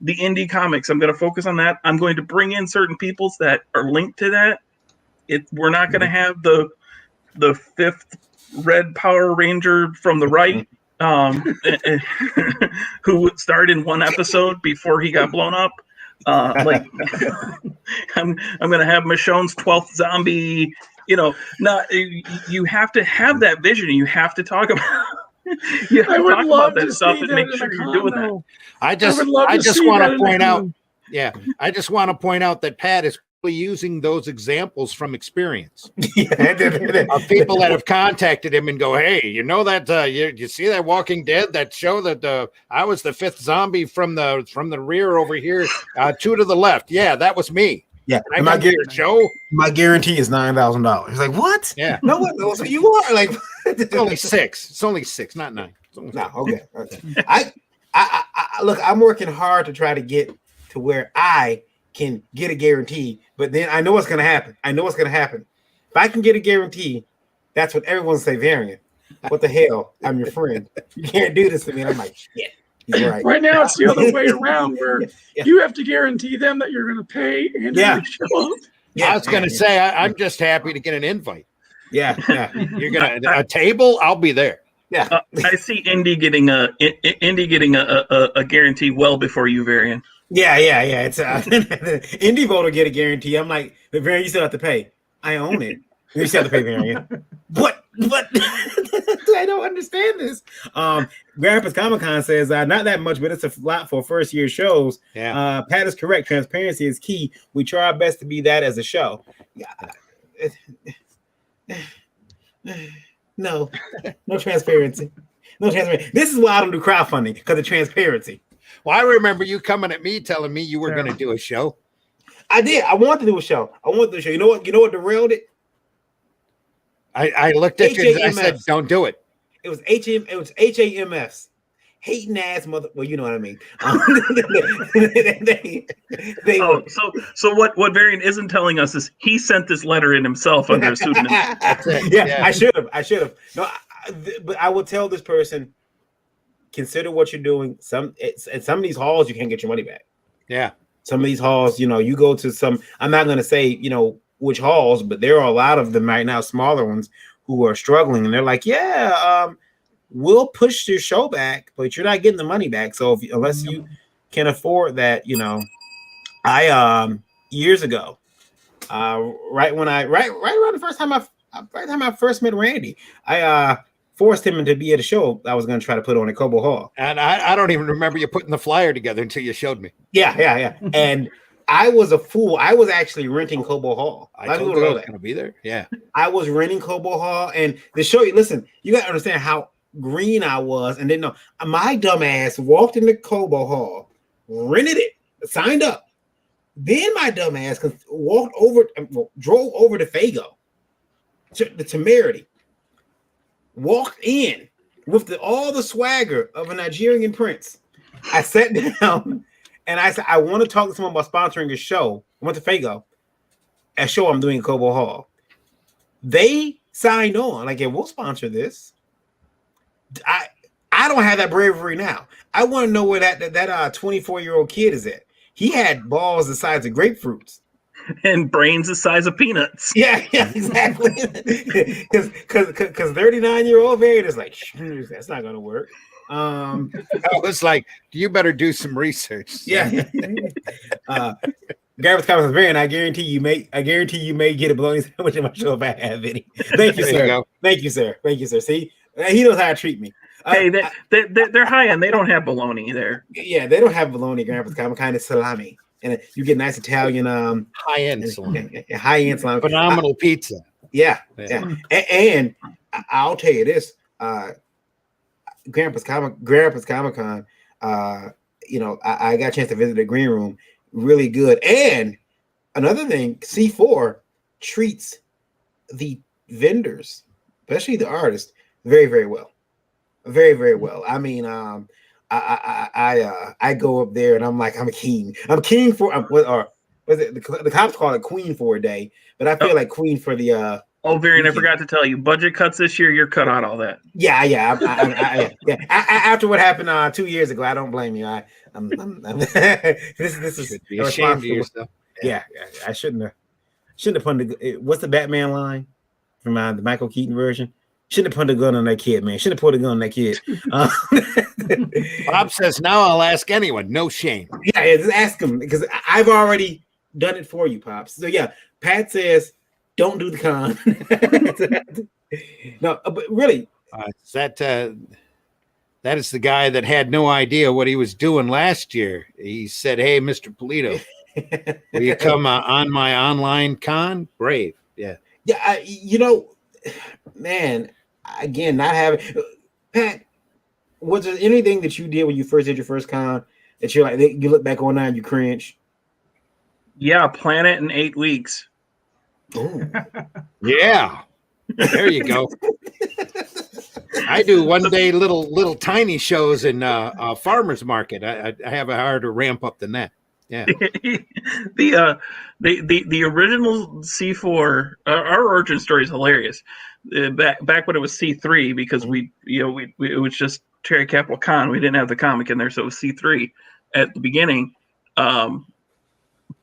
the indie comics. I'm going to focus on that. I'm going to bring in certain peoples that are linked to that. We're not going to have the fifth red Power Ranger from the right who starred in one episode before he got blown up. I'm going to have Michonne's 12th zombie. You have to have that vision. You have to talk about. You have to talk about that stuff and make sure you're doing that. I just want to point out. Yeah, I just want to point out that Pat is using those examples from experience of people that have contacted him and go, hey, you know that you see that Walking Dead, that show that I was the fifth zombie from the rear over here, two to the left. Yeah, that was me. Yeah, my show. My guarantee is $9,000. He's like, what? Yeah, no, what? So you are like, it's only six. It's only six, not nine. No, okay. I look. I'm working hard to try to get to where I can get a guarantee, but then I know what's going to happen. If I can get a guarantee, that's what everyone's say, Variant. What the hell? I'm your friend. You can't do this to me. And I'm like, shit. He's right. Right now, it's the other way around, where you have to guarantee them that you're going to pay and show up. Yeah, I was going to say, I'm just happy to get an invite. Yeah. You're going to a table. I'll be there. Yeah, I see Indie getting a guarantee well before you, Varian. Yeah. It's Indie Vote will get a guarantee. I'm like, the Varian, you still have to pay. I own it. You still have to pay, Varian. What? I don't understand this. Grandpa's Comic Con says not that much, but it's a lot for first year shows. Yeah. Pat is correct. Transparency is key. We try our best to be that as a show. No transparency. No transparency. This is why I don't do crowdfunding, because of transparency. Well, I remember you coming at me telling me you were going to do a show. I did. I wanted to do a show. You know what derailed it? I looked at you and I said, "Don't do it." It was HAMFs. Hating ass mother. Well, you know what I mean. So what Varian isn't telling us is he sent this letter in himself under a pseudonym. That's it. Yeah, I should have. No, but I will tell this person, consider what you're doing. At some of these halls, you can't get your money back. Yeah. Some of these halls, you go to some. I'm not going to say, which halls, but there are a lot of them right now, smaller ones, who are struggling, and they're like, we'll push your show back, but you're not getting the money back. So unless you can afford that, I years ago, right around the first time I first met Randy, I forced him to be at a show I was going to try to put on at Cobo Hall. And I don't even remember you putting the flyer together until you showed me. Yeah. And I was a fool. I was actually renting Cobo Hall. I told you I was going to be there. Yeah. I was renting Cobo Hall, and to show you, listen, you got to understand how green I was, and didn't know. My dumb ass walked into Cobo Hall, rented it, signed up. Then my dumb ass drove over to Fago, to the Temerity, walked in with all the swagger of a Nigerian prince. I sat down and I said, I want to talk to someone about sponsoring a show. I went to Fago, a show I'm doing at Cobo Hall. They signed on, like, yeah, we'll sponsor this. I don't have that bravery now. I want to know where that 24-year-old kid is at. He had balls the size of grapefruits and brains the size of peanuts. Yeah, exactly. Because 39-year-old Varian is like, that's not gonna work. I was like, you better do some research. Yeah. Garrett's comments, Varian, I guarantee you may get a bologna sandwich in my show if I have any. Thank you, sir. Thank you, sir. See, he knows how to treat me. Hey, they're high end. They don't have bologna there. Yeah, they don't have bologna. Grandpa's kind of salami, and you get nice Italian high end salami. High end salami. Phenomenal pizza. Yeah. And I'll tell you this, Grandpa's Comic Con. I got a chance to visit the green room. Really good. And another thing, C4 treats the vendors, especially the artists, very, very well. very, very well. I mean, I go up there and I'm like, I'm king. I'm king for or was it the cops call it queen for a day, but I feel like queen for the Oh, Varian, I weekend. forgot to tell you, budget cuts this year. You're cut out all that. Yeah. Yeah. After what happened 2 years ago, I don't blame you. This is Should be ashamed of yourself. Yeah, I shouldn't have put what's the Batman line from the Michael Keaton version? Shouldn't have put a gun on that kid, man. Shouldn't have put a gun on that kid. Bob says, now I'll ask anyone. No shame. Yeah, just ask him because I've already done it for you, Pops. So yeah, Pat says, don't do the con. No, but really. That is the guy that had no idea what he was doing last year. He said, hey, Mr. Polito, will you come on my online con? Brave. Yeah. Yeah, man, again, not having Pat, was there anything that you did when you first did your first con that you're like, you look back on that and you cringe? Yeah, plan it in 8 weeks. Oh. Yeah. There you go. I do one day little tiny shows in farmers market. I have a harder ramp up than that. Yeah. The original C4 our origin story is hilarious. Back when it was C3 because it was just Cherry Capital Con. We didn't have the comic in there, so it was C3 at the beginning.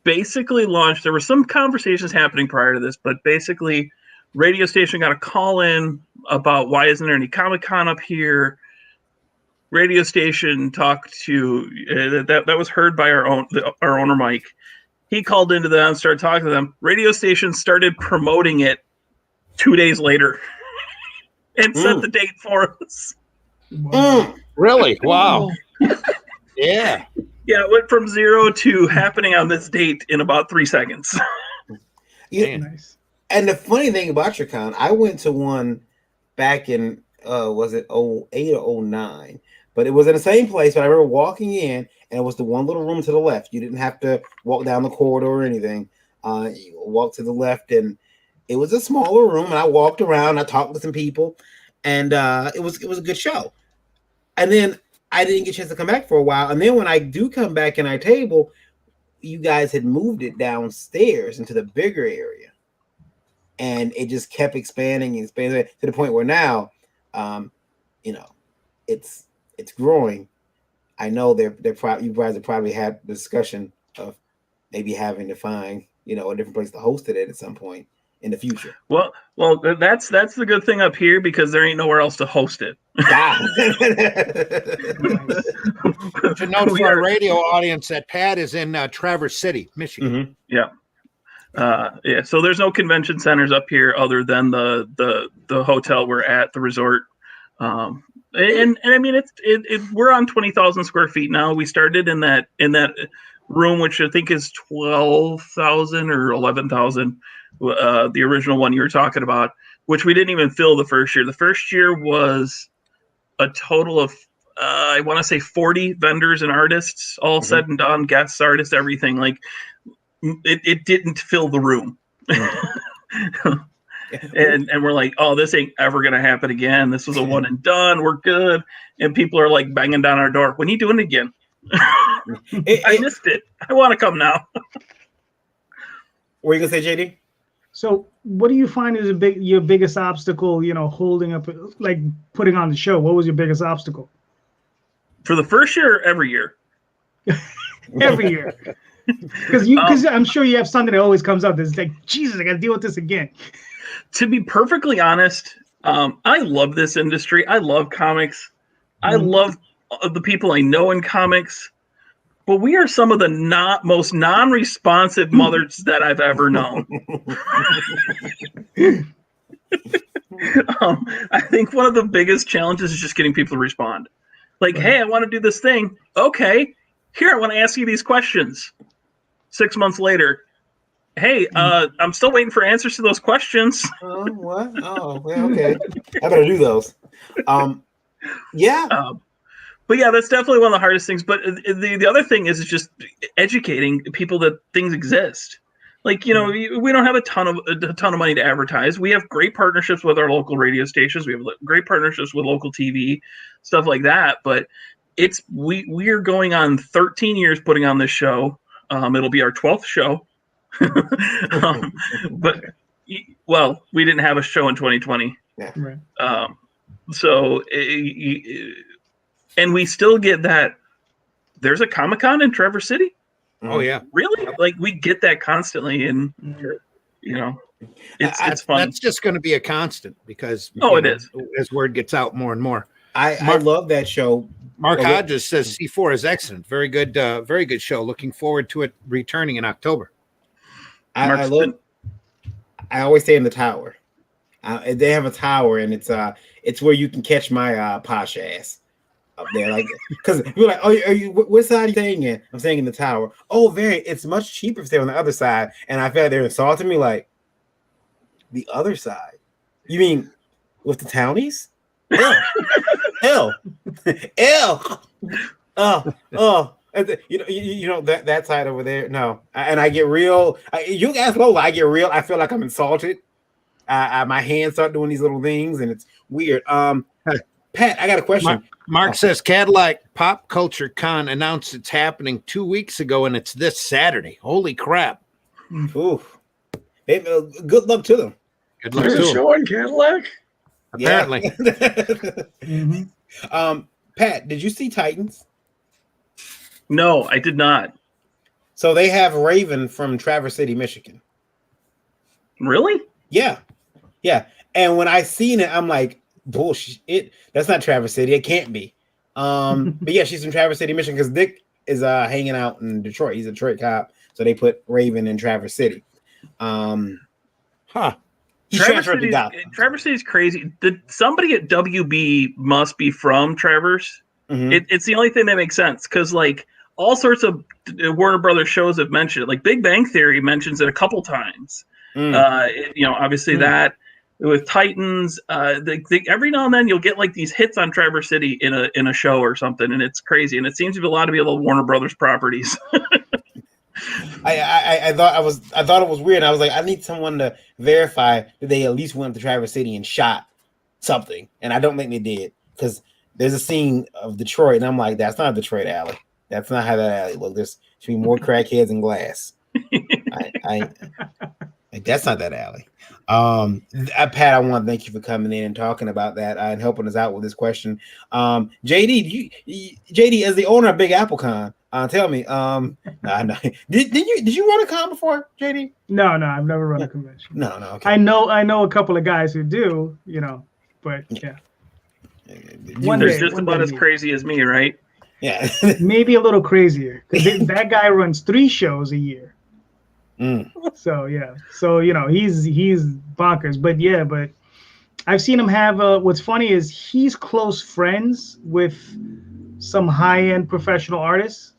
Basically launched. There were some conversations happening prior to this, but basically, radio station got a call in about why isn't there any Comic-Con up here. Radio station talked to that was heard by our owner Mike. He called into them and started talking to them. Radio station started promoting it 2 days later and set the date for us. Really? Wow. Yeah. Yeah, it went from 0 to happening on this date in about 3 seconds. Yeah. Nice. And the funny thing about your con, I went to one back in was it 08 or 09? But it was in the same place. But I remember walking in, and it was the one little room to the left. You didn't have to walk down the corridor or anything. You walk to the left, and it was a smaller room. And I walked around. I talked with some people, and it was a good show. And then I didn't get a chance to come back for a while. And then when I do come back in our table, you guys had moved it downstairs into the bigger area, and it just kept expanding and expanding to the point where now, it's growing. I know you guys have probably had the discussion of maybe having to find a different place to host it at some point in the future. Well, that's the good thing up here because there ain't nowhere else to host it. To note for our radio audience that Pat is in Traverse City, Michigan. Mm-hmm. Yeah. So there's no convention centers up here other than the hotel we're at, the resort. And I mean we're on 20,000 square feet now. We started in that room, which I think is 12,000 or 11,000. The original one you were talking about, which we didn't even fill the first year. The first year was a total of I want to say 40 vendors and artists, all said and done, guests, artists, everything. Like it didn't fill the room. And we're like, oh, this ain't ever gonna happen again. This was a one and done. We're good. And people are like banging down our door. When are you doing it again? I missed it. I want to come now. What are you gonna say, JD? So what do you find is your biggest obstacle, holding up, like putting on the show? What was your biggest obstacle? For the first year or every year? Every year. Because I'm sure you have something that always comes up that's like, Jesus, I got to deal with this again. To be perfectly honest, I love this industry. I love comics. I love the people I know in comics. But we are some of the most non-responsive mothers that I've ever known. I think one of the biggest challenges is just getting people to respond. Like, hey, I want to do this thing. Okay, here, I want to ask you these questions. 6 months later, hey, I'm still waiting for answers to those questions. Oh, what? Oh, well, okay. I better do those. Yeah. But yeah, that's definitely one of the hardest things. But the other thing is just educating people that things exist. Like, you know, we don't have a ton of money to advertise. We have great partnerships with our local radio stations. We have great partnerships with local TV, stuff like that. But we are going on 13 years putting on this show. It'll be our 12th show. But well, we didn't have a show in 2020. Yeah. Right. So and we still get that. There's a Comic-Con in Traverse City. Oh yeah, Really? Like we get that constantly, and you know, it's fun. That's just going to be a constant because it is as word gets out more and more. I love that show. Mark Hodges says C4 is excellent. Very good show. Looking forward to it returning in October. I always stay in the tower. They have a tower, and it's where you can catch my posh ass up there, like, because you're like, oh, are you? What side are you staying in? I'm staying in the tower. Oh, it's much cheaper to stay on the other side. And I felt they're insulting me, like, the other side. You mean with the townies? Hell. You know that side over there. No, and I get real. You ask Lola, I get real. I feel like I'm insulted. My hands start doing these little things, and it's weird. Pat, I got a question. Mark says Cadillac Pop Culture Con announced it's happening 2 weeks ago, and it's this Saturday. Holy crap! Ooh, good luck to them. Good luck There's to a them. show in Cadillac. Apparently. Yeah. Pat, did you see Titans? No, I did not. So they have Raven from Traverse City, Michigan. Really? Yeah. And when I seen it, I'm like, bullshit. That's not Traverse City. It can't be. But yeah, she's from Traverse City, Michigan, because Dick is hanging out in Detroit. He's a Detroit cop, so they put Raven in Traverse City. Traverse City is crazy. Somebody at WB must be from Traverse. Mm-hmm. It's the only thing that makes sense, because like all sorts of Warner Brothers shows have mentioned it. Like Big Bang Theory mentions it a couple times. Obviously that with Titans, every now and then you'll get like these hits on Traverse City in a show or something, and it's crazy. And it seems to be a lot of Warner Brothers properties. I thought it was weird. I was like, I need someone to verify that they at least went to Traverse City and shot something, and I don't think they did, because there's a scene of Detroit, and I'm like, that's not a Detroit alley. That's not how that alley looks. There should be more crackheads and glass. That's not that alley. Pat, I want to thank you for coming in and talking about that and helping us out with this question. JD, as the owner of Big Apple Con, tell me, did you run a con before, JD? No, I've never run a convention. No. Okay. I know a couple of guys who do, but yeah. They're just about as crazy as me, right? Yeah. Maybe a little crazier, because that guy runs 3 shows a year. So yeah, he's bonkers. But I've seen him have. What's funny is he's close friends with some high-end professional artists,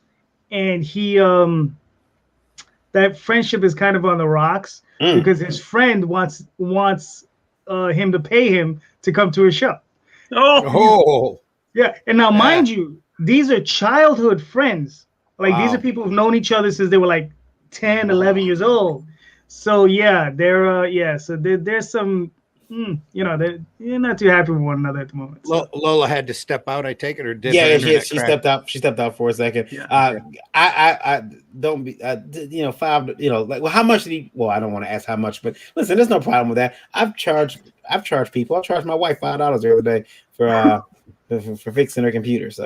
and he that friendship is kind of on the rocks because his friend wants him to pay him to come to his show. Oh, yeah. And now, mind you, these are childhood friends. Like these are people who've known each other since they were like 10, 11 years old. So yeah, they're so there's some they're not too happy with one another at the moment. So. Lola had to step out, I take it, or did she stepped out. She stepped out for a second. Yeah. I don't be $5. Like, well, how much did he? Well, I don't want to ask how much, but listen, there's no problem with that. I've charged people. I charged my wife $5 the other day for fixing her computer. So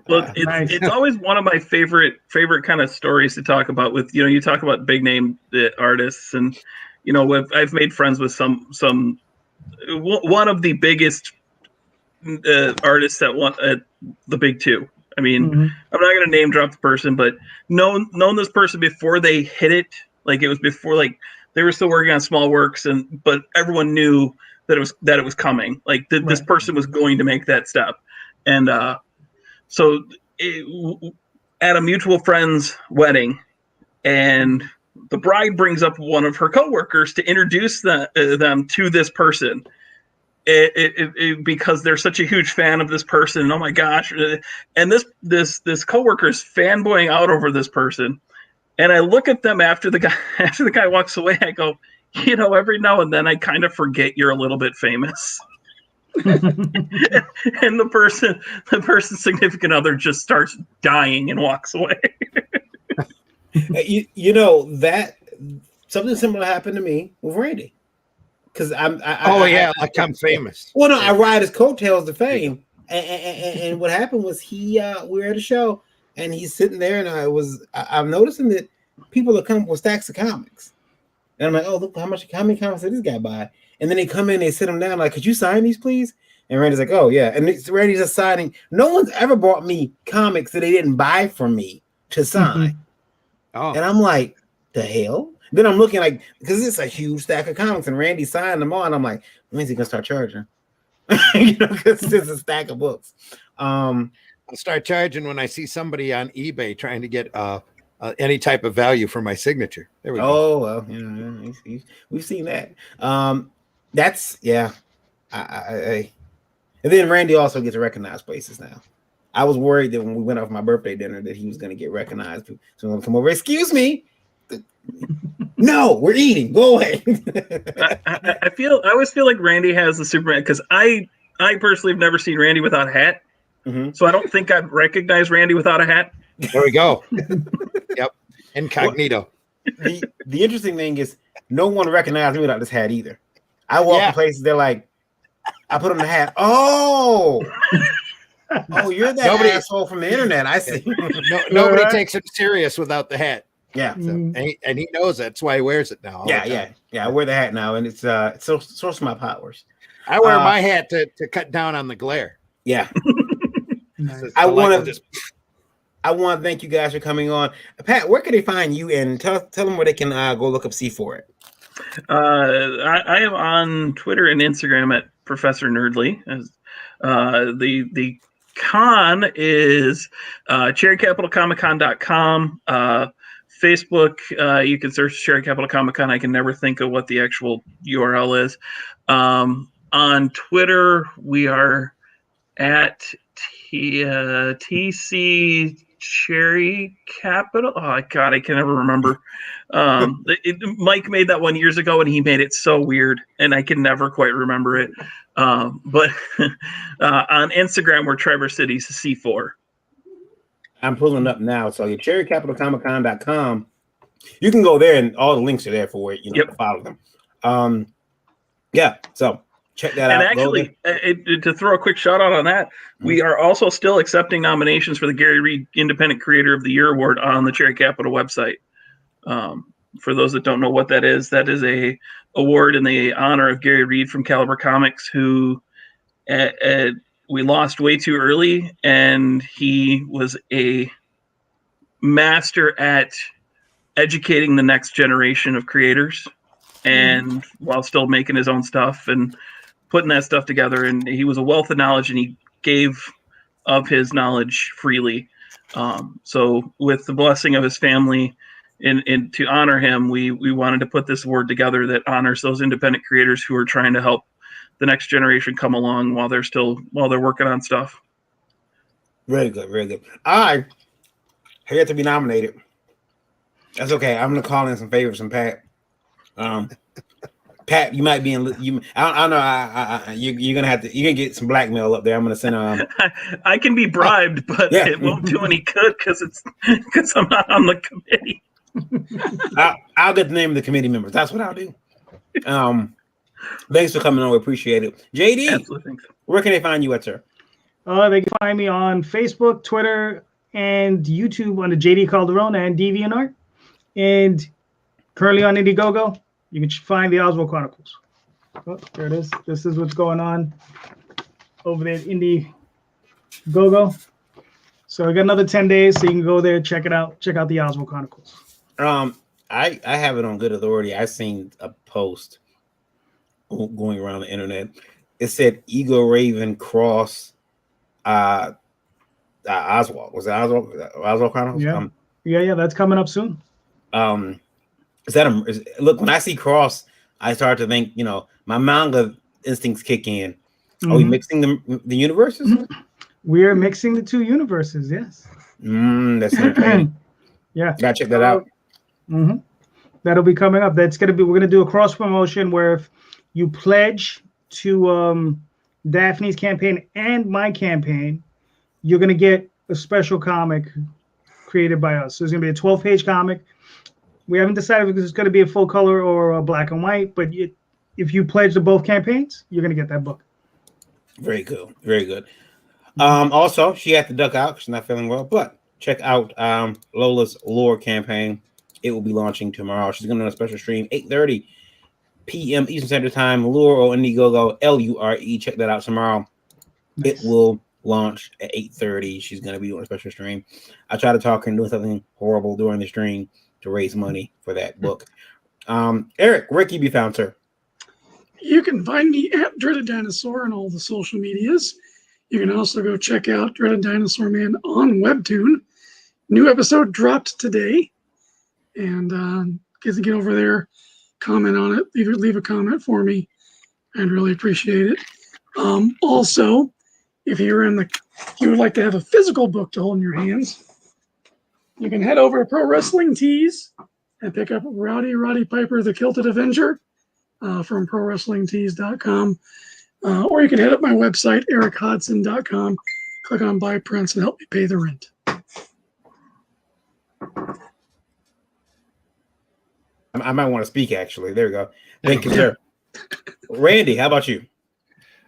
Well, it's always one of my favorite kind of stories to talk about. With you talk about big name artists, and I've made friends with some one of the biggest artists that won at the Big Two. I mean, I'm not going to name drop the person, but known this person before they hit it. Like it was before, like they were still working on small works, but everyone knew that it was coming. Like this person was going to make that step, and so at a mutual friend's wedding, and the bride brings up one of her coworkers to introduce them to this person. Because they're such a huge fan of this person. Oh my gosh. And this coworker is fanboying out over this person. And I look at them after the guy walks away. I go, every now and then I kind of forget you're a little bit famous. And the person's significant other just starts dying and walks away. That something similar happened to me with Randy. Because I'm famous. Well, no, I ride his coattails to fame. And what happened was we were at a show and he's sitting there and I'm noticing that people are coming with stacks of comics. And I'm like, oh, look how many comics did this guy buy? And then they come in, they sit him down, like, could you sign these, please? And Randy's like, oh yeah. And Randy's just signing. No one's ever bought me comics that they didn't buy from me to sign. Oh. And I'm like, the hell? Then I'm looking like, because it's a huge stack of comics, and Randy signed them all, and I'm like, when's he gonna start charging? Because it's a stack of books. I'll start charging when I see somebody on eBay trying to get any type of value for my signature. There we go. Oh well, we've seen that. That's and then Randy also gets recognized places now. I was worried that when we went off my birthday dinner that he was going to get recognized. So I'm going to come over. Excuse me. No, we're eating. Go away. I always feel like Randy has the Superman because I personally have never seen Randy without a hat. Mm-hmm. So I don't think I'd recognize Randy without a hat. There we go. Yep. Incognito. The interesting thing is no one recognized me without this hat either. I walk in places, they're like, I put on the hat. Oh, you're that asshole from the internet. I see. Nobody takes it serious without the hat. Yeah, so, and he knows that's why he wears it now. Yeah. I wear the hat now, and it's source of my powers. I wear my hat to cut down on the glare. Yeah. I want to thank you guys for coming on. Pat, where can they find you? And tell them where they can go look up C4 it. I am on Twitter and Instagram at Professor Nerdly. The con is cherrycapitalcomiccon.com. Facebook, you can search Cherry Capital Comic Con. I can never think of what the actual URL is. On Twitter, we are at TC Cherry Capital. Oh God, I can never remember. Mike made that one years ago, and he made it so weird, and I can never quite remember it. But on Instagram, we're Trevor City's C4. I'm pulling up now. So your cherrycapitalcomiccon.com. You can go there, and all the links are there for it. Follow them. So check that out. And actually, to throw a quick shout out on that, we are also still accepting nominations for the Gary Reed Independent Creator of the Year Award on the Cherry Capital website. For those that don't know what that is a award in the honor of Gary Reed from Caliber Comics, who we lost way too early, and he was a master at educating the next generation of creators, and while still making his own stuff and putting that stuff together. And he was a wealth of knowledge, and he gave of his knowledge freely. So with the blessing of his family and to honor him, we wanted to put this award together that honors those independent creators who are trying to help the next generation come along while they're working on stuff. Very good, very good. I had to be nominated. That's okay. I'm gonna call in some favors from Pat. Pat, you might be in. I don't know. You're gonna have to. You're gonna get some blackmail up there. I'm gonna send. I can be bribed, but it won't do any good because I'm not on the committee. I'll get the name of the committee members. That's what I'll do. Thanks for coming on. We appreciate it. JD, absolutely. Where can they find you at, sir? They can find me on Facebook, Twitter, and YouTube under JD Calderon and DeviantArt. And currently on Indiegogo, you can find the Oswald Chronicles. Oh, there it is. This is what's going on over there at Indiegogo. So we got another 10 days, so you can go there, check it out. Check out the Oswald Chronicles. I have it on good authority. I've seen a post going around the internet. It said Ego Raven cross Oswald. Was it Oswald Chronicles? Yeah, that's coming up soon. Is that look? When I see cross, I start to think. My manga instincts kick in. Mm-hmm. Are we mixing the universes? Mm-hmm. We're mixing the two universes. Yes. That's entertaining. Yeah, gotta check that out. Mm-hmm. That'll be coming up. We're gonna do a cross promotion where if you pledge to Daphne's campaign and my campaign, you're gonna get a special comic created by us. So it's gonna be a 12-page comic. We haven't decided if it's gonna be a full color or a black and white, but if you pledge to both campaigns, you're gonna get that book. Very good. Very good. Also, she had to duck out. She's not feeling well, but check out Lola's Lore campaign. It will be launching tomorrow. She's going to do a special stream, 8:30 p.m. Eastern Standard Time. Lure or Indiegogo, Lure. Check that out tomorrow. Nice. It will launch at 8:30. She's going to be doing a special stream. I try to talk her and doing something horrible during the stream to raise money for that book. Eric, where can you be found, sir? You can find me at Dreaded Dinosaur on all the social medias. You can also go check out Dreaded Dinosaur Man on Webtoon. New episode dropped today. And get over there, comment on it, leave a comment for me. I'd really appreciate it. Also, if you would like to have a physical book to hold in your hands, you can head over to Pro Wrestling Tees and pick up Roddy Piper, the Kilted Avenger from ProWrestlingTees.com. Or you can head up my website, EricHodson.com, click on Buy Prints and help me pay the rent. I might want to speak, actually. There we go. Thank you, sir. Randy, how about you?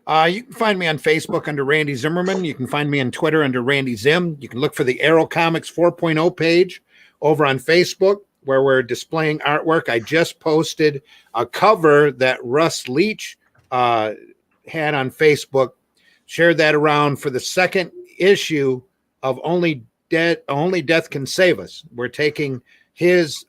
You can find me on Facebook under Randy Zimmerman. You can find me on Twitter under Randy Zim. You can look for the Arrow Comics 4.0 page over on Facebook where we're displaying artwork. I just posted a cover that Russ Leach had on Facebook. Shared that around for the second issue of Only Death Can Save Us. We're taking his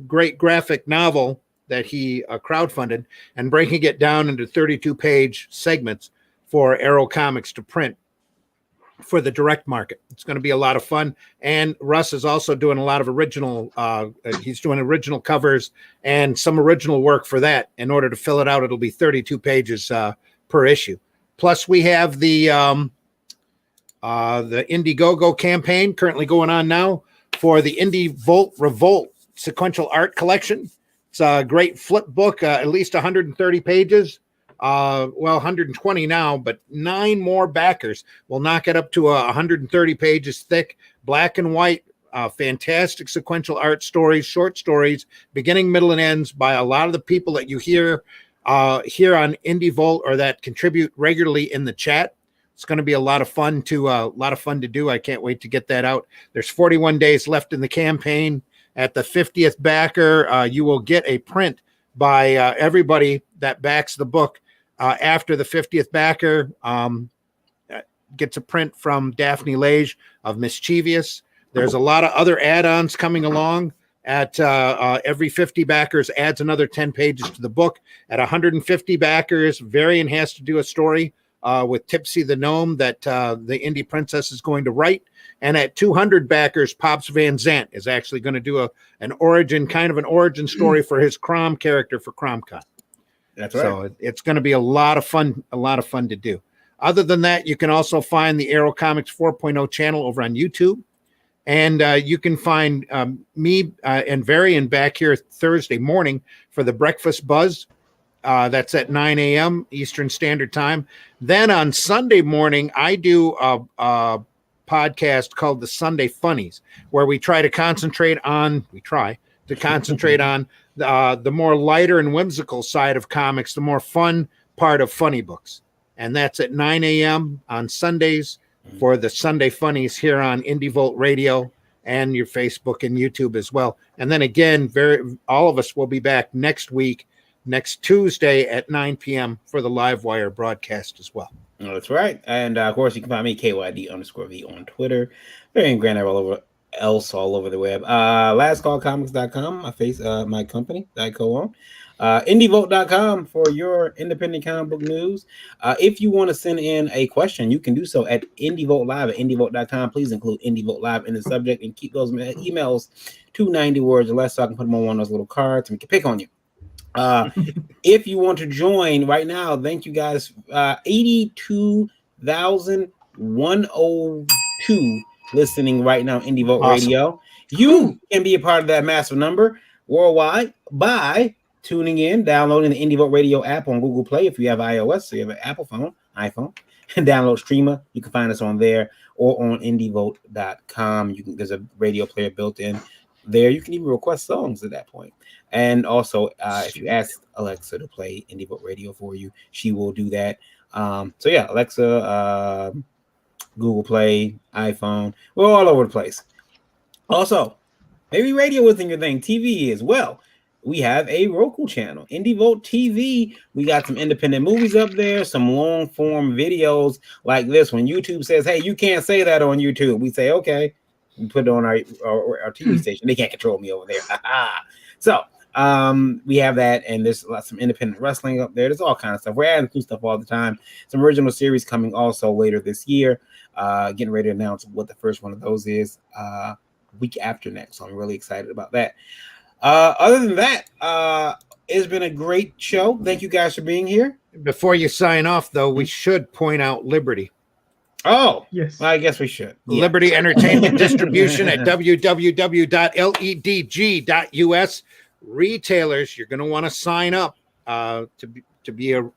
great graphic novel that he crowdfunded and breaking it down into 32-page segments for Arrow Comics to print for the direct market. It's going to be a lot of fun. And Russ is also doing a lot of original, he's doing original covers and some original work for that. In order to fill it out, it'll be 32 pages per issue. Plus we have the Indiegogo campaign currently going on now for the Indie Revolt sequential art collection. It's a great flip book, at least 130 pages. 120 now, but 9 more backers will knock it up to 130 pages thick, black and white, fantastic sequential art stories, short stories, beginning, middle, and ends by a lot of the people that you hear here on Indie Volt or that contribute regularly in the chat. It's going to be a lot of fun to do. I can't wait to get that out. There's 41 days left in the campaign. At the 50th backer, you will get a print by everybody that backs the book. After the 50th backer gets a print from Daphne Lage of Mischievous. There's a lot of other add-ons coming along. At every 50 backers adds another 10 pages to the book. At 150 backers, Varian has to do a story with Tipsy the Gnome that the Indie Princess is going to write. And at 200 backers, Pops Van Zant is actually going to do an origin story for his Crom character for CromCon. That's right. So it's going to be a lot of fun to do. Other than that, you can also find the Arrow Comics 4.0 channel over on YouTube. And you can find me and Varian back here Thursday morning for the Breakfast Buzz. That's at 9 a.m. Eastern Standard Time. Then on Sunday morning, I do a podcast called the Sunday Funnies, where we try to concentrate on the more lighter and whimsical side of comics, the more fun part of funny books. And that's at 9 a.m. on Sundays for the Sunday Funnies here on Indie Volt Radio and your Facebook and YouTube as well. And then again, all of us will be back next Tuesday at 9 p.m. for the Livewire broadcast as well. Oh, that's right. And of course, you can find me KYD_V on Twitter. Varian Grant all over the web. LastCallComics.com, my company that I co-own. IndieVolt.com for your independent comic book news. If you want to send in a question, you can do so at IndieVolt Live at IndieVolt.com. Please include IndieVolt Live in the subject and keep those emails to 90 words or less so I can put them on one of those little cards and we can pick on you. If you want to join right now, thank you guys. 82,102 listening right now, Indie Vote Awesome. Radio. You can be a part of that massive number worldwide by tuning in, downloading the Indie Vote Radio app on Google Play if you have iOS, so you have an Apple phone, iPhone, and download Streamer. You can find us on there or on indievote.com. There's a radio player built in there. You can even request songs at that point. And also, if you ask Alexa to play Indie Vote Radio for you, she will do that. So yeah, Alexa, Google Play, iPhone, we're all over the place. Also, maybe radio isn't your thing, TV as well. We have a Roku channel, Indie Vote TV. We got some independent movies up there, some long form videos like this. When YouTube says, hey, you can't say that on YouTube, we say, okay, we put it on our TV station. They can't control me over there. So we have that, and there's some independent wrestling up there. There's all kinds of stuff. We're adding new stuff all the time. Some original series coming also later this year. Getting ready to announce what the first one of those is week after next. So I'm really excited about that. Other than that, it's been a great show. Thank you guys for being here. Before you sign off, though, we should point out Liberty. Oh, yes. Well, I guess we should. Yeah. Liberty Entertainment Distribution at www.ledg.us. Retailers, you're going to want to sign up to be an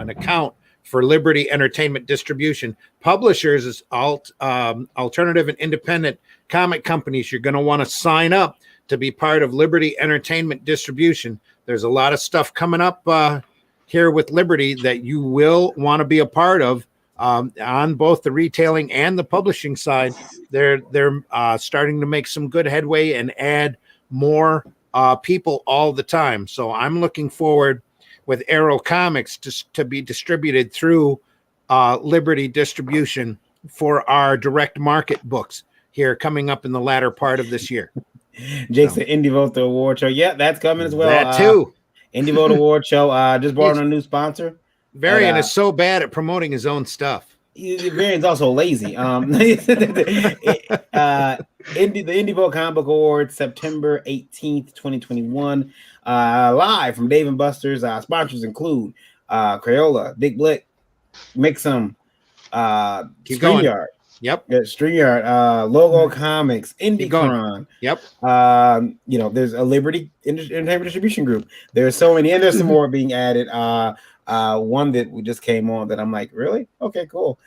account for Liberty Entertainment Distribution. Publishers is alternative and independent comic companies. You're going to want to sign up to be part of Liberty Entertainment Distribution. There's a lot of stuff coming up here with Liberty that you will want to be a part of on both the retailing and the publishing side. They're starting to make some good headway and add more people all the time. So I'm looking forward with Arrow Comics to be distributed through Liberty Distribution for our direct market books here coming up in the latter part of this year. Jake said Indie Vote the award show. Yeah, that's coming as well. That too. Indie Vote award show. Just brought on a new sponsor. Varian is so bad at promoting his own stuff. Varian's also lazy. The Indie Vote Comic Book Awards, September 18th, 2021. Live from Dave & Buster's. Sponsors include Crayola, Dick Blick, Mix'em, StreamYard. Yep. StreamYard, Logo Comics, IndieCron. Yep. There's a Liberty Entertainment Distribution Group. There's so many, and there's some more being added. One that we just came on that I'm like, really? Okay, cool.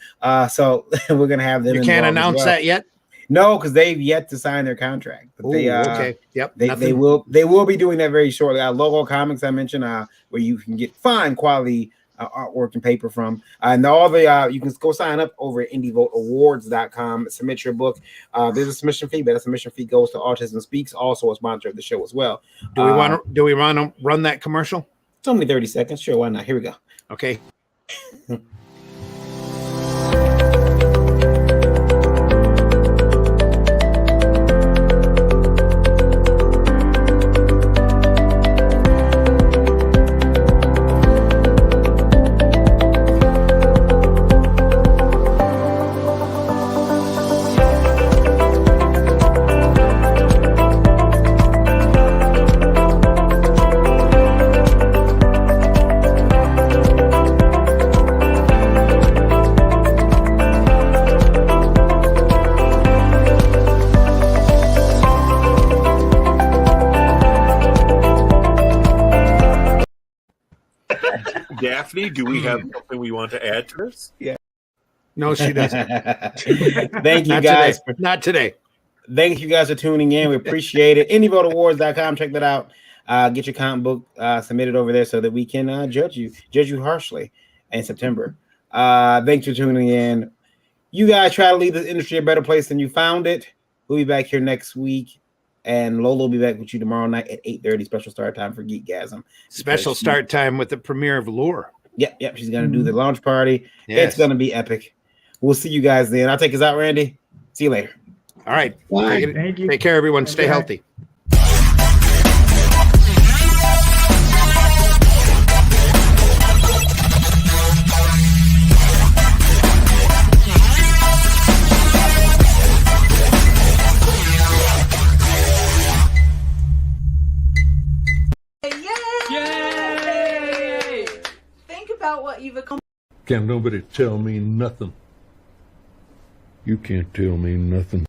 So we're gonna have them. You can't announce that yet? No, because they've yet to sign their contract. But okay. Yep. They will be doing that very shortly. Logo Comics I mentioned, where you can get fine quality artwork and paper from, and all the you can go sign up over at indievoteawards.com. Submit your book. There's a submission fee, but that submission fee goes to Autism Speaks, also a sponsor of the show as well. Do we want to run that commercial? It's only 30 seconds. Sure, why not? Here we go. Okay. Daphne, do we have something we want to add to this? Yeah. No, she doesn't. Thank you, guys. Not today. Thank you guys for tuning in. We appreciate it. IndieVoteAwards.com. Check that out. Get your comic book submitted over there so that we can judge you harshly in September. Thanks for tuning in. You guys try to leave this industry a better place than you found it. We'll be back here next week. And Lola will be back with you tomorrow night at 8:30. Special start time for Geekgasm. Special start time with the premiere of Lure. Yep. She's going to do the launch party. Yes. It's going to be epic. We'll see you guys then. I'll take us out, Randy. See you later. All right. Thank you. Take care, everyone. Stay healthy. Yay! Think about what you've accomplished. Can't nobody tell me nothing. You can't tell me nothing.